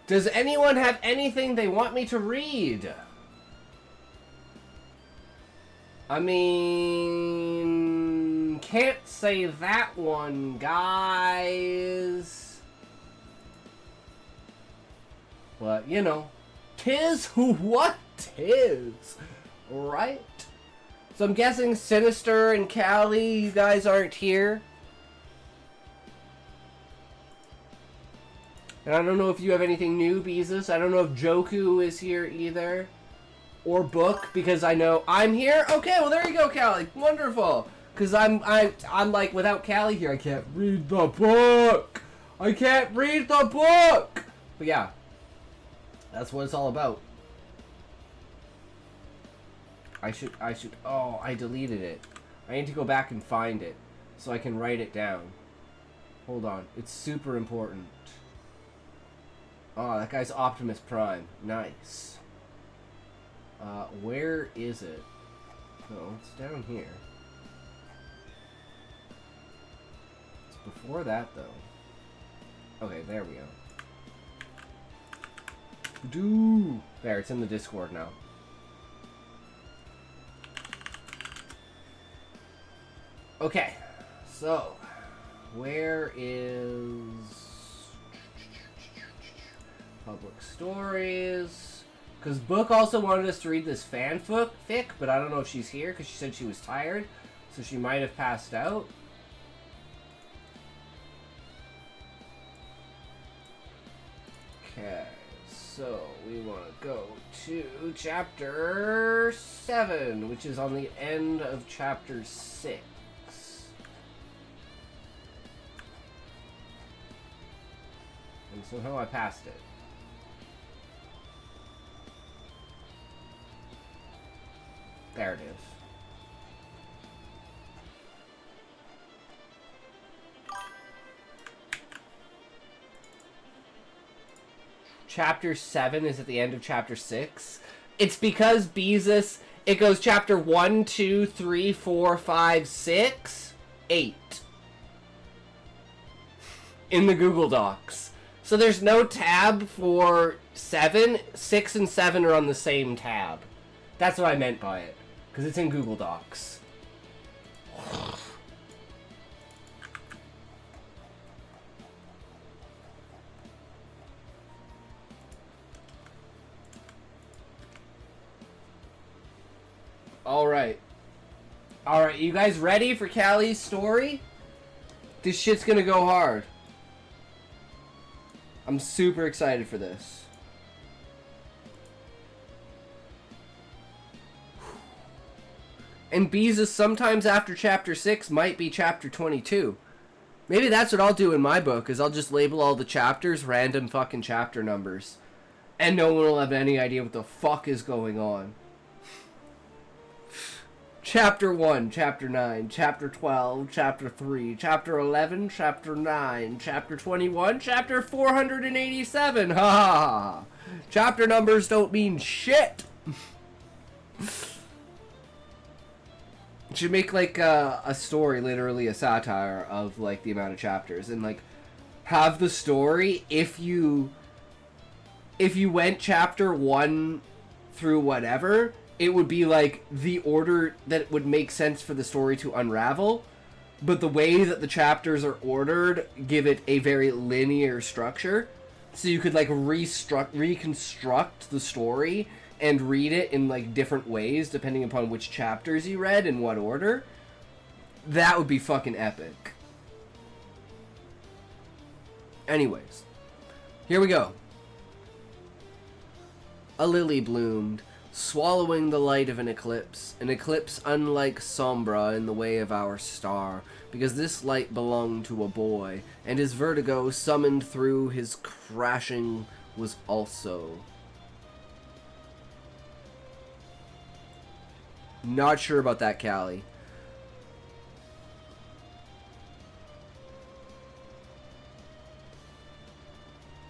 does anyone have anything they want me to read? I mean, can't say that one, guys. But, you know, tis what tis, right? So I'm guessing Sinister and Callie, you guys aren't here. And I don't know if you have anything new, Beezus. I don't know if Joku is here either. Or Book, because I know I'm here. Okay, well there you go, Callie. Wonderful. Because I'm like, without Callie here, I can't read the book. I can't read the book. But yeah. That's what it's all about. I should, oh, I deleted it. I need to go back and find it so I can write it down. Hold on. It's super important. Oh, that guy's Optimus Prime. Nice. Where is it? Oh, it's down here. It's before that, though. Okay, there we go. There, it's in the Discord now. Okay, so where is Public Stories? Because Book also wanted us to read this fanfic, but I don't know if she's here because she said she was tired, so she might have passed out. Okay. So, we want to go to chapter 7, which is on the end of chapter 6. And somehow I passed it. There it is. Chapter 7 is at the end of chapter 6. It's because Beezus, it goes chapter 1, 2, 3, 4, 5, 6, 8. In the Google Docs. So there's no tab for 7. 6 and 7 are on the same tab. That's what I meant by it. Because it's in Google Docs. Alright. Alright, you guys ready for Callie's story? This shit's gonna go hard. I'm super excited for this. And Beezus sometimes after chapter 6 might be chapter 22. Maybe that's what I'll do in my book, is I'll just label all the chapters random fucking chapter numbers. And no one will have any idea what the fuck is going on. Chapter 1, Chapter 9, Chapter 12, Chapter 3, Chapter 11, Chapter 9, Chapter 21, Chapter 487. Ha ha ha. Chapter numbers don't mean shit. Should make like a story, literally a satire of like the amount of chapters, and like have the story if you went chapter 1 through whatever, it would be like the order that would make sense for the story to unravel, but the way that the chapters are ordered give it a very linear structure, so you could like reconstruct the story and read it in like different ways depending upon which chapters you read in what order. That would be fucking epic. Anyways, here we go. A lily bloomed, swallowing the light of an eclipse unlike Sombra in the way of our star, because this light belonged to a boy, and his vertigo summoned through his crashing was also. Not sure about that, Callie.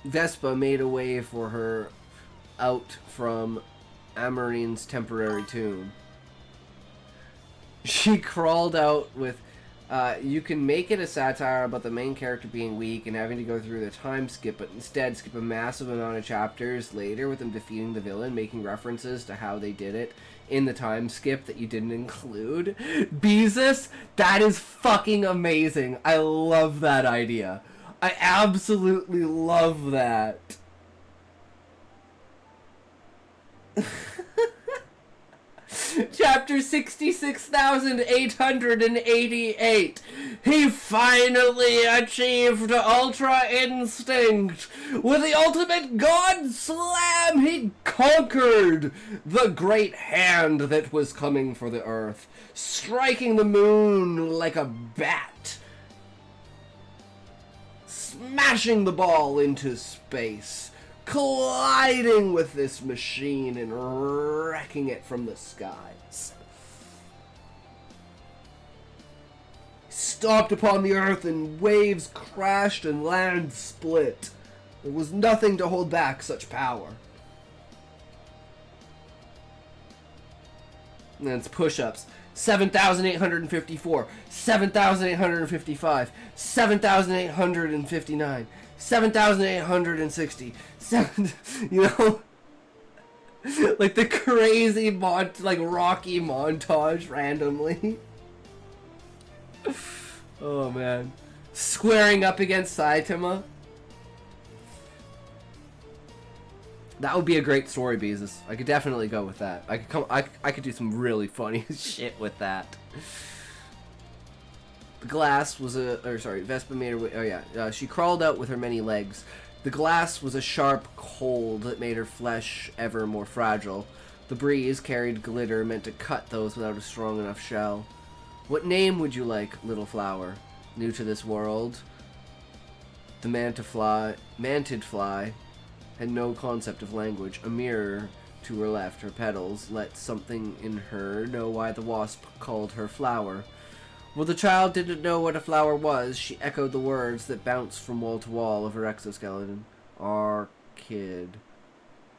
Vespa made a way for her out from Amarine's temporary tomb. She crawled out with... you can make it a satire about the main character being weak and having to go through the time skip, but instead skip a massive amount of chapters later with them defeating the villain, making references to how they did it in the time skip that you didn't include. Beezus, that is fucking amazing. I love that idea. I absolutely love that. Chapter 66,888. He finally achieved Ultra Instinct. With the ultimate God Slam, he conquered the great hand that was coming for the Earth, striking the moon like a bat, smashing the ball into space, colliding with this machine and wrecking it from the skies. Stomped upon the earth and waves crashed and land split. There was nothing to hold back such power. And then it's push-ups. 7,854, 7,855, 7,859, 7,860, you know, like the crazy like Rocky montage randomly. Oh man, squaring up against Saitama. That would be a great story, Beezus. I could definitely go with that. I could do some really funny shit with that. The glass was Vespa made her way. Oh yeah, she crawled out with her many legs. The glass was a sharp cold that made her flesh ever more fragile. The breeze carried glitter meant to cut those without a strong enough shell. What name would you like, little flower? New to this world? The mantid fly had no concept of language. A mirror to her left, her petals let something in her know why the wasp called her flower. Well, the child didn't know what a flower was. She echoed the words that bounced from wall to wall of her exoskeleton. Orchid,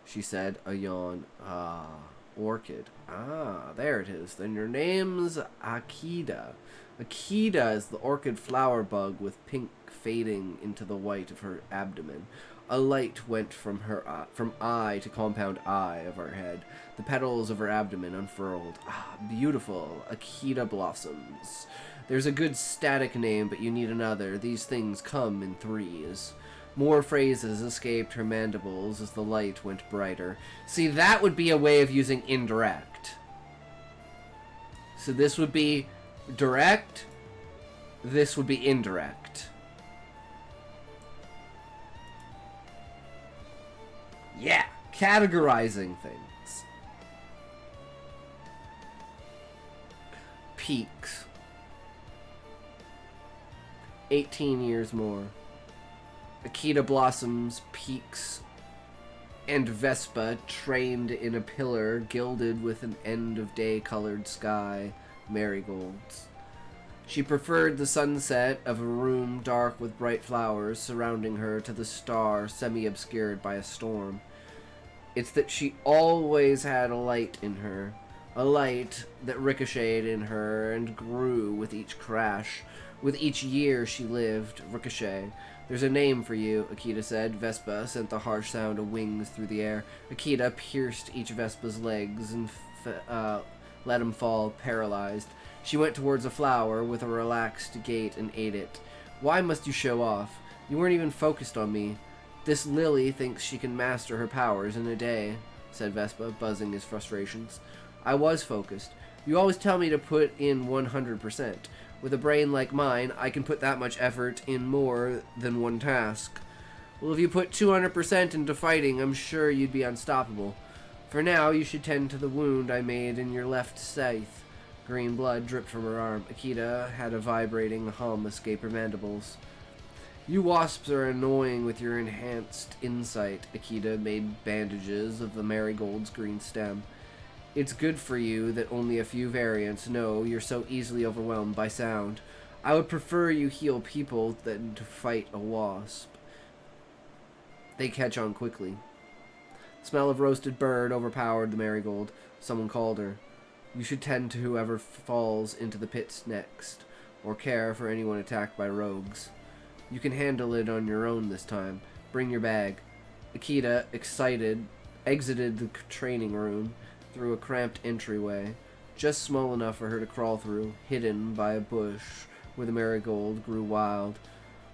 she said, a yawn. Ah, orchid. Ah, there it is. Then your name's Akida. Akida is the orchid flower bug with pink fading into the white of her abdomen. A light went from her from eye to compound eye of her head. The petals of her abdomen unfurled. Ah, beautiful. Akita blossoms. There's a good static name, but you need another. These things come in threes. More phrases escaped her mandibles as the light went brighter. See, that would be a way of using indirect. So this would be direct. This would be indirect. Yeah, categorizing things. Peaks. 18 years more. Akita blossoms, peaks, and Vespa trained in a pillar gilded with an end-of-day colored sky. marigolds. She preferred the sunset of a room dark with bright flowers surrounding her to the star semi-obscured by a storm. It's that she always had a light in her, a light that ricocheted in her and grew with each crash, with each year she lived. Ricochet. There's a name for you, Akita said. Vespa sent the harsh sound of wings through the air. Akita pierced each Vespa's legs and let him fall, paralyzed. She went towards a flower with a relaxed gait and ate it. Why must you show off? You weren't even focused on me. This Lily thinks she can master her powers in a day, said Vespa, buzzing his frustrations. I was focused. You always tell me to put in 100%. With a brain like mine, I can put that much effort in more than one task. Well, if you put 200% into fighting, I'm sure you'd be unstoppable. For now, you should tend to the wound I made in your left scythe. Green blood dripped from her arm. Akita had a vibrating hum escape her mandibles. You wasps are annoying with your enhanced insight. Akita made bandages of the marigold's green stem. It's good for you that only a few variants know you're so easily overwhelmed by sound. I would prefer you heal people than to fight a wasp. They catch on quickly. The smell of roasted bird overpowered the marigold. Someone called her. You should tend to whoever falls into the pits next, or care for anyone attacked by rogues. You can handle it on your own this time. Bring your bag. Akita, excited, exited the training room through a cramped entryway, just small enough for her to crawl through, hidden by a bush where the marigold grew wild.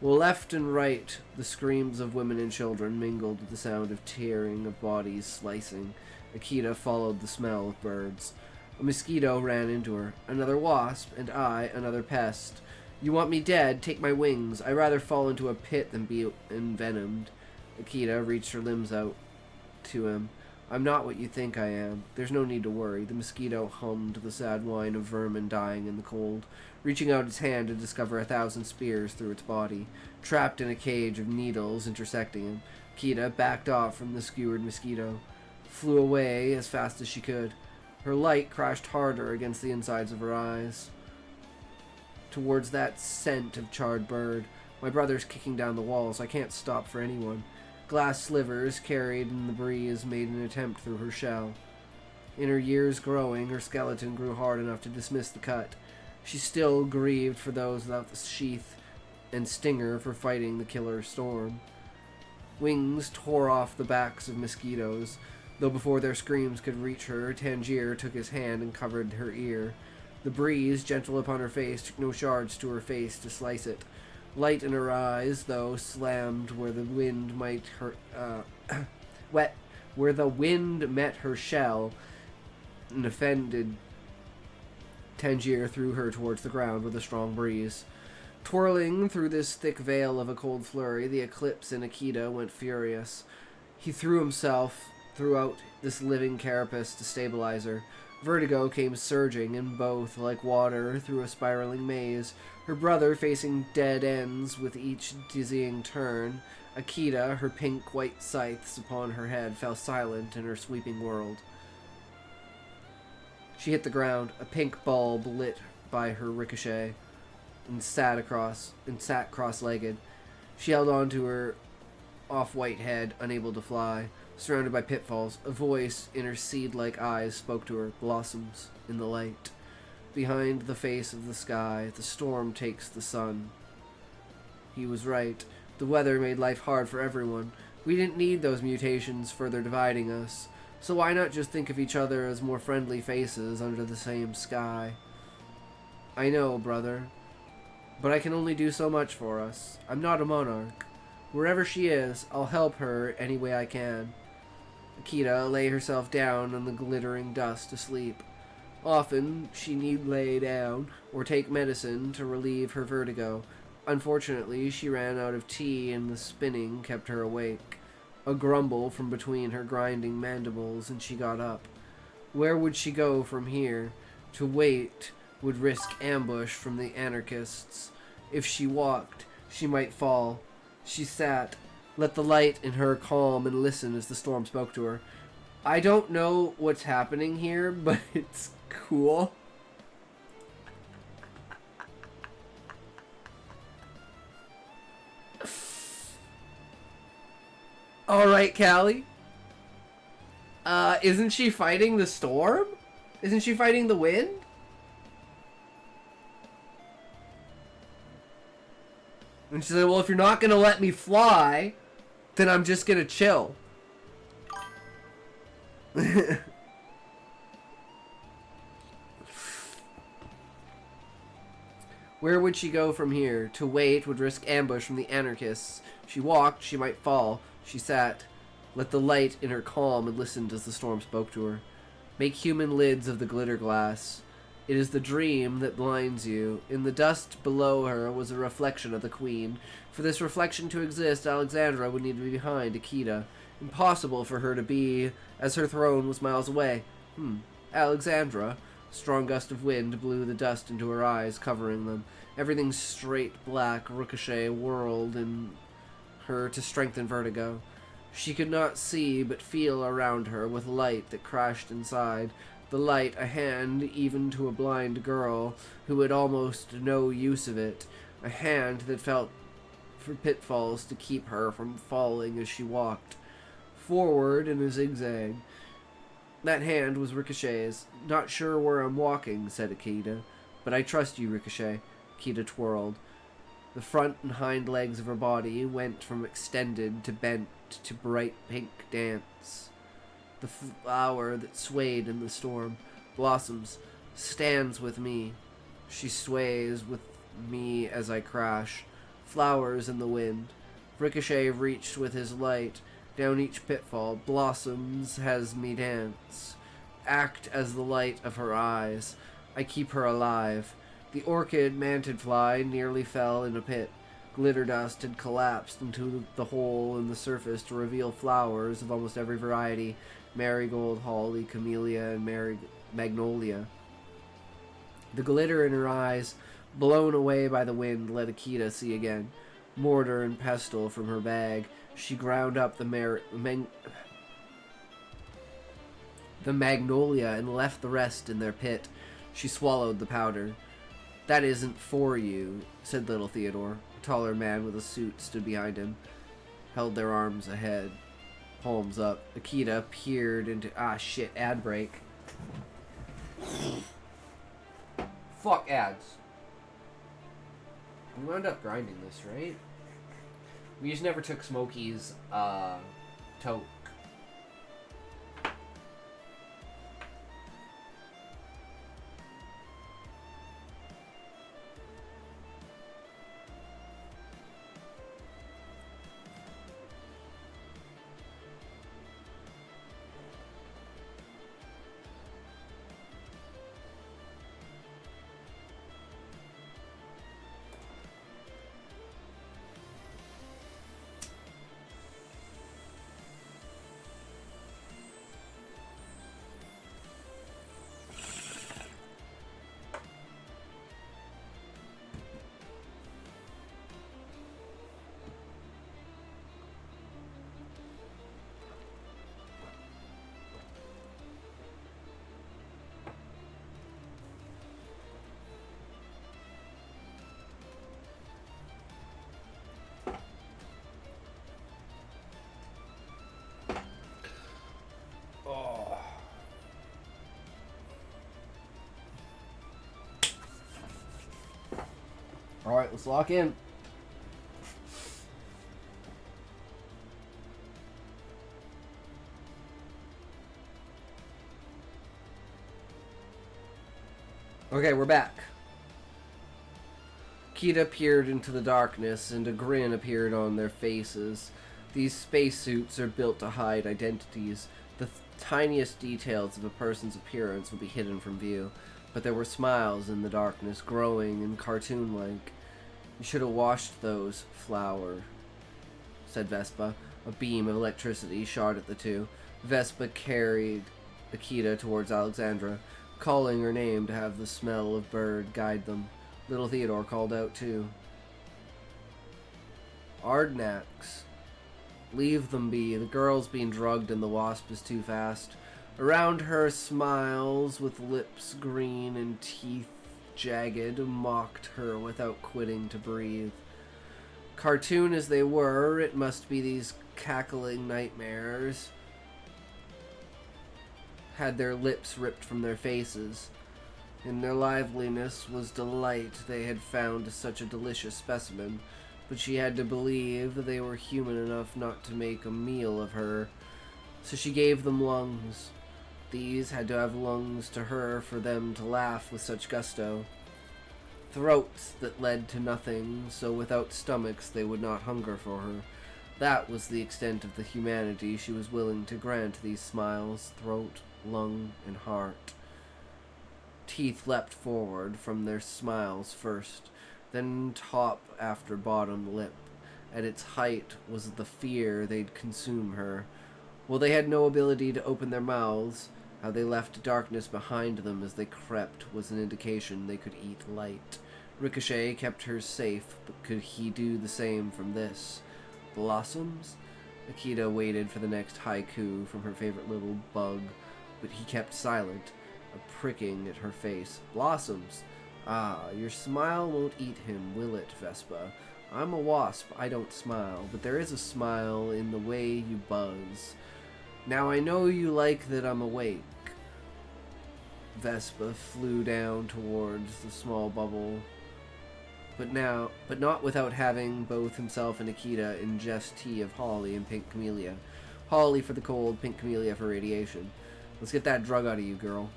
While left and right, the screams of women and children mingled with the sound of tearing of bodies slicing. Akita followed the smell of birds. A mosquito ran into her. Another wasp, and I, another pest. You want me dead? Take my wings. I'd rather fall into a pit than be envenomed. Akita reached her limbs out to him. I'm not what you think I am. There's no need to worry. The mosquito hummed the sad whine of vermin dying in the cold, reaching out its hand to discover 1,000 spears through its body. Trapped in a cage of needles intersecting him, Akita backed off from the skewered mosquito, flew away as fast as she could. Her light crashed harder against the insides of her eyes, towards that scent of charred bird. My brother's kicking down the walls. I can't stop for anyone. Glass slivers carried in the breeze made an attempt through her shell. In her years growing, her skeleton grew hard enough to dismiss the cut. She still grieved for those without the sheath and stinger for fighting the killer storm. Wings tore off the backs of mosquitoes, though before their screams could reach her, Tangier took his hand and covered her ear. The breeze, gentle upon her face, took no shards to her face to slice it. Light in her eyes, though, slammed where the wind might where the wind met her shell, and offended. Tangier threw her towards the ground with a strong breeze. Twirling through this thick veil of a cold flurry, the eclipse in Akita went furious. He threw himself throughout this living carapace to stabilize her. Vertigo came surging in both, like water through a spiraling maze. Her brother facing dead ends with each dizzying turn. Akita, her pink-white scythes upon her head, fell silent in her sweeping world. She hit the ground, a pink bulb lit by her ricochet, and sat cross-legged. She held on to her off-white head, unable to fly. Surrounded by pitfalls, a voice in her seed-like eyes spoke to her, blossoms in the light. Behind the face of the sky, the storm takes the sun. He was right. The weather made life hard for everyone. We didn't need those mutations further dividing us. So why not just think of each other as more friendly faces under the same sky? I know, brother, but I can only do so much for us. I'm not a monarch. Wherever she is, I'll help her any way I can. Akita lay herself down on the glittering dust to sleep. Often, she need lay down or take medicine to relieve her vertigo. Unfortunately, she ran out of tea and the spinning kept her awake. A grumble from between her grinding mandibles and she got up. Where would she go from here? To wait would risk ambush from the anarchists. If she walked, she might fall. She sat, let the light in her calm and listen as the storm spoke to her. I don't know what's happening here, but it's cool. Alright, Callie. Isn't she fighting the storm? Isn't she fighting the wind? And she said, well, if you're not gonna let me fly, then I'm just gonna chill. Where would she go from here? To wait would risk ambush from the anarchists. She walked, she might fall. She sat, let the light in her calm, and listened as the storm spoke to her. Make human lids of the glitter glass. It is the dream that blinds you. In the dust below her was a reflection of the queen. For this reflection to exist, Alexandra would need to be behind Akita. Impossible for her to be, as her throne was miles away. Alexandra. Strong gust of wind blew the dust into her eyes, covering them. Everything straight black ricochet whirled in her to strengthen vertigo. She could not see but feel around her with light that crashed inside. The light, a hand even to a blind girl who had almost no use of it. A hand that felt for pitfalls to keep her from falling as she walked. Forward in a zigzag. That hand was Ricochet's. Not sure where I'm walking, said Akita. But I trust you, Ricochet. Akita twirled. The front and hind legs of her body went from extended to bent to bright pink dance. The flower that swayed in the storm. Blossoms. Stands with me. She sways with me as I crash. Flowers in the wind. Ricochet reached with his light. Down each pitfall, Blossoms has me dance. Act as the light of her eyes. I keep her alive. The orchid mantid-fly nearly fell in a pit. Glitter dust had collapsed into the hole in the surface to reveal flowers of almost every variety. Marigold, holly, camellia, and magnolia. The glitter in her eyes, blown away by the wind, let Akita see again. Mortar and pestle from her bag. She ground up the magnolia and left the rest in their pit. She swallowed the powder. That isn't for you, said little Theodore. A taller man with a suit stood behind him, held their arms ahead, palms up. Akita peered into... shit, ad break. Fuck ads. We wound up grinding this, right? We just never took Smokey's, tote. Alright, let's lock in. Okay, we're back. Kita peered into the darkness, and a grin appeared on their faces. These spacesuits are built to hide identities. The tiniest details of a person's appearance will be hidden from view. But there were smiles in the darkness, growing and cartoon-like. You should have washed those, flower, said Vespa. A beam of electricity shot at the two. Vespa carried Akita towards Alexandra, calling her name to have the smell of bird guide them. Little Theodore called out too. Ardnax. Leave them be. The girl's being drugged and the wasp is too fast. Around her, smiles with lips green and teeth jagged mocked her without quitting to breathe. Cartoon as they were, it must be these cackling nightmares had their lips ripped from their faces. In their liveliness was delight they had found such a delicious specimen, but she had to believe they were human enough not to make a meal of her, so she gave them lungs. These had to have lungs to her for them to laugh with such gusto. Throats that led to nothing, so without stomachs they would not hunger for her. That was the extent of the humanity she was willing to grant these smiles, throat, lung, and heart. Teeth leapt forward from their smiles first, then top after bottom lip. At its height was the fear they'd consume her. While they had no ability to open their mouths, how they left darkness behind them as they crept was an indication they could eat light. Ricochet kept hers safe, but could he do the same from this? Blossoms? Akita waited for the next haiku from her favorite little bug, but he kept silent, a pricking at her face. Blossoms? Ah, your smile won't eat him, will it, Vespa? I'm a wasp, I don't smile, but there is a smile in the way you buzz. Now I know you like that I'm awake. Vespa flew down towards the small bubble, but not without having both himself and Akita ingest tea of holly and pink camellia. Holly for the cold, pink camellia for radiation. Let's get that drug out of you, girl.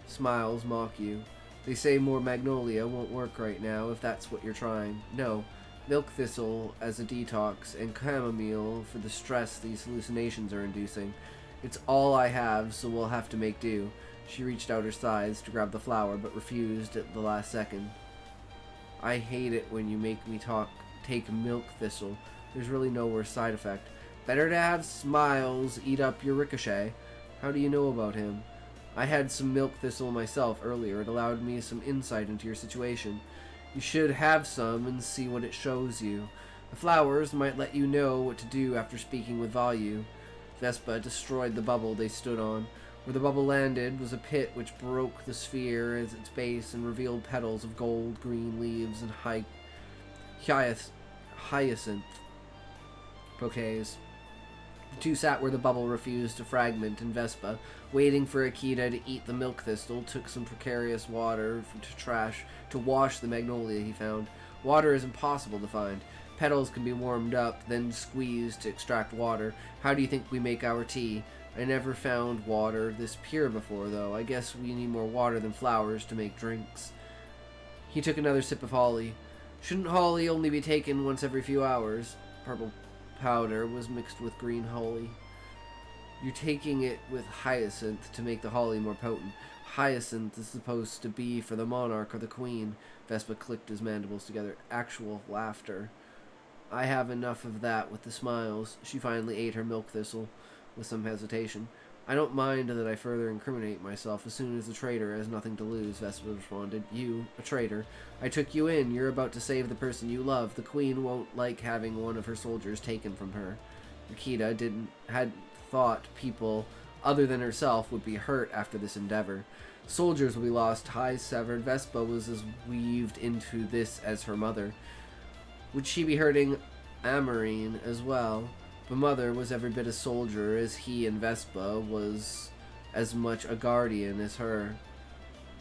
Smiles mock you. They say more magnolia won't work right now if that's what you're trying. No, milk thistle as a detox and chamomile for the stress these hallucinations are inducing. It's all I have, so we'll have to make do. She reached out her sides to grab the flower, but refused at the last second. I hate it when you make me take milk thistle. There's really no worse side effect. Better to have Smiles eat up your Ricochet. How do you know about him? I had some milk thistle myself earlier. It allowed me some insight into your situation. You should have some and see what it shows you. The flowers might let you know what to do after speaking with Vayu. Vespa destroyed the bubble they stood on. Where the bubble landed was a pit which broke the sphere at its base and revealed petals of gold, green leaves, and hyacinth bouquets. The two sat where the bubble refused to fragment, and Vespa, waiting for Akita to eat the milk thistle, took some precarious water to wash the magnolia he found. Water is impossible to find. Petals can be warmed up, then squeezed to extract water. How do you think we make our tea? I never found water this pure before, though. I guess we need more water than flowers to make drinks. He took another sip of holly. Shouldn't holly only be taken once every few hours? Purple powder was mixed with green holly. You're taking it with hyacinth to make the holly more potent. Hyacinth is supposed to be for the monarch or the queen. Vespa clicked his mandibles together. Actual laughter. I have enough of that with the smiles. She finally ate her milk thistle with some hesitation. I don't mind that I further incriminate myself as soon as the traitor has nothing to lose, Vespa responded. You, a traitor. I took you in. You're about to save the person you love. The queen won't like having one of her soldiers taken from her. Akita had thought people other than herself would be hurt after this endeavor. Soldiers will be lost, ties severed. Vespa was as weaved into this as her mother. Would she be hurting Amarine as well? The mother was every bit a soldier as he, and Vespa was as much a guardian as her.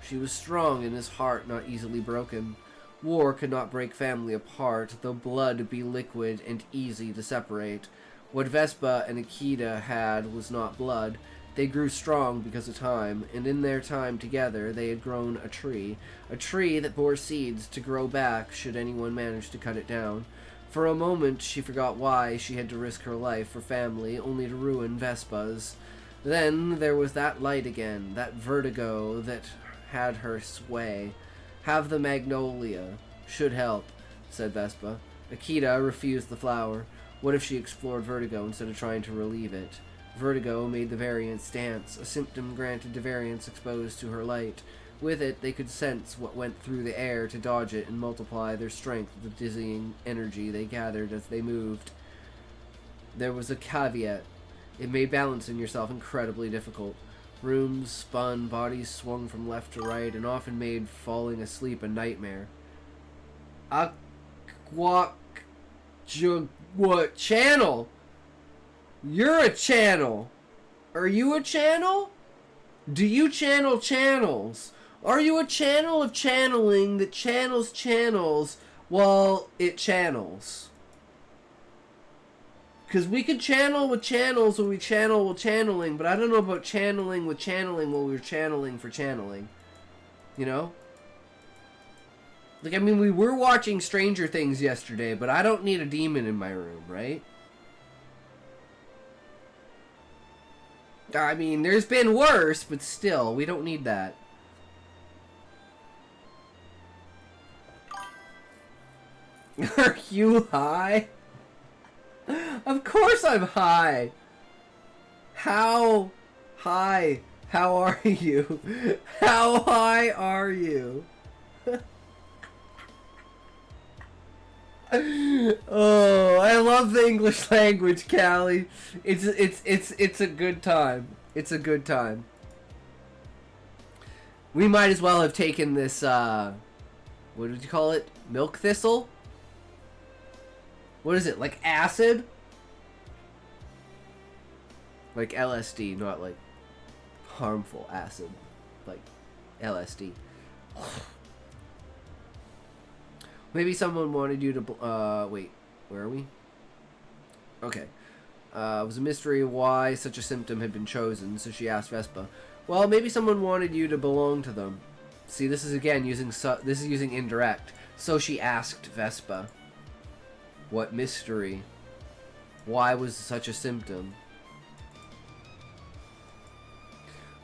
She was strong in his heart, not easily broken. War could not break family apart, though blood be liquid and easy to separate. What Vespa and Akita had was not blood. They grew strong because of time, and in their time together they had grown a tree that bore seeds to grow back should anyone manage to cut it down. For a moment she forgot why she had to risk her life for family, only to ruin Vespa's. Then there was that light again, that vertigo that had her sway. Have the magnolia. Should help, said Vespa. Akita refused the flower. What if she explored vertigo instead of trying to relieve it? Vertigo made the variants dance, a symptom granted to variants exposed to her light. With it, they could sense what went through the air to dodge it and multiply their strength with the dizzying energy they gathered as they moved. There was a caveat. It made balancing yourself incredibly difficult. Rooms spun, bodies swung from left to right, and often made falling asleep a nightmare. What channel? You're a channel. Are you a channel? Do you channel channels? Are you a channel of channeling that channels channels while it channels? Because we could channel with channels when we channel with channeling, but I don't know about channeling with channeling while we're channeling for channeling. You know? Like, I mean, we were watching Stranger Things yesterday, but I don't need a demon in my room, right? I mean, there's been worse, but still, we don't need that. Are you high? Of course I'm high. How high? How are you? How high are you? Oh, I love the English language, Callie. It's a good time. It's a good time. We might as well have taken this what did you call it? Milk thistle? What is it? Like acid? Like LSD, not like harmful acid. Like LSD. Maybe someone wanted you to, wait, where are we? Okay. It was a mystery why such a symptom had been chosen, so she asked Vespa. Well, maybe someone wanted you to belong to them. See, this is again using, this is using indirect. So she asked Vespa. What mystery? Why was such a symptom?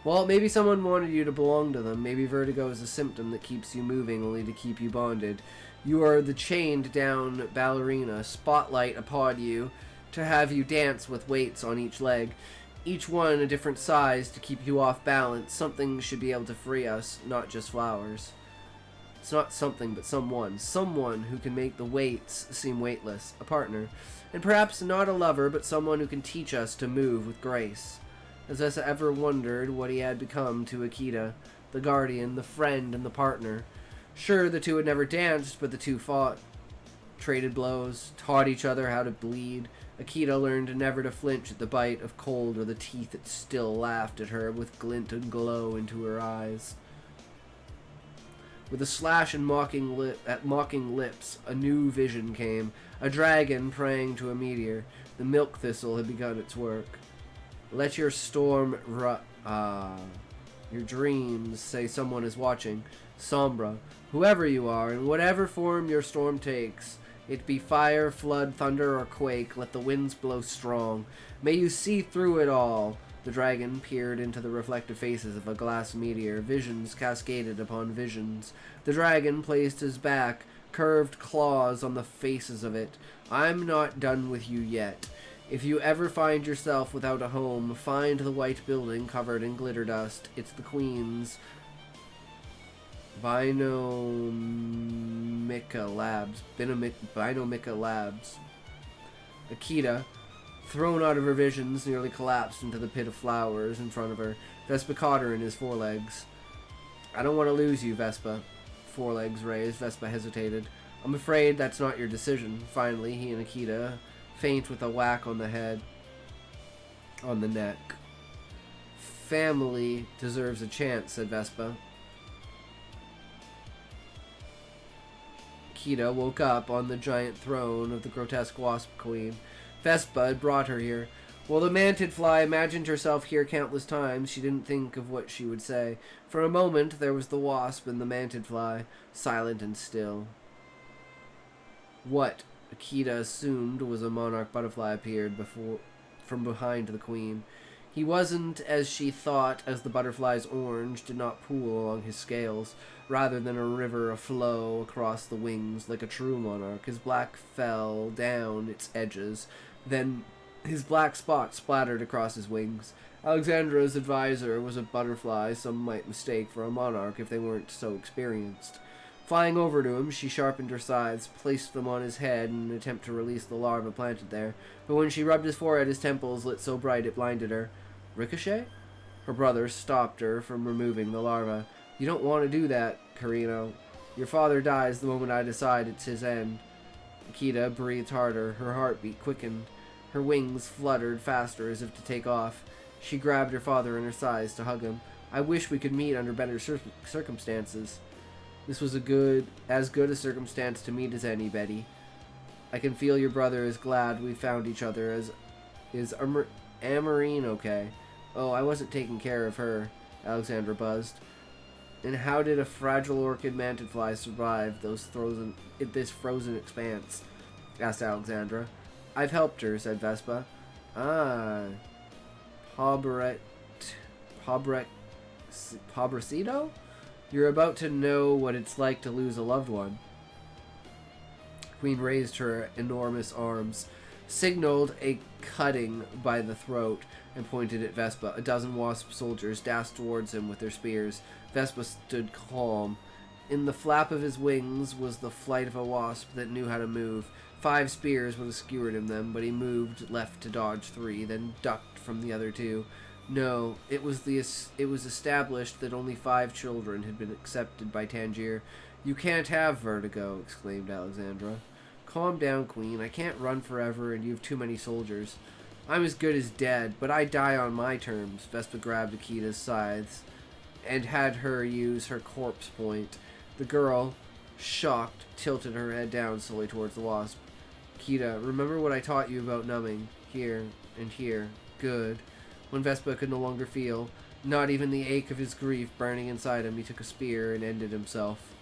Well, maybe someone wanted you to belong to them. Maybe vertigo is a symptom that keeps you moving only to keep you bonded. You are the chained down ballerina, spotlight upon you to have you dance with weights on each leg, each one a different size to keep you off balance. Something should be able to free us, not just flowers. It's not something, but someone. Someone who can make the weights seem weightless. A partner. And perhaps not a lover, but someone who can teach us to move with grace. Has Vesa ever wondered what he had become to Akita, the guardian, the friend, and the partner? Sure, the two had never danced, but the two fought, traded blows, taught each other how to bleed. Akita learned never to flinch at the bite of cold or the teeth that still laughed at her with glint and glow into her eyes. With a slash and mocking lips, a new vision came. A dragon praying to a meteor. The milk thistle had begun its work. Let your storm your dreams say someone is watching. Sombra, whoever you are, in whatever form your storm takes, it be fire, flood, thunder, or quake, let the winds blow strong. May you see through it all. The dragon peered into the reflective faces of a glass meteor. Visions cascaded upon visions. The dragon placed his back, curved claws on the faces of it. I'm not done with you yet. If you ever find yourself without a home, find the white building covered in glitter dust. It's the Queen's Binomica Labs. Binomica Labs. Akita, thrown out of her visions, nearly collapsed into the pit of flowers in front of her. Vespa caught her in his forelegs. I don't want to lose you, Vespa. Forelegs raised. Vespa hesitated. I'm afraid that's not your decision. Finally, he and Akita faint with a whack on the head. On the neck. Family deserves a chance, said Vespa. Akita woke up on the giant throne of the grotesque wasp queen. Vespa had brought her here. While the mantid fly imagined herself here countless times, she didn't think of what she would say. For a moment, there was the wasp and the mantid fly, silent and still. What Akita assumed was a monarch butterfly appeared from behind the queen. He wasn't as she thought, as the butterfly's orange did not pool along his scales, rather than a river aflow across the wings like a true monarch. His black fell down its edges, then his black spot splattered across his wings. Alexandra's advisor was a butterfly some might mistake for a monarch if they weren't so experienced. Flying over to him, she sharpened her scythes, placed them on his head in an attempt to release the larva planted there. But when she rubbed his forehead, his temples lit so bright it blinded her. Ricochet? Her brother stopped her from removing the larva. You don't want to do that, Carino. Your father dies the moment I decide it's his end. Akita breathed harder. Her heartbeat quickened. Her wings fluttered faster as if to take off. She grabbed her father in her thighs to hug him. I wish we could meet under better circumstances. This was as good a circumstance to meet as any, Betty. I can feel your brother is glad we found each other. Is Amarine okay? Oh, I wasn't taking care of her, Alexandra buzzed. And how did a fragile orchid mantis-fly survive this frozen expanse? Asked Alexandra. I've helped her, said Vespa. Ah. Pobrecito? You're about to know what it's like to lose a loved one. Queen raised her enormous arms, signaled a cutting by the throat, and pointed at Vespa. A dozen wasp soldiers dashed towards him with their spears. Vespa stood calm. In the flap of his wings was the flight of a wasp that knew how to move. 5 spears would have skewered him then, but he moved left to dodge 3, then ducked from the other 2. No, it was established that only 5 children had been accepted by Tangier. You can't have vertigo, exclaimed Alexandra. Calm down, Queen. I can't run forever, and you have too many soldiers. I'm as good as dead, but I die on my terms. Vespa grabbed Akita's scythes and had her use her corpse point. The girl, shocked, tilted her head down slowly towards the wasp. Akita, remember what I taught you about numbing? Here and here. Good. When Vespa could no longer feel, not even the ache of his grief burning inside him, he took a spear and ended himself.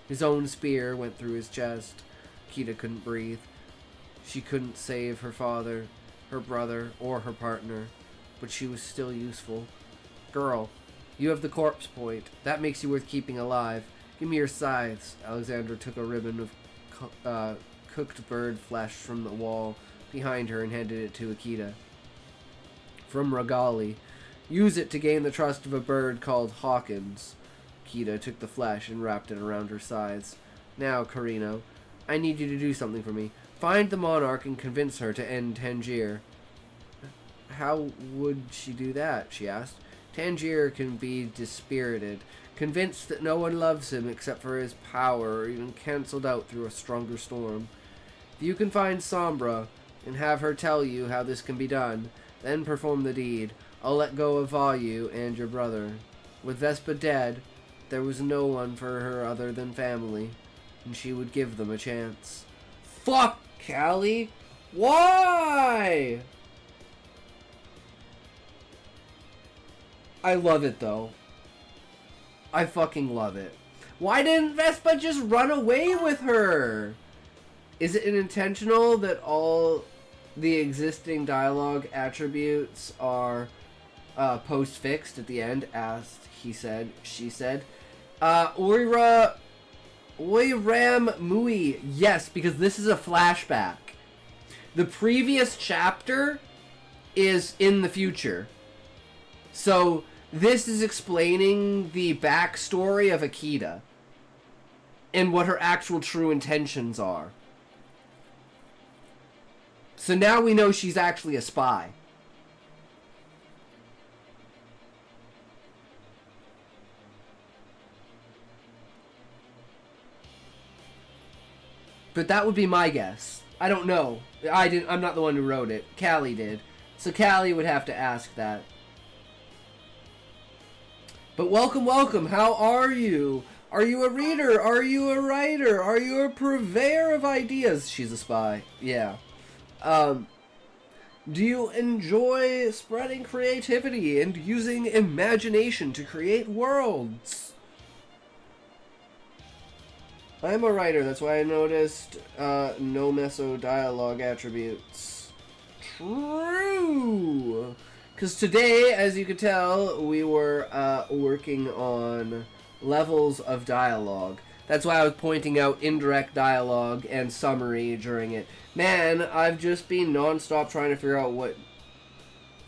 His own spear went through his chest. Akita couldn't breathe. She couldn't save her father, her brother, or her partner, but she was still useful. Girl, you have the corpse point. That makes you worth keeping alive. Give me your scythes. Alexandra took a ribbon of cooked bird flesh from the wall behind her and handed it to Akita. From Regali. Use it to gain the trust of a bird called Hawkins. Akita took the flesh and wrapped it around her scythes. Now, Carino, I need you to do something for me. Find the monarch and convince her to end Tangier. How would she do that? She asked. Tangier can be dispirited, convinced that no one loves him except for his power, or even cancelled out through a stronger storm. If you can find Sombra and have her tell you how this can be done, then perform the deed. I'll let go of Vayu and your brother. With Vespa dead, there was no one for her other than family, and she would give them a chance. Fuck, Callie! Why? I love it, though. I fucking love it. Why didn't Vespa just run away with her? Is it intentional that all the existing dialogue attributes are post-fixed at the end? Asked, he said, she said. Oiram Mui. Yes, because this is a flashback. The previous chapter is in the future. So, this is explaining the backstory of Akita and what her actual true intentions are. So now we know she's actually a spy. But that would be my guess. I don't know. I'm not the one who wrote it. Callie did. So Callie would have to ask that. But welcome, welcome. How are you? Are you a reader? Are you a writer? Are you a purveyor of ideas? She's a spy. Yeah. Do you enjoy spreading creativity and using imagination to create worlds? I'm a writer, that's why I noticed no meso dialogue attributes. True! Because today, as you could tell, we were working on levels of dialogue. That's why I was pointing out indirect dialogue and summary during it. Man, I've just been non-stop trying to figure out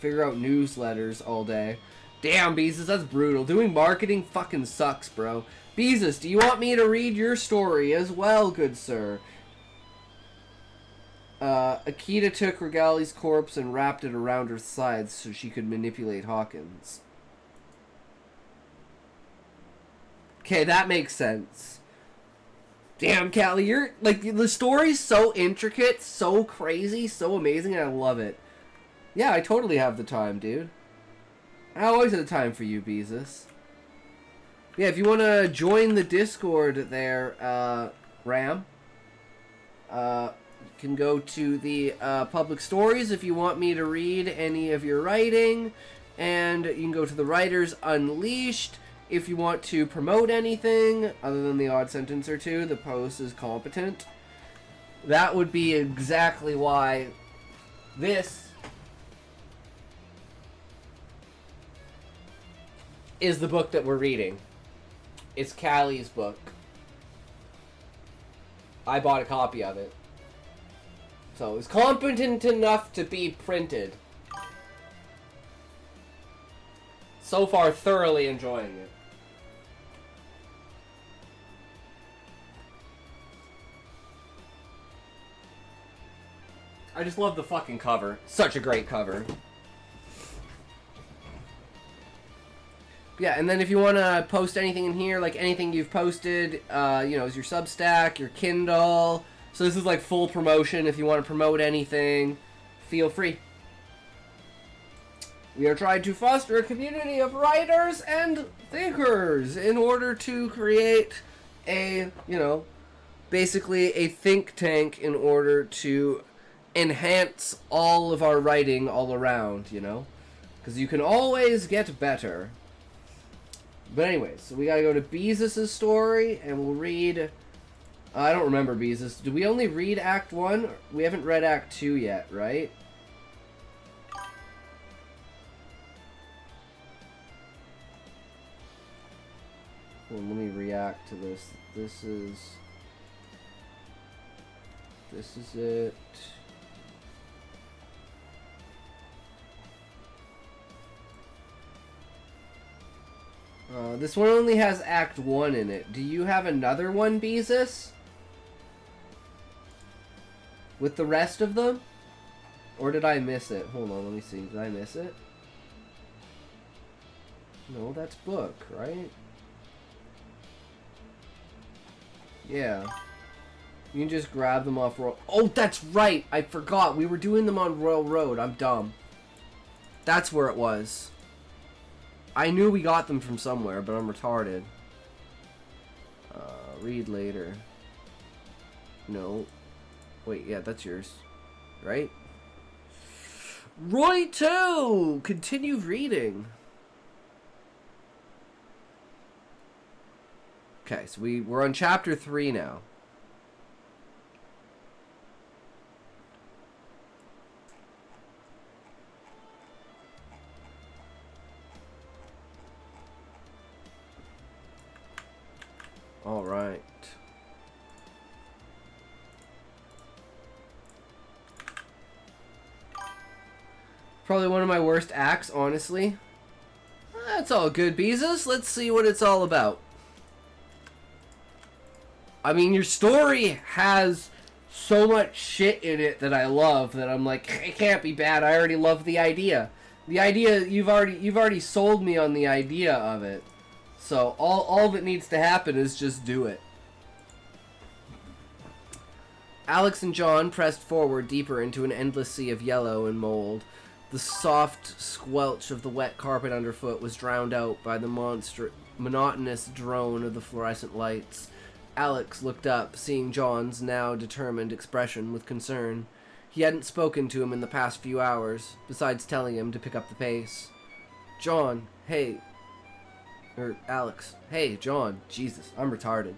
newsletters all day. Damn, Beezus, that's brutal. Doing marketing fucking sucks, bro. Beezus, do you want me to read your story as well, good sir? Akita took Regali's corpse and wrapped it around her sides so she could manipulate Hawkins. Okay, that makes sense. Damn, Callie, you're like the story's so intricate, so crazy, so amazing, and I love it. Yeah, I totally have the time, dude. I always have the time for you, Beezus. Yeah, if you want to join the Discord there, Ram, you can go to the public stories if you want me to read any of your writing, and you can go to the Writers Unleashed if you want to promote anything other than the odd sentence or two. The post is competent. That would be exactly why this is the book that we're reading. It's Callie's book. I bought a copy of it. So it's competent enough to be printed. So far, thoroughly enjoying it. I just love the fucking cover. Such a great cover. Yeah, and then if you want to post anything in here, like anything you've posted, you know, is your Substack, your Kindle. So this is like full promotion. If you want to promote anything, feel free. We are trying to foster a community of writers and thinkers in order to create a, you know, basically a think tank in order to enhance all of our writing all around, you know? Because you can always get better. But anyways, so we gotta go to Beezus' story, and we'll read... I don't remember Beezus. Did we only read Act 1? We haven't read Act 2 yet, right? Well, let me react to this. This is it. This one only has Act 1 in it. Do you have another one, Beezus? With the rest of them? Or did I miss it? Hold on, let me see. Did I miss it? No, that's book, right? Yeah. You can just grab them off Royal... Oh, that's right! I forgot. We were doing them on Royal Road. I'm dumb. That's where it was. I knew we got them from somewhere, but I'm retarded. Read later. No. Wait, yeah, that's yours. Right? Roy 2! Continue reading. Okay, so we're on chapter 3 now. All right. Probably one of my worst acts, honestly. That's all good, Beezus. Let's see what it's all about. I mean, your story has so much shit in it that I love that I'm like, it can't be bad. I already love the idea. The idea, you've already sold me on the idea of it. So all that needs to happen is just do it. Alex and John pressed forward deeper into an endless sea of yellow and mold. The soft squelch of the wet carpet underfoot was drowned out by the monotonous drone of the fluorescent lights. Alex looked up, seeing John's now determined expression with concern. He hadn't spoken to him in the past few hours, besides telling him to pick up the pace. John, hey... Alex. Hey, John. Jesus, I'm retarded.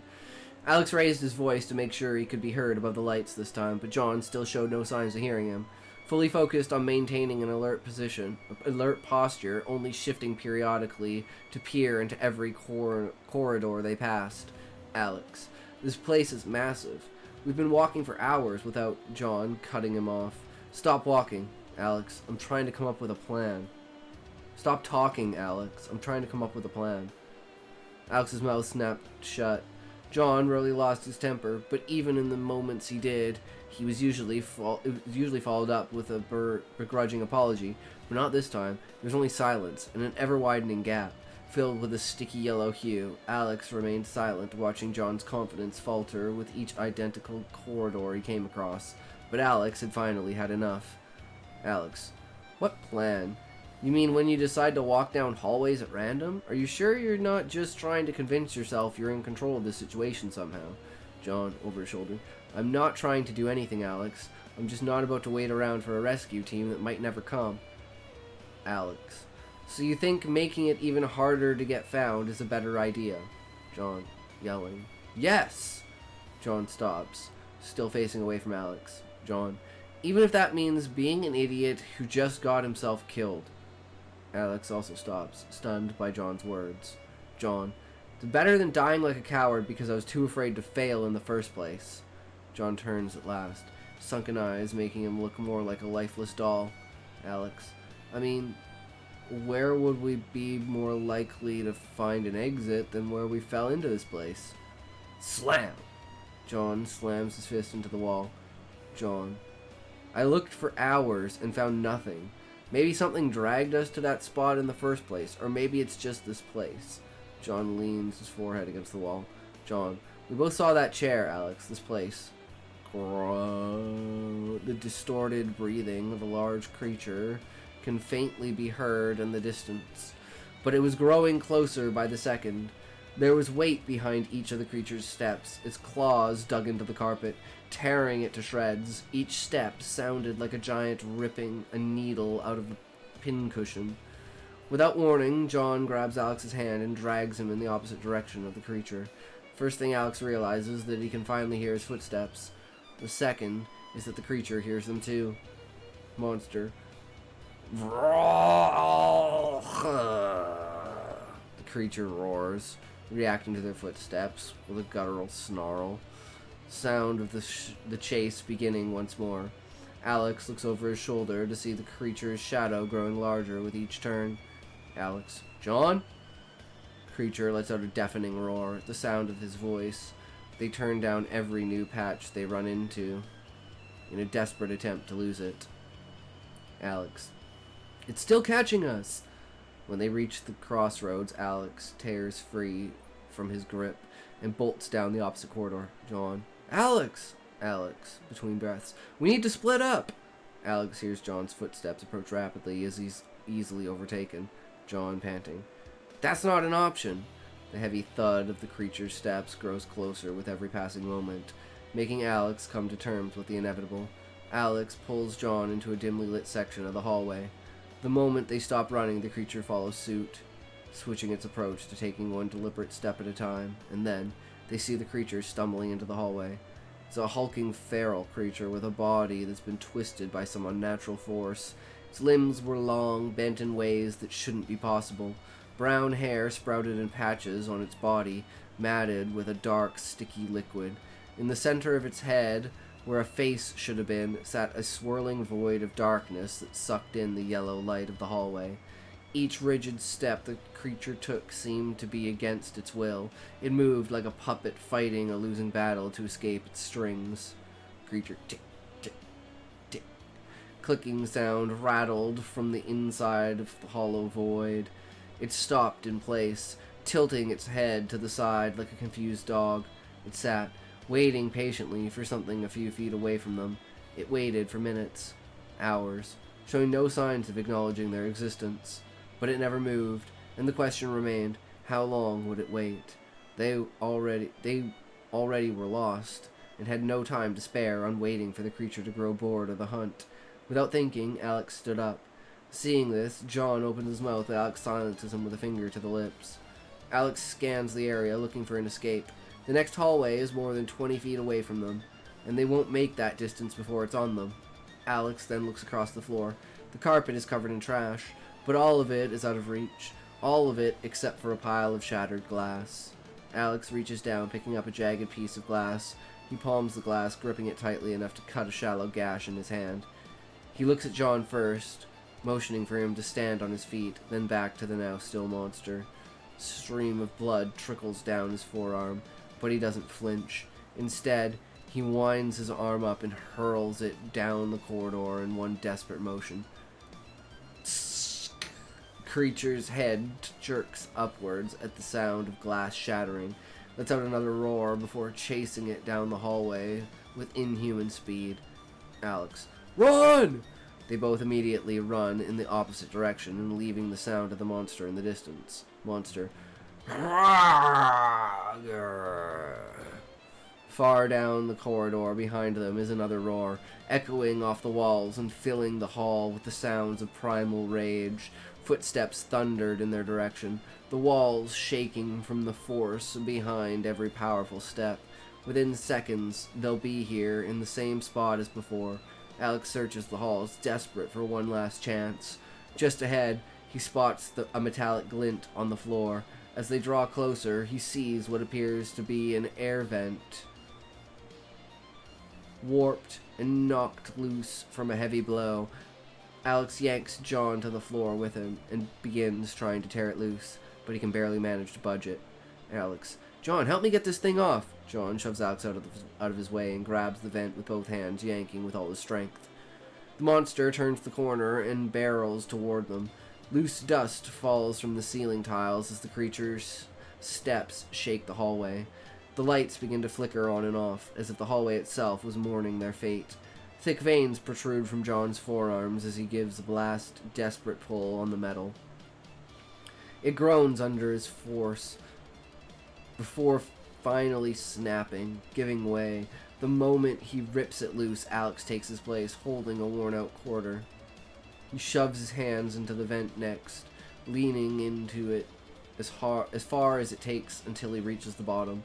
Alex raised his voice to make sure he could be heard above the lights this time, but John still showed no signs of hearing him. Fully focused on maintaining an alert posture, only shifting periodically to peer into every corridor they passed. Alex. This place is massive. We've been walking for hours without John cutting him off. Stop walking, Alex. I'm trying to come up with a plan. Stop talking, Alex. I'm trying to come up with a plan. Alex's mouth snapped shut. John rarely lost his temper, but even in the moments he did, he was usually followed up with a begrudging apology. But not this time. There was only silence and an ever-widening gap. filled with a sticky yellow hue. Alex remained silent, watching John's confidence falter with each identical corridor he came across. But Alex had finally had enough. Alex, what plan? You mean when you decide to walk down hallways at random? Are you sure you're not just trying to convince yourself you're in control of this situation somehow? John, over his shoulder. I'm not trying to do anything, Alex. I'm just not about to wait around for a rescue team that might never come. Alex. So you think making it even harder to get found is a better idea? John, yelling. Yes! John stops, still facing away from Alex. John, even if that means being an idiot who just got himself killed. Alex also stops, stunned by John's words. John, it's better than dying like a coward because I was too afraid to fail in the first place. John turns at last, sunken eyes making him look more like a lifeless doll. Alex, I mean, where would we be more likely to find an exit than where we fell into this place? Slam! John slams his fist into the wall. John, I looked for hours and found nothing. Maybe something dragged us to that spot in the first place, or maybe it's just this place. John leans his forehead against the wall. John, we both saw that chair, Alex, this place. The distorted breathing of a large creature can faintly be heard in the distance, but it was growing closer by the second. There was weight behind each of the creature's steps. Its claws dug into the carpet, tearing it to shreds. Each step sounded like a giant ripping a needle out of a pincushion. Without warning, John grabs Alex's hand and drags him in the opposite direction of the creature. First thing Alex realizes that he can finally hear his footsteps. The second is that the creature hears them too. Monster. The creature roars, reacting to their footsteps with a guttural snarl. Sound of the chase beginning once more. Alex looks over his shoulder to see the creature's shadow growing larger with each turn. Alex. John? Creature lets out a deafening roar at the sound of his voice. They turn down every new patch they run into in a desperate attempt to lose it. Alex. It's still catching us! When they reach the crossroads, Alex tears free from his grip and bolts down the opposite corridor. John. Alex! Alex, between breaths. We need to split up! Alex hears John's footsteps approach rapidly as he's easily overtaken. John panting. That's not an option! The heavy thud of the creature's steps grows closer with every passing moment, making Alex come to terms with the inevitable. Alex pulls John into a dimly lit section of the hallway. The moment they stop running, the creature follows suit, switching its approach to taking one deliberate step at a time, and then they see the creature stumbling into the hallway. It's a hulking feral creature with a body that's been twisted by some unnatural force. Its limbs were long, bent in ways that shouldn't be possible. Brown hair sprouted in patches on its body, matted with a dark, sticky liquid. In the center of its head, where a face should have been, sat a swirling void of darkness that sucked in the yellow light of the hallway. Each rigid step the creature took seemed to be against its will. It moved like a puppet fighting a losing battle to escape its strings. Creature tick, tick, tick. Clicking sound rattled from the inside of the hollow void. It stopped in place, tilting its head to the side like a confused dog. It sat, waiting patiently for something a few feet away from them. It waited for minutes, hours, showing no signs of acknowledging their existence. But it never moved, and the question remained, how long would it wait? They already were lost, and had no time to spare on waiting for the creature to grow bored of the hunt. Without thinking, Alex stood up. Seeing this, John opens his mouth, and Alex silences him with a finger to the lips. Alex scans the area, looking for an escape. The next hallway is more than 20 feet away from them, and they won't make that distance before it's on them. Alex then looks across the floor. The carpet is covered in trash, but all of it is out of reach. All of it except for a pile of shattered glass. Alex reaches down, picking up a jagged piece of glass. He palms the glass, gripping it tightly enough to cut a shallow gash in his hand. He looks at John first, motioning for him to stand on his feet, then back to the now still monster. A stream of blood trickles down his forearm, but he doesn't flinch. Instead, he winds his arm up and hurls it down the corridor in one desperate motion. creature's head jerks upwards at the sound of glass shattering, lets out another roar before chasing it down the hallway with inhuman speed. Alex, run! They both immediately run in the opposite direction and leaving the sound of the monster in the distance. Monster. Far down the corridor behind them is another roar, echoing off the walls and filling the hall with the sounds of primal rage. Footsteps thundered in their direction, the walls shaking from the force behind every powerful step. Within seconds, they'll be here in the same spot as before. Alex searches the halls, desperate for one last chance. Just ahead, he spots a metallic glint on the floor. As they draw closer, he sees what appears to be an air vent, warped and knocked loose from a heavy blow. Alex yanks John to the floor with him and begins trying to tear it loose, but he can barely manage to budge it. Alex, John, help me get this thing off. John shoves Alex out of his way and grabs the vent with both hands, yanking with all his strength. The monster turns the corner and barrels toward them. Loose dust falls from the ceiling tiles as the creature's steps shake the hallway. The lights begin to flicker on and off, as if the hallway itself was mourning their fate. Thick veins protrude from John's forearms as he gives a last desperate pull on the metal. It groans under his force, before finally snapping, giving way. The moment he rips it loose, Alex takes his place, holding a worn-out quarter. He shoves his hands into the vent next, leaning into it as far as it takes until he reaches the bottom.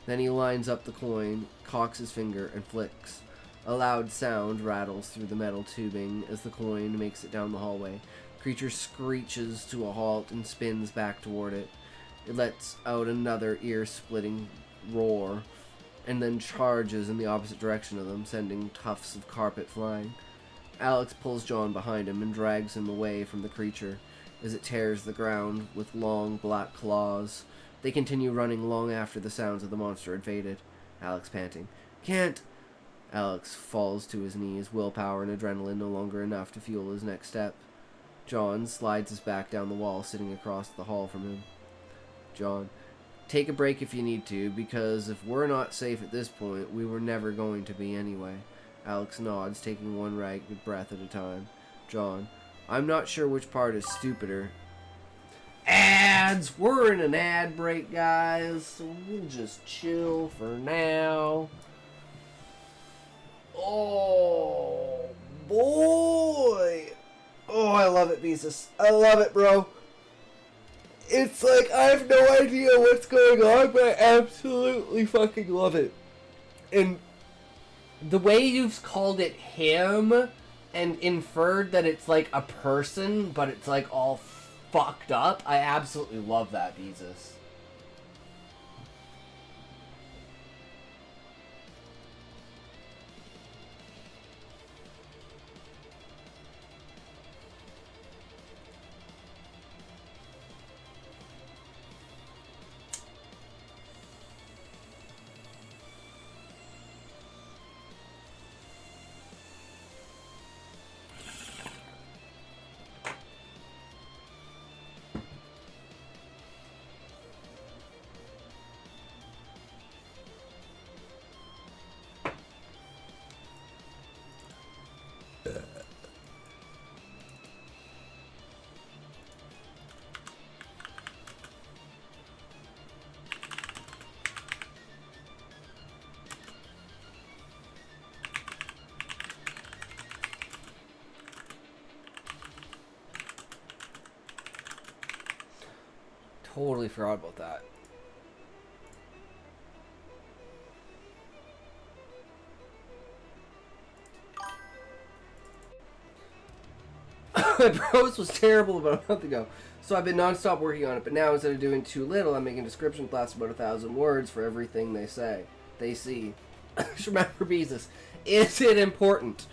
Then he lines up the coin, cocks his finger, and flicks. A loud sound rattles through the metal tubing as the coin makes it down the hallway. The creature screeches to a halt and spins back toward it. It lets out another ear-splitting roar, and then charges in the opposite direction of them, sending tufts of carpet flying. Alex pulls John behind him and drags him away from the creature as it tears the ground with long black claws. They continue running long after the sounds of the monster had faded. Alex panting. Can't! Alex falls to his knees, willpower and adrenaline no longer enough to fuel his next step. John slides his back down the wall, sitting across the hall from him. John, take a break if you need to, because if we're not safe at this point, we were never going to be anyway. Alex nods, taking one ragged breath at a time. John, I'm not sure which part is stupider. Ads! We're in an ad break, guys, so we'll just chill for now. Oh, boy! Oh, I love it, Beezus. I love it, bro. It's like, I have no idea what's going on, but I absolutely fucking love it. And the way you've called it him and inferred that it's like a person, but it's like all fucked up, I absolutely love that, Beezus. Totally forgot about that. My post was terrible about a month ago, so I've been non-stop working on it, but now instead of doing too little, I'm making a description that lasts about 1,000 words for everything they say. They see. Just remember, Beezus, is it important?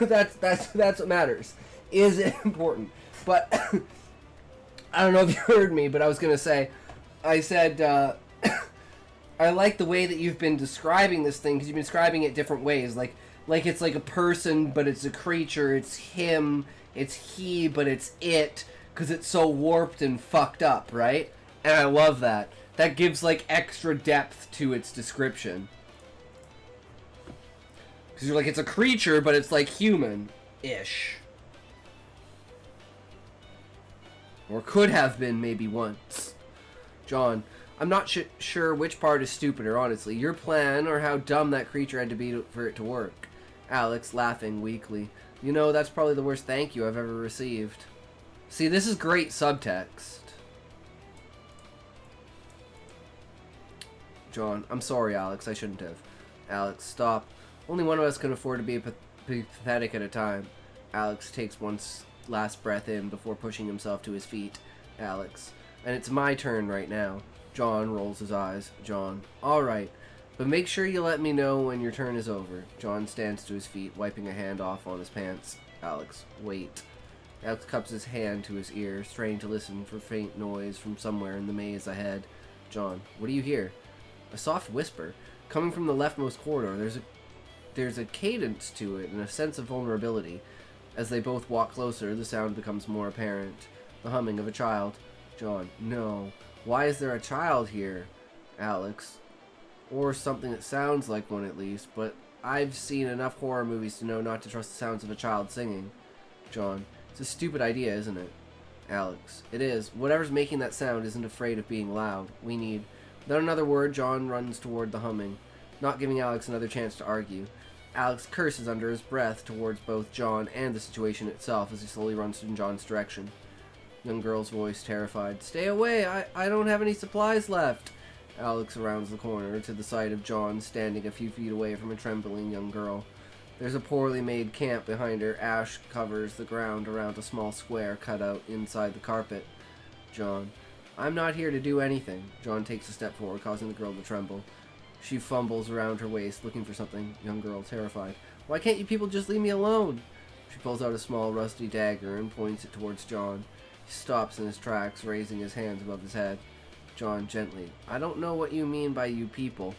that's what matters. Is it important? But I don't know if you heard me, but I was going to say, I said, I like the way that you've been describing this thing, because you've been describing it different ways. Like it's like a person, but it's a creature. It's him, it's he, but it's it. because it's so warped and fucked up, right? And I love that. That gives, like, extra depth to its description. Because you're like, it's a creature, but it's, like, human-ish. Or could have been, maybe once. John, I'm not sure which part is stupider, honestly. Your plan, or how dumb that creature had to be for it to work. Alex, laughing weakly. You know, that's probably the worst thank you I've ever received. See, this is great subtext. John, I'm sorry, Alex. I shouldn't have. Alex, stop. Only one of us can afford to be pathetic at a time. Alex takes one last breath in before pushing himself to his feet. Alex, and it's my turn right now. John rolls his eyes. John, all right. But make sure you let me know when your turn is over. John stands to his feet, wiping a hand off on his pants. Alex, wait. Alex cups his hand to his ear, straining to listen for faint noise from somewhere in the maze ahead. John, what do you hear? A soft whisper. Coming from the leftmost corridor, there's a cadence to it and a sense of vulnerability. As they both walk closer, the sound becomes more apparent. The humming of a child. John, no. Why is there a child here? Alex. Or something that sounds like one at least, but I've seen enough horror movies to know not to trust the sounds of a child singing. John, it's a stupid idea, isn't it? Alex, it is. Whatever's making that sound isn't afraid of being loud. We need... Without another word, John runs toward the humming, not giving Alex another chance to argue. Alex curses under his breath towards both John and the situation itself as he slowly runs in John's direction. Young girl's voice, terrified. Stay away! I don't have any supplies left! Alex rounds the corner to the sight of John standing a few feet away from a trembling young girl. There's a poorly made camp behind her. Ash covers the ground around a small square cut out inside the carpet. John. I'm not here to do anything. John takes a step forward, causing the girl to tremble. She fumbles around her waist, looking for something. Young girl, terrified. Why can't you people just leave me alone? She pulls out a small rusty dagger and points it towards John. He stops in his tracks, raising his hands above his head. John, gently. I don't know what you mean by you people.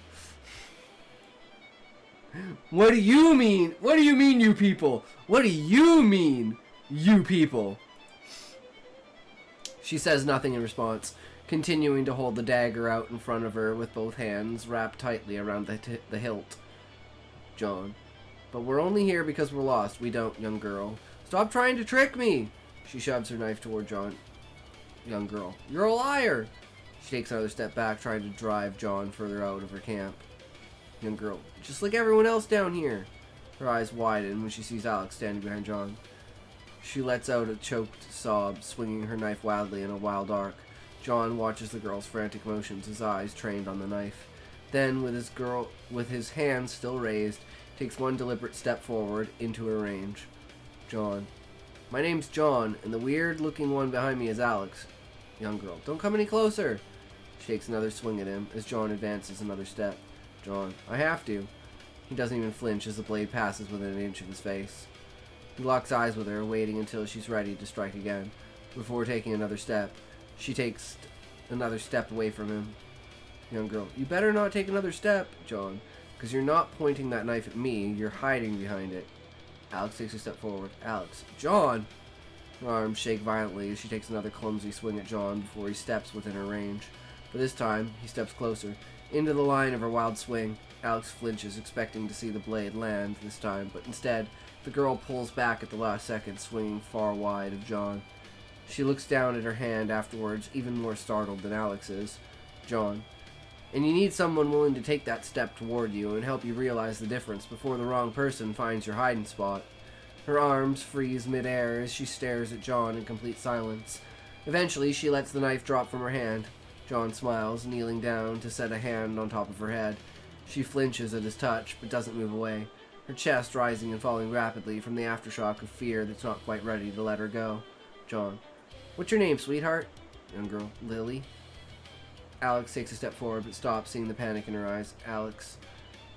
What do you mean? What do you mean, you people? What do you mean, you people? She says nothing in response, continuing to hold the dagger out in front of her with both hands wrapped tightly around the hilt. John. But we're only here because we're lost. We don't, young girl. Stop trying to trick me! She shoves her knife toward John. Young girl. You're a liar! She takes another step back, trying to drive John further out of her camp. Young girl. Just like everyone else down here. Her eyes widen when she sees Alex standing behind John. She lets out a choked sob, swinging her knife wildly in a wild arc. John watches the girl's frantic motions, his eyes trained on the knife. Then, with his hands still raised, takes one deliberate step forward into her range. John. My name's John, and the weird-looking one behind me is Alex. Young girl. Don't come any closer. She takes another swing at him as John advances another step. John. I have to. He doesn't even flinch as the blade passes within an inch of his face. He locks eyes with her, waiting until she's ready to strike again. Before taking another step, she takes another step away from him. Young girl. You better not take another step, John, because you're not pointing that knife at me, you're hiding behind it. Alex takes a step forward. Alex. John! Her arms shake violently as she takes another clumsy swing at John before he steps within her range. But this time, he steps closer, into the line of her wild swing. Alex flinches, expecting to see the blade land this time, but instead, the girl pulls back at the last second, swinging far wide of John. She looks down at her hand afterwards, even more startled than Alex is. John. And you need someone willing to take that step toward you and help you realize the difference before the wrong person finds your hiding spot. Her arms freeze midair as she stares at John in complete silence. Eventually, she lets the knife drop from her hand. John smiles, kneeling down to set a hand on top of her head. She flinches at his touch, but doesn't move away, her chest rising and falling rapidly from the aftershock of fear that's not quite ready to let her go. John. What's your name, sweetheart? Young girl. Lily. Alex takes a step forward, but stops, seeing the panic in her eyes. Alex.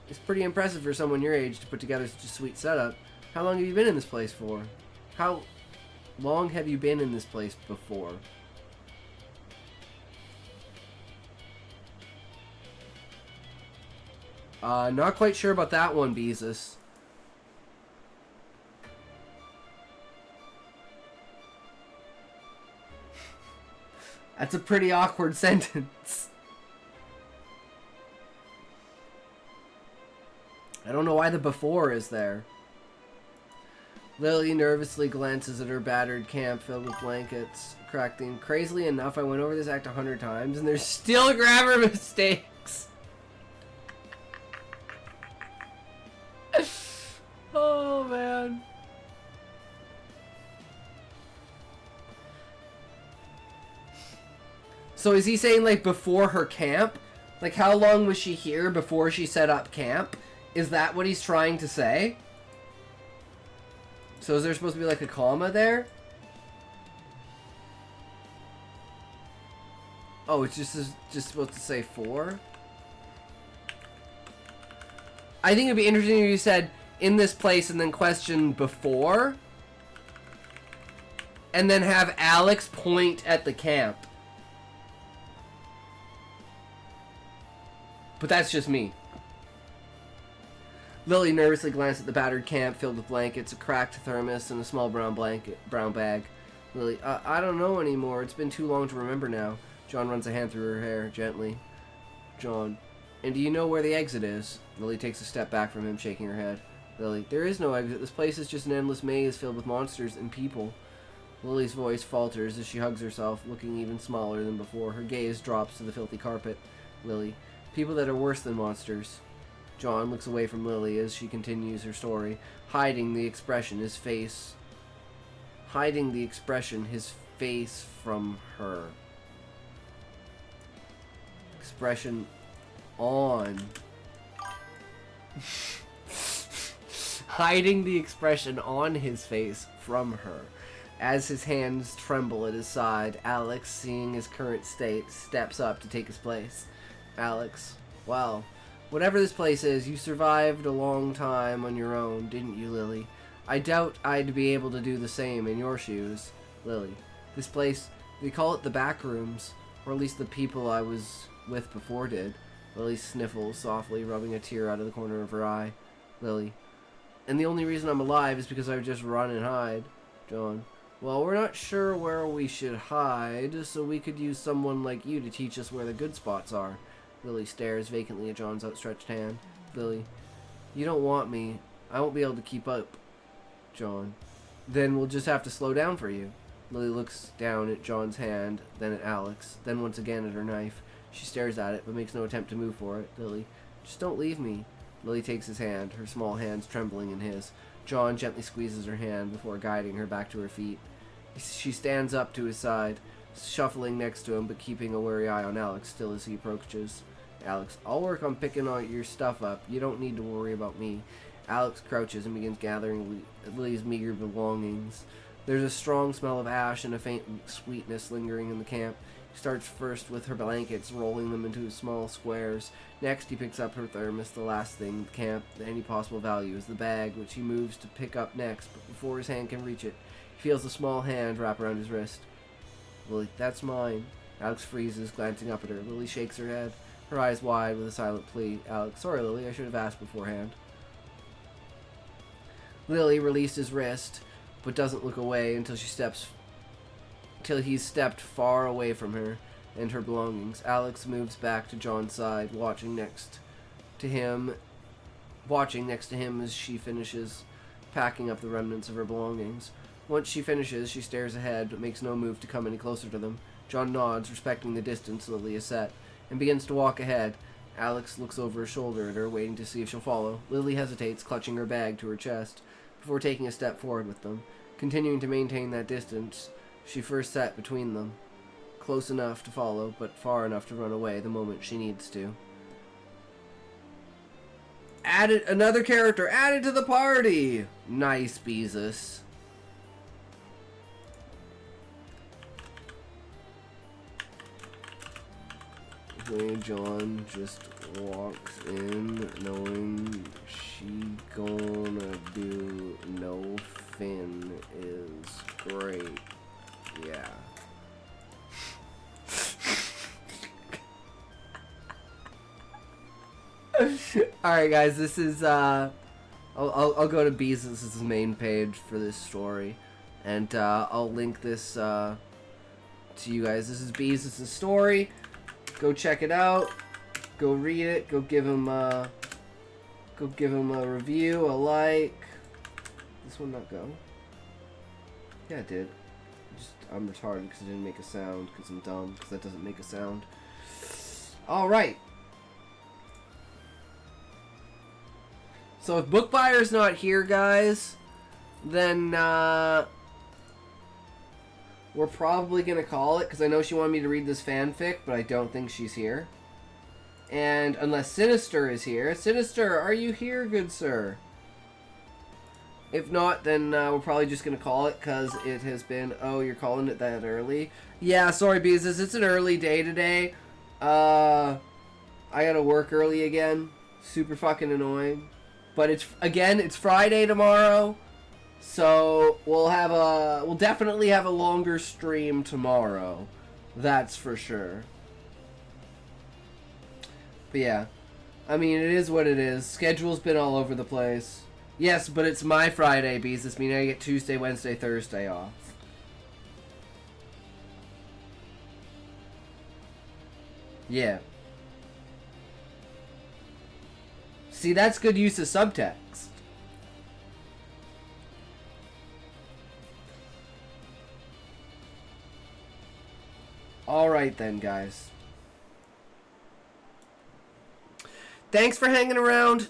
It's pretty impressive for someone your age to put together such a sweet setup. How long have you been in this place for? How long have you been in this place before? Not quite sure about that one, Beezus. That's a pretty awkward sentence. I don't know why the before is there. Lily nervously glances at her battered camp filled with blankets. Cracked in. Crazily enough, I went over this act 100 times and there's still grammar mistakes. Oh, man. So is he saying, like, before her camp? Like, how long was she here before she set up camp? Is that what he's trying to say? So is there supposed to be, like, a comma there? Oh, it's just supposed to say 4? I think it'd be interesting if you said, in this place, and then question before. And then have Alex point at the camp. But that's just me. Lily nervously glanced at the battered camp filled with blankets, a cracked thermos, and a small brown bag. Lily, I don't know anymore. It's been too long to remember now. John runs a hand through her hair, gently. John, and do you know where the exit is? Lily takes a step back from him, shaking her head. Lily, there is no exit. This place is just an endless maze filled with monsters and people. Lily's voice falters as she hugs herself, looking even smaller than before. Her gaze drops to the filthy carpet. Lily, people that are worse than monsters. John looks away from Lily as she continues her story, hiding the expression his face from her. Expression on. Hiding the expression on his face from her. As his hands tremble at his side, Alex, seeing his current state, steps up to take his place. Alex, well, whatever this place is, you survived a long time on your own, didn't you, Lily? I doubt I'd be able to do the same in your shoes. Lily, this place, they call it the back rooms, or at least the people I was with before did. Lily sniffles softly, rubbing a tear out of the corner of her eye. Lily, and the only reason I'm alive is because I would just run and hide. John, well, we're not sure where we should hide, so we could use someone like you to teach us where the good spots are. Lily stares vacantly at John's outstretched hand. Lily, you don't want me. I won't be able to keep up. John, then we'll just have to slow down for you. Lily looks down at John's hand, then at Alex, then once again at her knife. She stares at it, but makes no attempt to move for it. Lily, just don't leave me. Lily takes his hand, her small hands trembling in his. John gently squeezes her hand before guiding her back to her feet. She stands up to his side, shuffling next to him, but keeping a wary eye on Alex still as he approaches. Alex, I'll work on picking all your stuff up. You don't need to worry about me. Alex crouches and begins gathering Lily's meager belongings. There's a strong smell of ash and a faint sweetness lingering in the camp. He starts first with her blankets, rolling them into small squares. Next, he picks up her thermos. The last thing in the camp, any possible value, is the bag, which he moves to pick up next, but before his hand can reach it, he feels a small hand wrap around his wrist. Lily, that's mine. Alex freezes, glancing up at her. Lily shakes her head, her eyes wide with a silent plea. Alex, sorry, Lily, I should have asked beforehand. Lily released his wrist, but doesn't look away until he's stepped far away from her and her belongings. Alex moves back to John's side, watching next to him as she finishes packing up the remnants of her belongings. Once she finishes, she stares ahead, but makes no move to come any closer to them. John nods, respecting the distance Lily has set, and begins to walk ahead. Alex looks over her shoulder at her, waiting to see if she'll follow. Lily hesitates, clutching her bag to her chest, before taking a step forward with them. Continuing to maintain that distance, she first sat between them, close enough to follow, but far enough to run away the moment she needs to. Another character added to the party! Nice, Beezus. Okay, John just walks in knowing she gonna do no Finn is great. Yeah. Alright guys, this is I'll go to Beezus' main page for this story, and I'll link this to you guys. This is Bees' story. Go check it out. Go read it. Go give him a review, a like. This one not go? Yeah, it did. I'm retarded because it didn't make a sound because I'm dumb because that doesn't make a sound. All right. So if Bookbuyer's not here, guys, then we're probably going to call it because I know she wanted me to read this fanfic, but I don't think she's here. And unless Sinister is here. Sinister, are you here, good sir? If not, then we're probably just going to call it because it has been... Oh, you're calling it that early? Yeah, sorry, Beezus. It's an early day today. I got to work early again. Super fucking annoying. But it's Friday tomorrow. So we'll definitely have a longer stream tomorrow. That's for sure. But yeah. I mean, it is what it is. Schedule's been all over the place. Yes, but it's my Friday, Beezus, meaning I get Tuesday, Wednesday, Thursday off. Yeah. See, that's good use of subtext. Alright then, guys. Thanks for hanging around.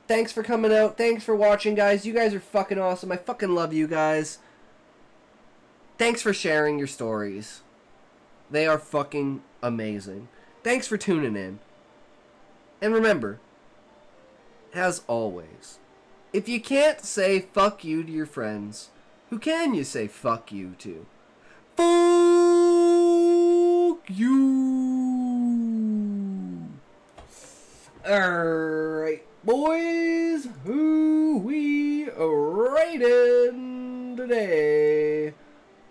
Thanks for coming out. Thanks for watching, guys. You guys are fucking awesome. I fucking love you guys. Thanks for sharing your stories. They are fucking amazing. Thanks for tuning in. And remember, as always, if you can't say fuck you to your friends, who can you say fuck you to? Fuck you. Alright, boys, who we raiding today?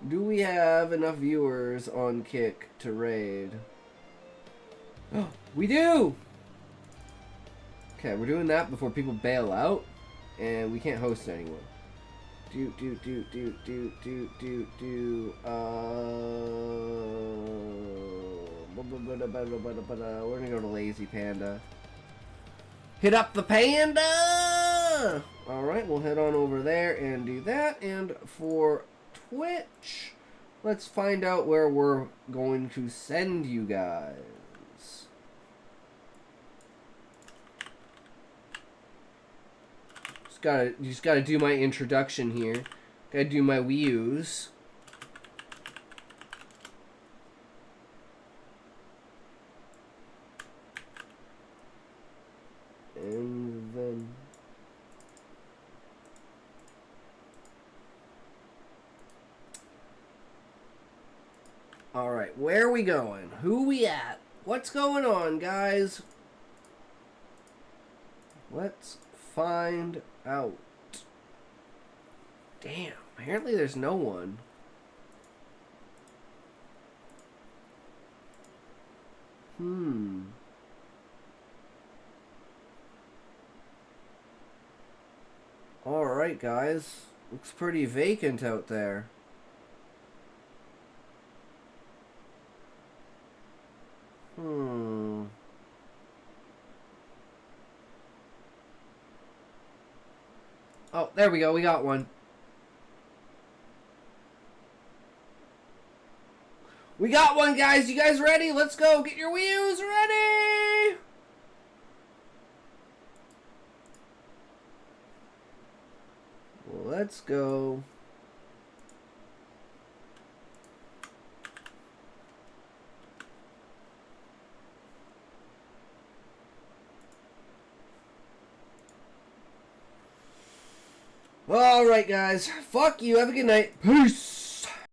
Do we have enough viewers on Kick to raid? We do! Okay, we're doing that before people bail out, and we can't host anyone. We're gonna go to Lazy Panda. Hit up the panda! Alright, we'll head on over there and do that. And for Twitch, let's find out where we're going to send you guys. Just gotta do my introduction here. Gotta do my views. And then... Alright, where are we going? Who we at? What's going on, guys? Let's find out. Damn, apparently there's no one. Alright, guys. Looks pretty vacant out there. Oh, there we go. We got one. We got one, guys. You guys ready? Let's go. Get your wheels ready. Let's go. Alright, guys. Fuck you. Have a good night. Peace.